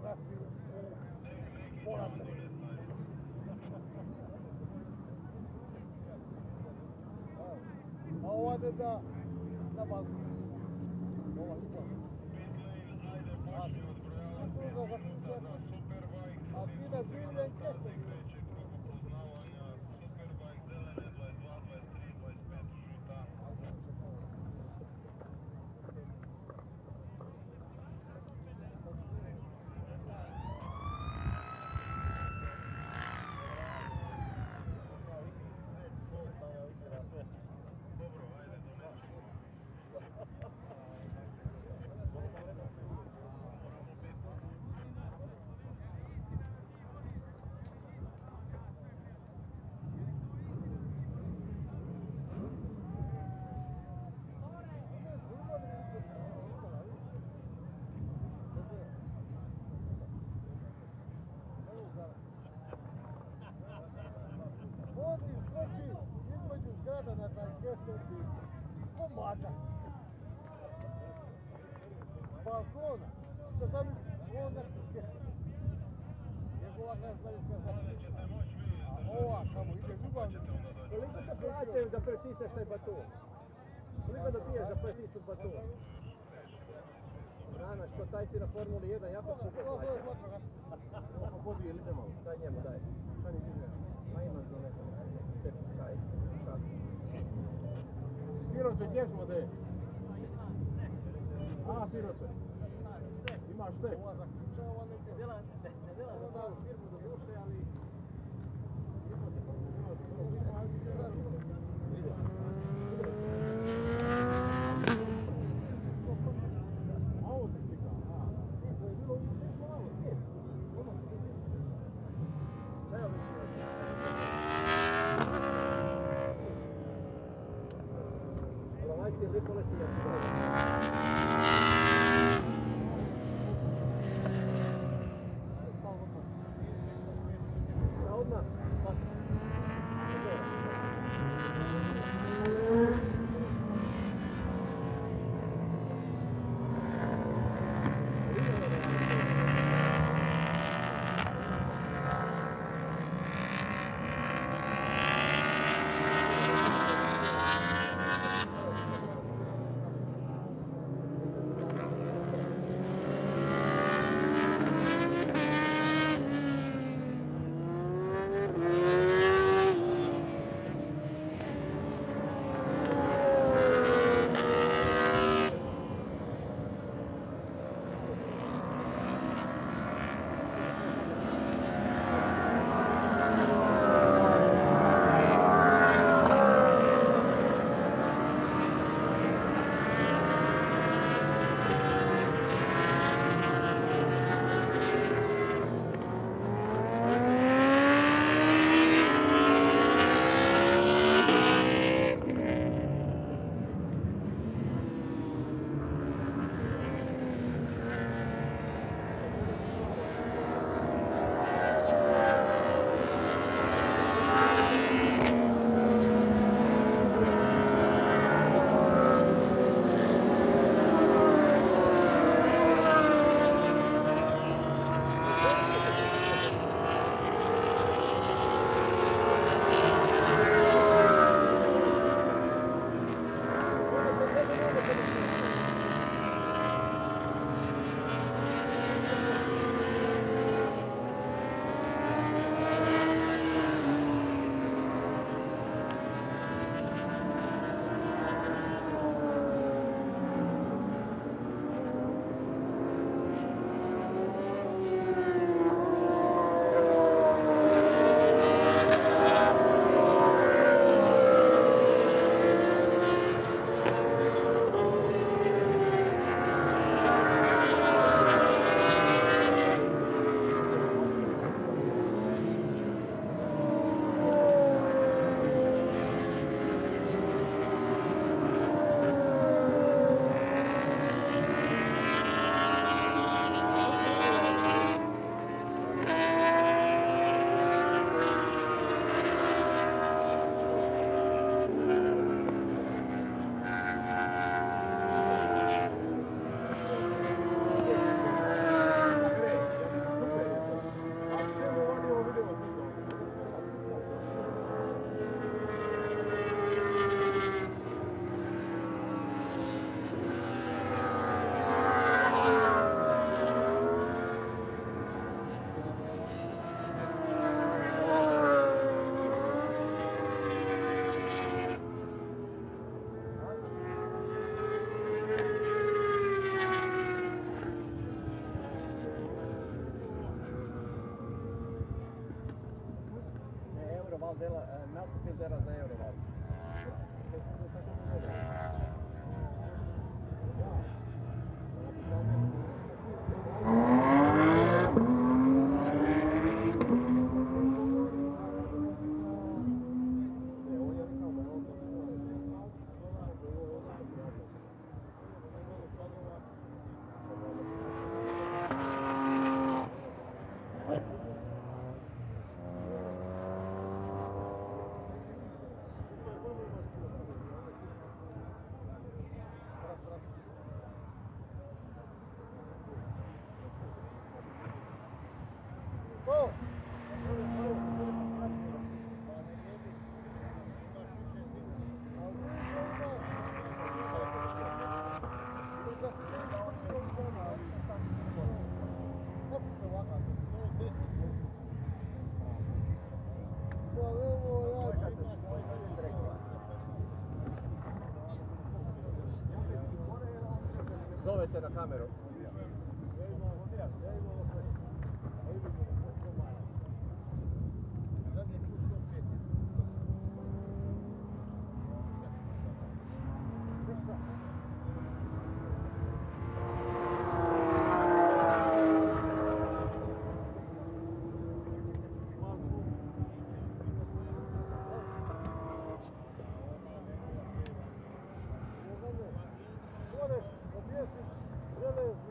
madraci u pola 3. A ova ne da na balkon. Ova ide. A supruga zaključuje. A ti na divljen kesten. On iskoči između zgrada na taj kesten ko mačak. S balkona. Da zamisli, on neki kesten. Njegova gazdavica zaključa. A ova kamo ide ljubavnik. Koliko te plaćaju da pretisneš taj baton? Koliko da piješ da pretisneš baton? Rana, što taj si na Formuli 1, jako skupo plaća. Ovo pobije, ili malo? Daj njemu, daj. Šta ni izgleda? Ma imaš do nekog. Daj, šak. Siroče, gdje smo de? A, siroče. Imaš te? Ova zaključava neke. Ne dela za pravu firmu do duše, ali... malo dela, nastupim dela za Eurovac. Zovete na kameru. Odjesiš železno.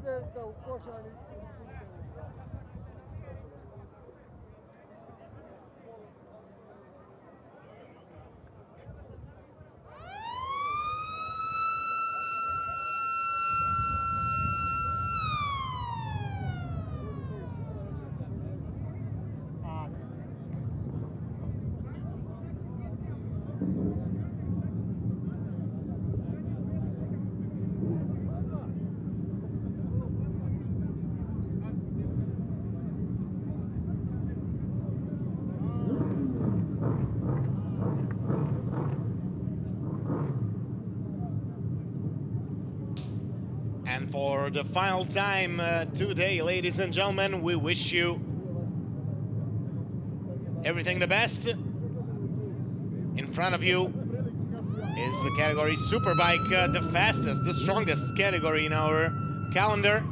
ide da u košan i spušte u zrak. And for the final time today, ladies and gentlemen, we wish you everything the best. In front of you is the category Superbike, the fastest, the strongest category in our calendar.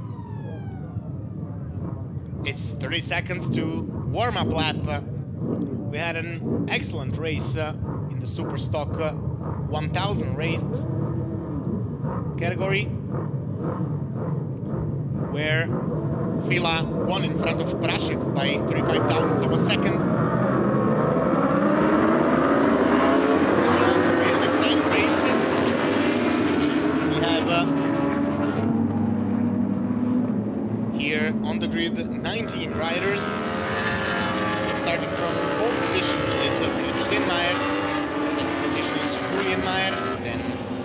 It's 30 seconds to warm-up lap. We had an excellent race in the Superstock 1000 raced category, where Fila won in front of Prashek by 35 thousandths of a second. This will also be an exciting race. We have here on the grid 19 riders. Starting from pole position is Philipp Steinmeier, second position is Julian Meyer, then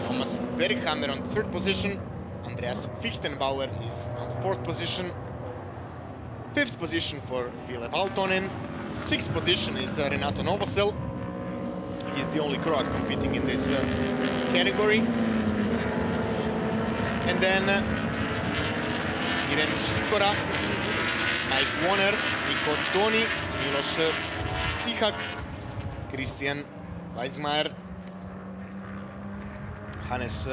Thomas Berghammer on the third position. Andreas Fichtenbauer is on the fourth position. Fifth position for Ville Valtonen. Sixth position is Renato Novosel. He's the only Croat competing in this category. And then Irene Sikora, Mike Warner, Niko Toni, Miloš Cihak, Christian Weizmeier, Hannes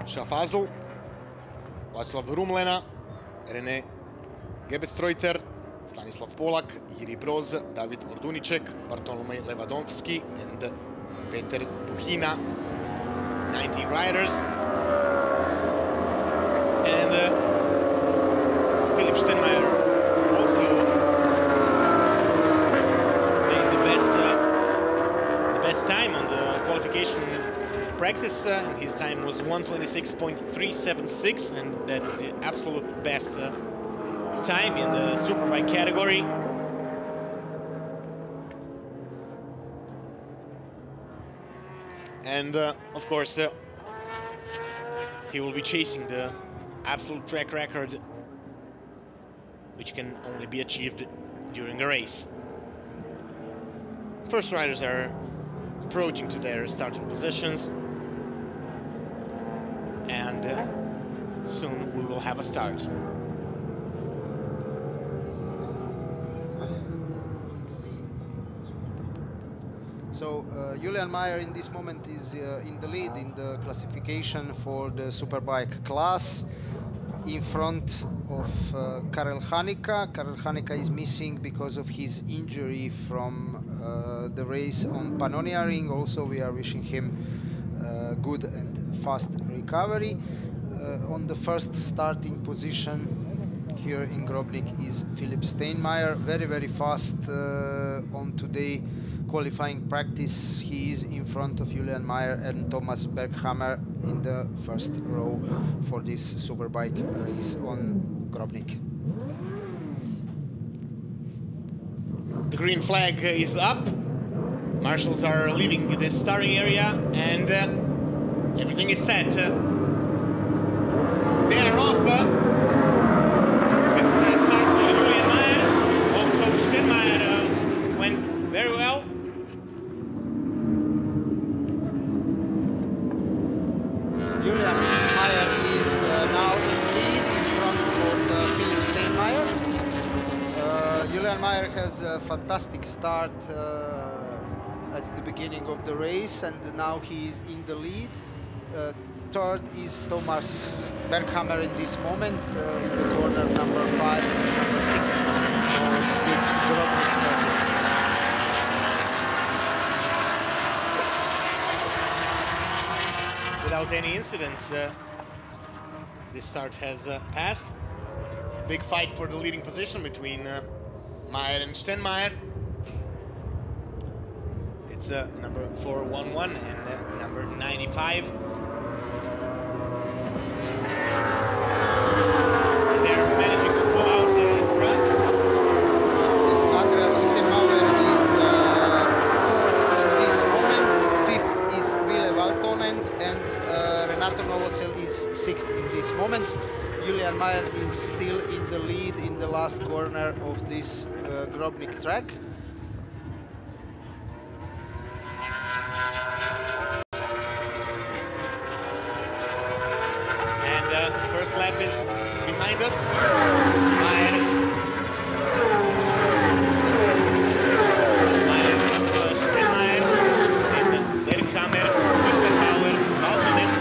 Schaffazl, Václav Rumlena, René Gebetstreuter, Stanislav Polak, Jiri Broz, David Orduniček, Bartolomej Levadovski, and Peter Duhina. 19 riders. And Philipp Steinmeier also made the best time on the qualification practice, and his time was 1:26.376, and that is the absolute best time in the Superbike category. And of course, he will be chasing the absolute track record, which can only be achieved during the race. First riders are approaching to their starting positions, and soon we will have a start. So Julian Meyer in this moment is in the lead in the classification for the Superbike class, in front of Karel Hanika. Karel Hanika is missing because of his injury from the race on Pannonia Ring. Also, we are wishing him good and fast recovery. On the first starting position here in Grobnik is Philipp Steinmeier, very, very fast on today qualifying practice. He is in front of Julian Meyer and Thomas Berghammer in the first row for this Superbike race on Grobnik. The green flag is up. Marshals are leaving the starting area, and everything is set. They are off. Perfect start for Julian Meyer. Also, Steinmeier went very well. Julian Meyer is now in lead in front of Philipp Steinmeier. Julian Meyer has a fantastic start at the beginning of the race, and now he is in the lead. Third is Thomas Berghammer in this moment in the corner number 5 and number 6 of this Grobnik circuit. Without any incidents, this start has passed. Big fight for the leading position between Meyer and Stenmeyer. It's number 411 and number 95. And they're managing to pull out in front. Yes, Andreas Wittemauer is in this moment. Fifth is Ville Valtonen, and Renato Novosel is sixth in this moment. Julian Meyer is still in the lead in the last corner of this Grobnik track. First lap is behind us. Meyer Stenmeyer, and Berghammer, Wittenbauer, Valtonen.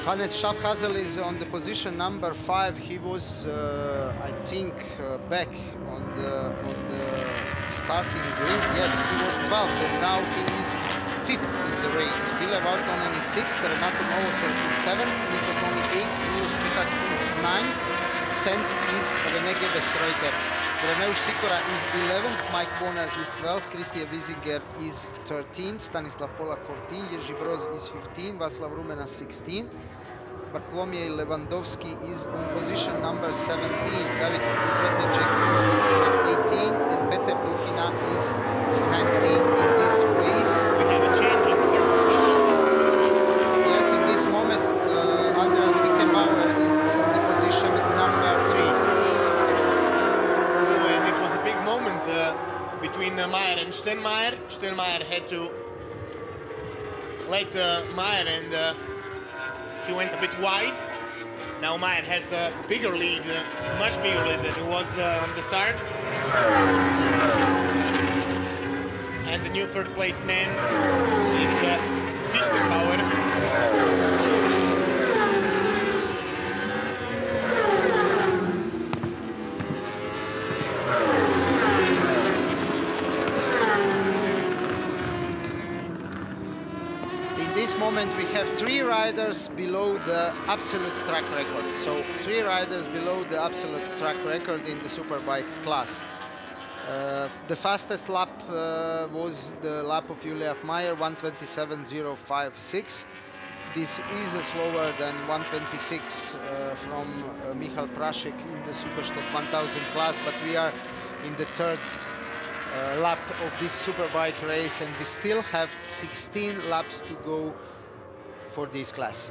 Hannes Schaffhasel is on the position number 5. He was, I think, back on the starting grid. Yes, he was 12th, and now he is 5th in the race. Ville Valtonen is 6th, Renato Novosel is 7th, Nikos Loni 8th, Milos Michak is 9th, 10th is René Gebestroiter. Reneusz Sikora is 11th, Mike Bonner is 12th, Christian Wiesinger is 13th, Stanislav Polak 14th, Jerzy Broz is 15th, Václav Rumena 16th. Bartlomiej Lewandowski is on position number 17, David Žeteček is 18, and Peter Duchina is 19 in this race. We have a change in third position. Yes, in this moment, Andreas Wittemauer is on the position number 3. Oh, and it was a big moment between Meyer and Stenmeyer. Stenmeyer had to let Meyer, and he went a bit wide. Now Meyer has a bigger lead, much bigger lead than it was on the start. And the new third place man is Wittenbauer. Moment we have 3 riders below the absolute track record. So 3 riders below the absolute track record in the Superbike class. The fastest lap was the lap of Julian Meyer, 1:27.056. This is slower than 1:26 from Michal Prasek in the Supersport 1000 class, but we are in the third lap of this Superbike race, and we still have 16 laps to go for this class.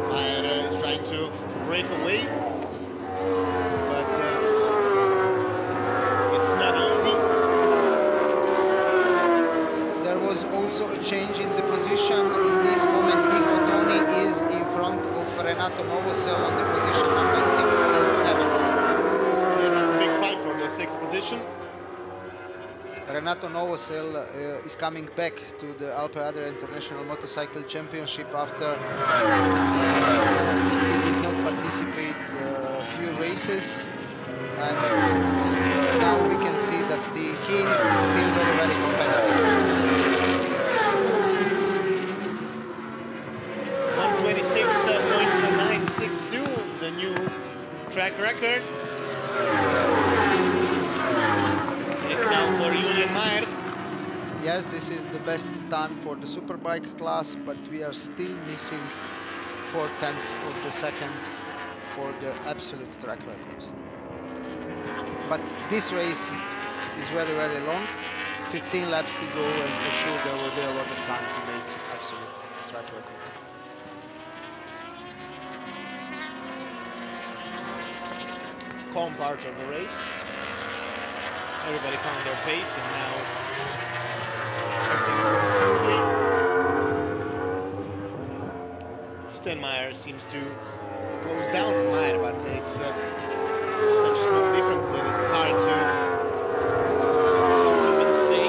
Meyer is trying to break away, but it's not easy. There was also a change in the position. In this moment, Nico Toni is in front of Renato Novosel on the position number 6 and 7. Yes, that's a big fight for the 6th position. Renato Novosel is coming back to the Alpe Adria International Motorcycle Championship after he did not participate a few races, and now we can see that he is still very, very competitive. 126.962, the new track record. It's now for Julian Meyer. Yes, this is the best time for the Superbike class, but we are still missing 4/10 of the second for the absolute track record. But this race is very, very long. 15 laps to go, and for sure there will be a lot of time to make absolute track record. Calm part of the race. Everybody found their pace, and now everything's going smoothly. Stenmeyer seems to close down Meyer, but it's such a small difference that it's hard to even say.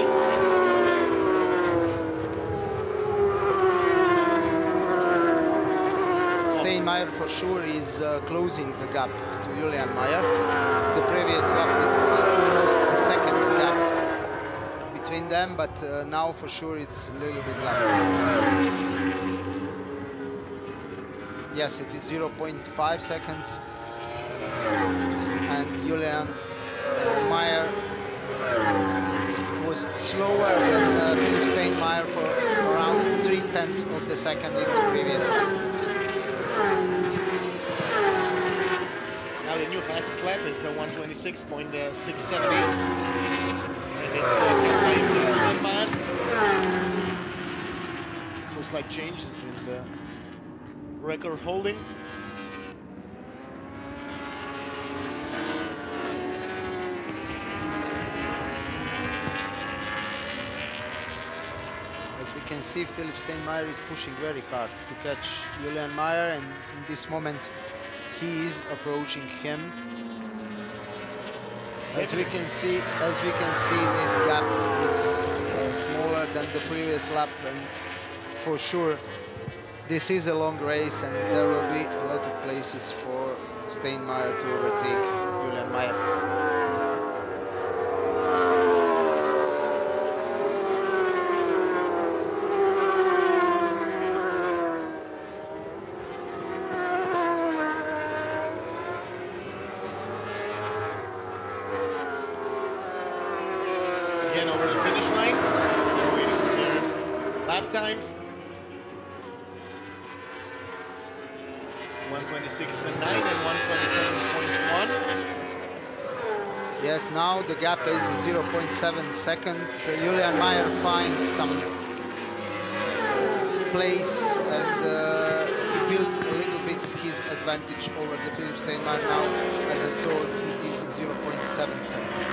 Steinmeier for sure is closing the gap to Julian Mayer. The previous lap it was almost a second gap between them, but now for sure it's a little bit less. Yes, it is 0.5 seconds, and Julian Mayer was slower than Philipp Steinmeier for around 0.3 of the second in the previous lap. Now the new fastest lap is the 1:26.678, and it's Steinmeier. So slight changes in the record holding. You can see Philipp Steinmeier is pushing very hard to catch Julian Mayer, and in this moment he is approaching him. As we can see, this gap is smaller than the previous lap, and for sure this is a long race, and there will be a lot of places for Steinmeier to overtake Julian Mayer. Times 1:26.9 and 1:27.1. Yes, now the gap is 0.7 seconds. Julian Mayer finds some place, and he built a little bit his advantage over the Philipp Steinmeier. Now, as I told, it is 0.7 seconds.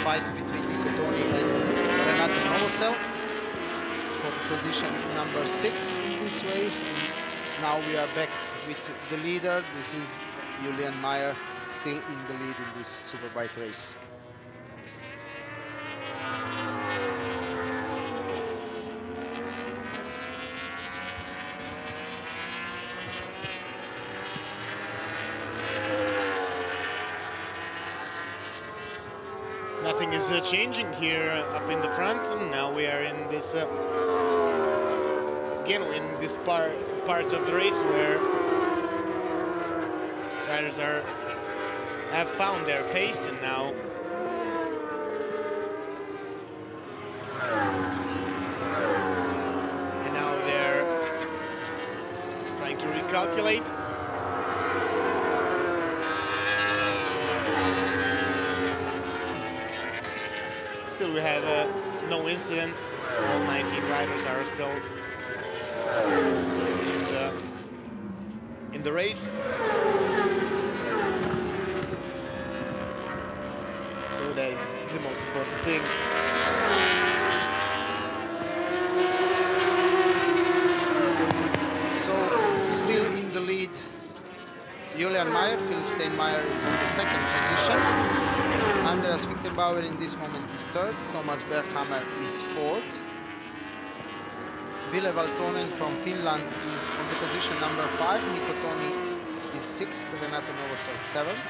Fight between Nicotoni and Renato Novosel for position number 6 in this race. And now we are back with the leader. This is Julian Mayer, still in the lead in this Superbike race. Nothing is changing here up in the front, and now we are in this again in this part of the race where riders have found their pace, and now they're trying to recalculate. Still, we have no incidents. All 19 riders are still in the race. So that is the most important thing. So, still in the lead, Julian Mayer. Philipp Steinmeier is in the second position. Andreas Fichtenbauer in this moment is third. Thomas Berghammer is fourth. Ville Valtonen from Finland is on the position number 5. Nicotoni is sixth. Renato Novosel seventh.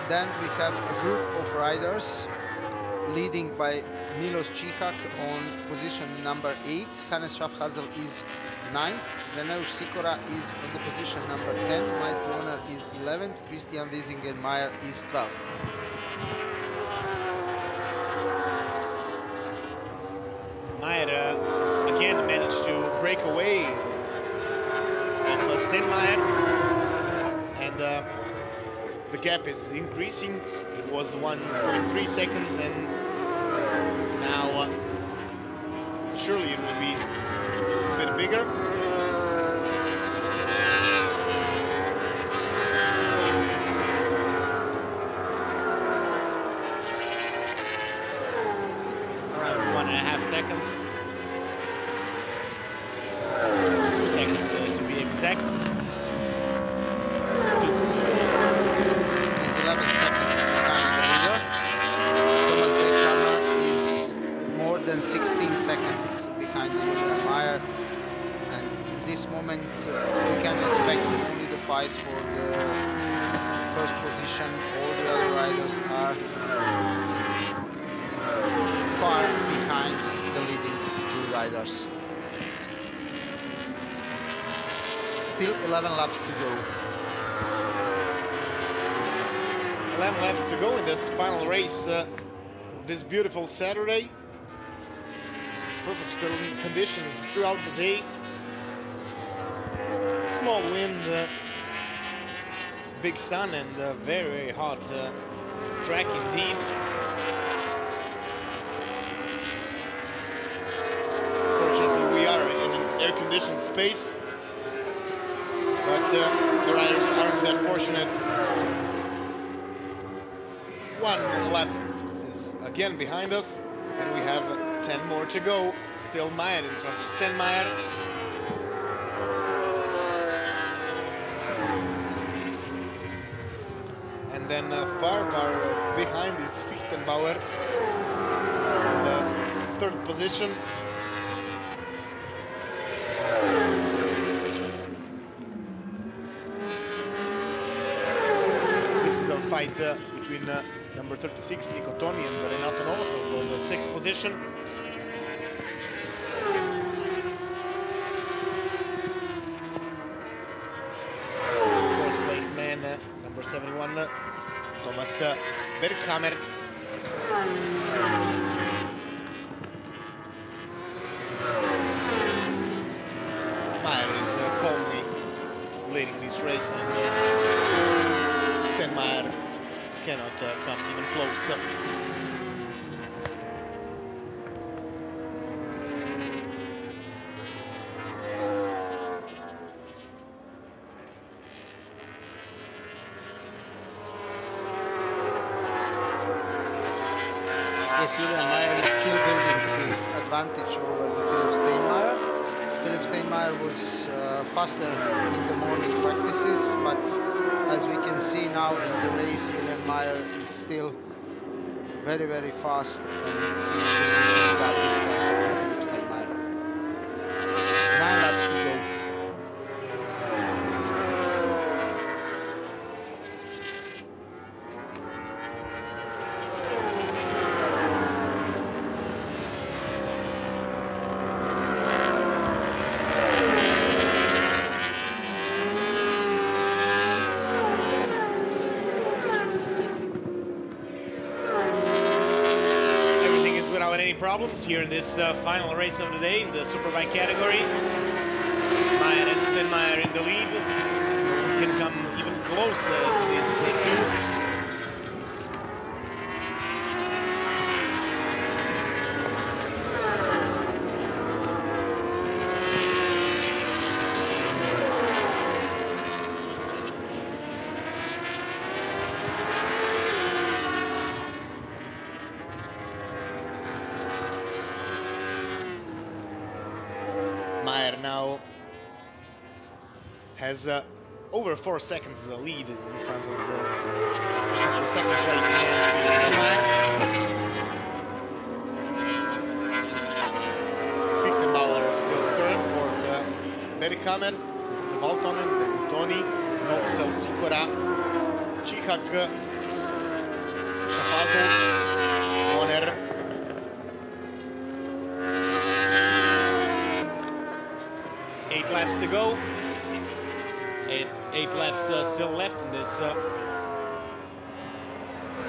Then we have a group of riders leading by Milos Čihak on position number 8. Hannes Schaffhauser is 9th. Reneusz Sikora is on the position number 10. Miles Bonner is 11th. Christian Wiesengenmeier is 12th. Mayer again managed to break away of Steinmeier, and the gap is increasing. It was 1.3 seconds, and now surely it will be a bit bigger. Around 1.5 seconds. 2 seconds to be exact. It's 11 seconds. than 16 seconds behind Julian Meyer. And in this moment, we can expect only the fight for the first position. All the other riders are far behind the leading two riders. Still 11 laps to go. 11 laps to go in this final race this beautiful Saturday. Perfect conditions throughout the day. Small wind, big sun, and very, very hot track indeed. Fortunately, we are in an air-conditioned space, but the riders aren't that fortunate. One lap is again behind us, and we have 10 more to go. Still Meyer in front of Stenmeyer. And then far behind is Fichtenbauer in the third position. This is a fight between number 36 Nico Toni and Renato Novoso for the sixth position. Fourth placed man, number 71, Thomas Berghammer. Meyer is calmly leading this race, and Stenmeyer cannot come even close. Yes, Julian Meyer is still building his advantage over the Philipp Steinmeier. Philipp Steinmeier was faster in the morning practices, but as we can see now in the race, Julian Meyer is still very, very fast and Philipp Steinmeier. 9 laps to go. Problems here in this final race of the day in the Superbike category. Meyer and Stenmeyer in the lead. Can come even closer to this two. Now has over 4 seconds lead in front of the second place Fichtenbauer still third, fourth Berghammer, the Valtonen, then Toni, Novosel, Sikora, Čihak, Šafazel, Warner. 8 laps to go. Eight laps still left in this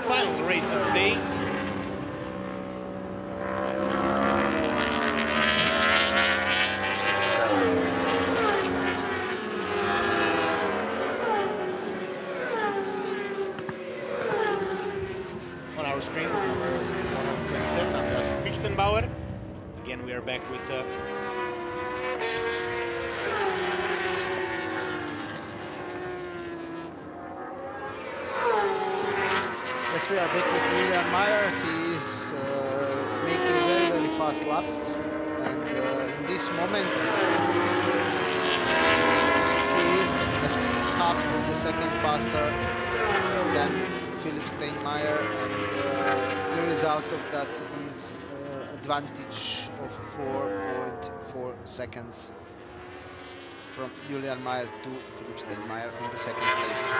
final race of the day. On our screens, number 127, Andreas Fichtenbauer. Again, we are back with Yes, we are back with Julian Meyer. He is making very, very fast laps, and in this moment he is half of the second faster than Philipp Steinmeier, and the result of that is advantage of 4.4 seconds from Julian Mayer to Philipp Steinmeier on the second place.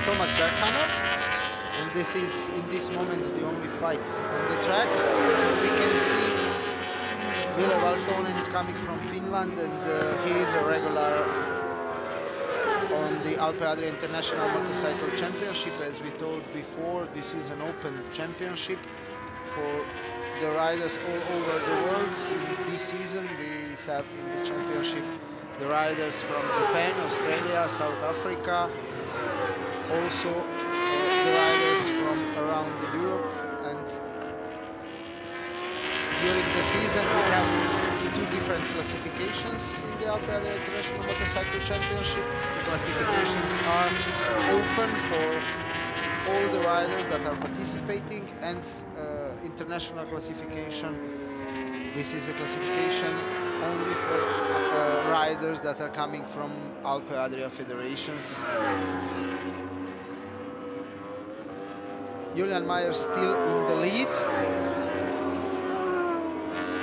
Thomas Berghammer, and this is in this moment the only fight on the track. We can see Ville Valtonen is coming from Finland, and he is a regular on the Alpe Adria International Motorcycle Championship. As we told before, this is an open championship for the riders all over the world. This season we have in the championship the riders from Japan, Australia, South Africa, also the riders from around Europe, and during the season we have two different classifications in the Alpe Adria International Motorcycle Championship. The classifications are open for all the riders that are participating, and international classification, this is a classification only for riders that are coming from Alpe Adria federations. Julian Mayer still in the lead,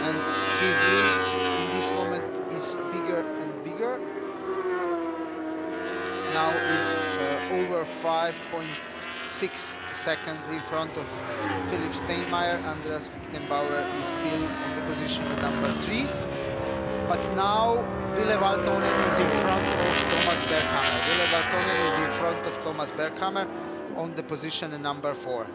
and his lead in this moment is bigger and bigger. Now is over 5.6 seconds in front of Philipp Steinmeier. Andreas Fichtenbauer is still in the position number 3. But now Ville Valtonen is in front of Thomas Berghammer. Ville Valtonen is in front of Thomas Berghammer on the position number 4.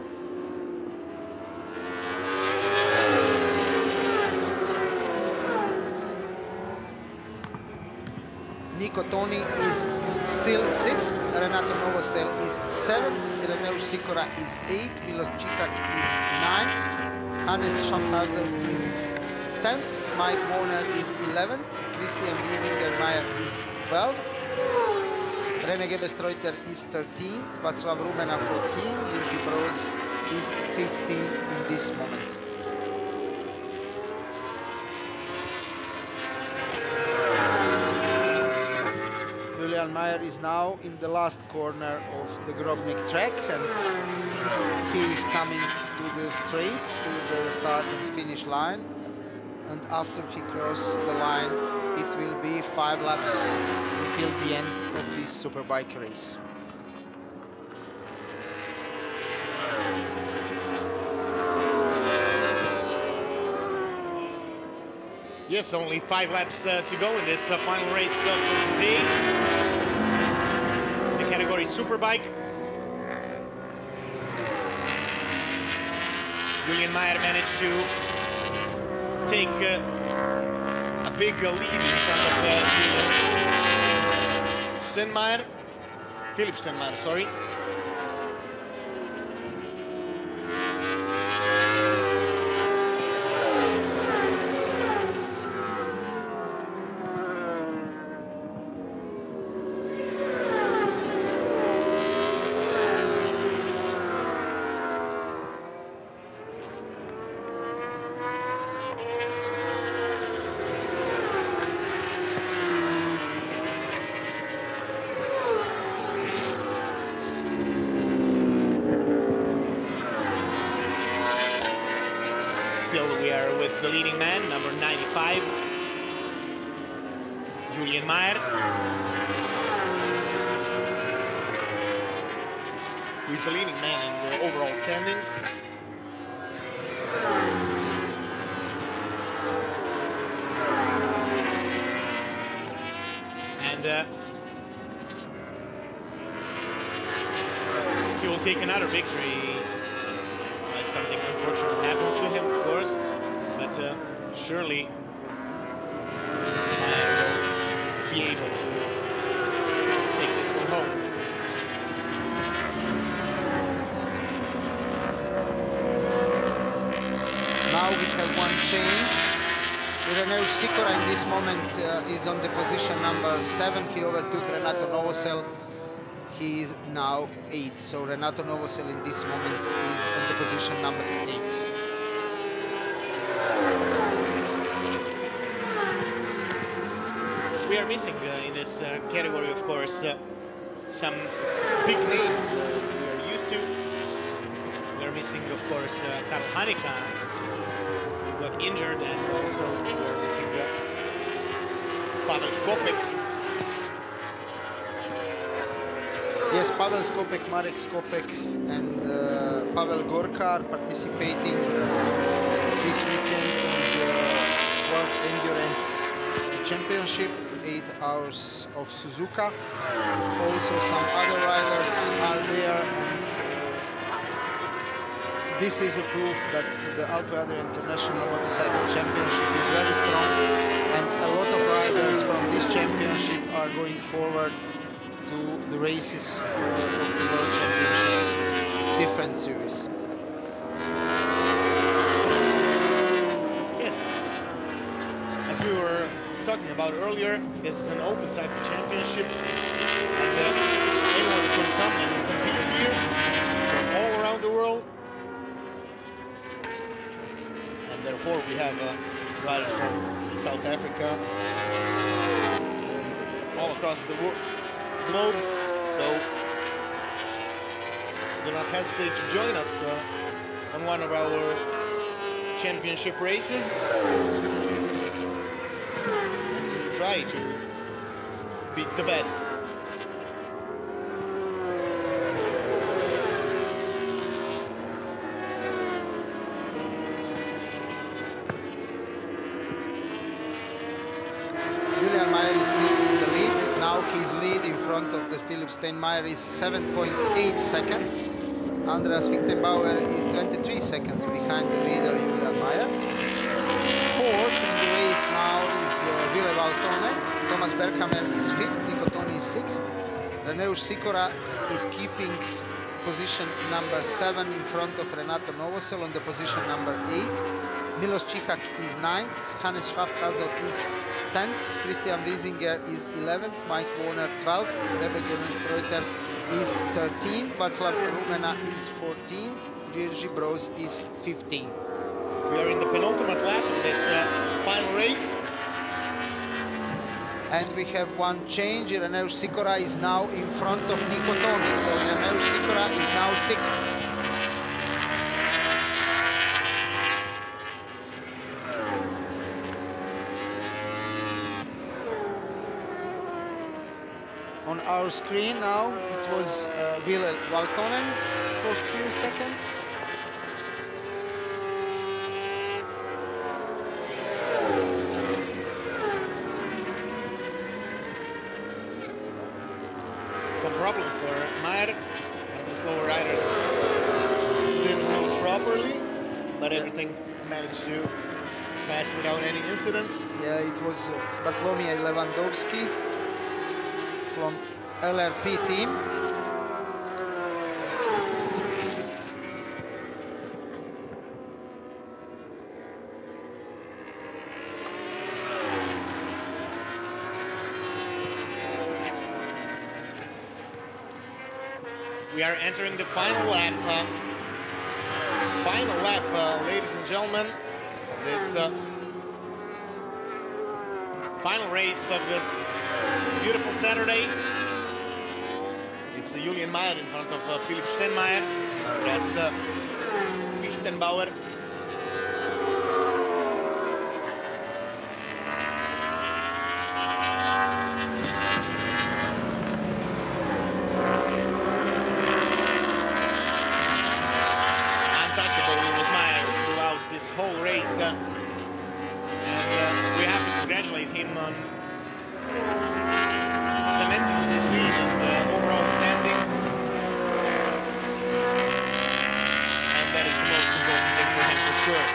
Nico Toni is still 6th, Renato Novostel is 7th, Ireneusz Sikora is 8th, Milos Cikak is 9th, Hannes Schaffhauser is 10th, Mike Warner is 11th, Christian Giesinger-Meyer is 12th, René Gebestroiter is 13th, Václav Rumena 14th, Jiří Broz is 15th in this moment. Julian Mayer is now in the last corner of the Grobnik track, and he is coming to the straight, to the start and finish line. And after he crosses the line, it will be 5 laps until the end of this superbike race. Yes, only 5 laps to go in this final race of the day. The category Superbike. Julian Mayer managed to take a big lead in front of Steinmeier. Philipp Steinmeier, sorry. The leading man, number 95, Julian Mayer, who is the leading man in the overall standings. And he will take another victory unless something unfortunate happens to him, of course. But surely be able to we have one change. Ireneusz Sikora in this moment is on the position number 7. He overtook Renato Novosel. He is now 8. So Renato Novosel in this moment is on the position number 8. We are missing in this category, of course, some big names we are used to. We are missing, of course, Karl Hanika, who got injured, and also we are missing Pavel Skopek. Yes, Pavel Skopek, Marek Skopek, and Pavel Gorka are participating this weekend in the World Endurance Championship, 8 hours of Suzuka. Also some other riders are there, and this is a proof that the Alpe Adria International Motorcycle Championship is very strong, and a lot of riders from this championship are going forward to the races of the World Championship, different series. Yes, as we were talking about earlier, this is an open type of championship, and anyone can come and compete here from all around the world. And therefore we have riders from South Africa, all across the globe, so do not hesitate to join us on one of our championship races. Try to beat the best. Julian Mayer is still in the lead. Now his lead in front of the Philip Steinmeier is 7.8 seconds. Andreas Fichtenbauer is 23 seconds behind the leader Julian Mayer. Fourth in the race now is Ville Valtonen. Thomas Berghammer is 5th, Nico Toni is 6th. Ireneusz Sikora is keeping position number 7 in front of Renato Novosel on the position number 8. Milos Čihak is 9th, Hannes Schaffhauser is 10th, Christian Wiesinger is 11th, Mike Warner 12th, Rebecca Reuter is 13th, Václav Rumena is 14th, Jerzy Broz is 15th. We are in the penultimate lap of this final race. And we have one change. Ireneusz Sikora is now in front of Nico Toni. So Ireneusz Sikora is now 6th. On our screen now, it was Ville Valtonen for a few seconds. Some problem for Mayer, and the slower riders didn't move properly, but everything managed to pass without any incidents. Yeah, it was Bartlomiej Lewandowski from LRP team. We are entering the final lap. Ladies and gentlemen. This final race of this beautiful Saturday. It's Julian Mayer in front of Philipp Steinmeier. Andreas Fichtenbauer. Whole race, and we have to congratulate him on cementing his lead in the overall standings, and that is the most important thing for him for sure.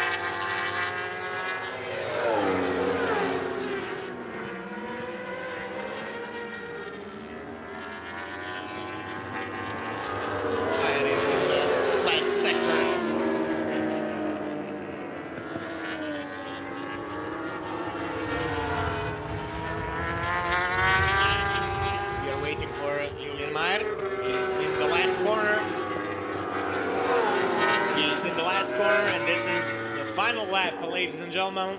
Mayer is in the last sector. Final lap, ladies and gentlemen.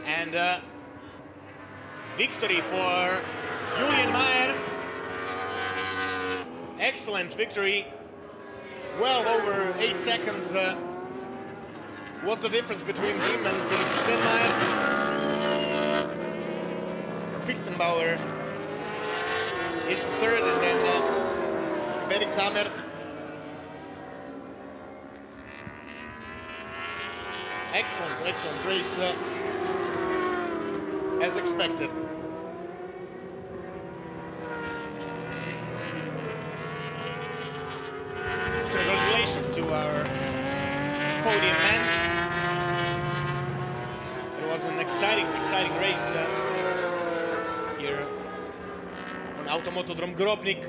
And victory for Julian Mayer. Excellent victory. Well over 8 seconds. What's the difference between him and Philipp Stenmeier? Fichtenbauer is third, and then Berghammer. Excellent race, as expected. Congratulations to our podium men. It was an exciting race here on Automotodrom Grobnik.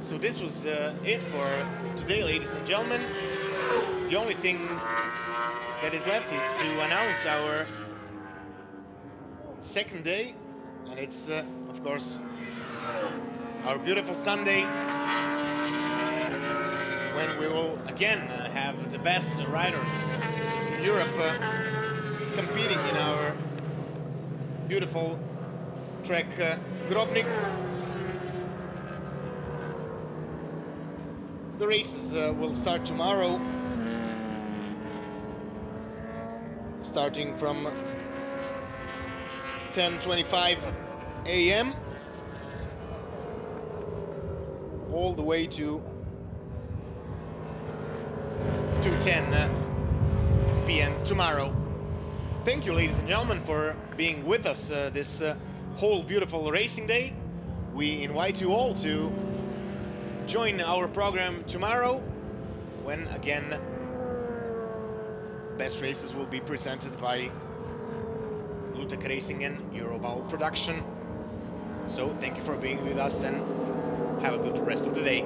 So this was it for today, ladies and gentlemen. The only thing that is left is to announce our second day, and it's of course our beautiful Sunday, when we will again have the best riders in Europe competing in our beautiful track Grobnik. The races will start tomorrow, starting from 10:25 a.m. all the way to 2:10 p.m. tomorrow. Thank you, ladies and gentlemen, for being with us this whole beautiful racing day. We invite you all to join our program tomorrow, when again best races will be presented by Lutek Racing and Euroval Production. So thank you for being with us, and have a good rest of the day.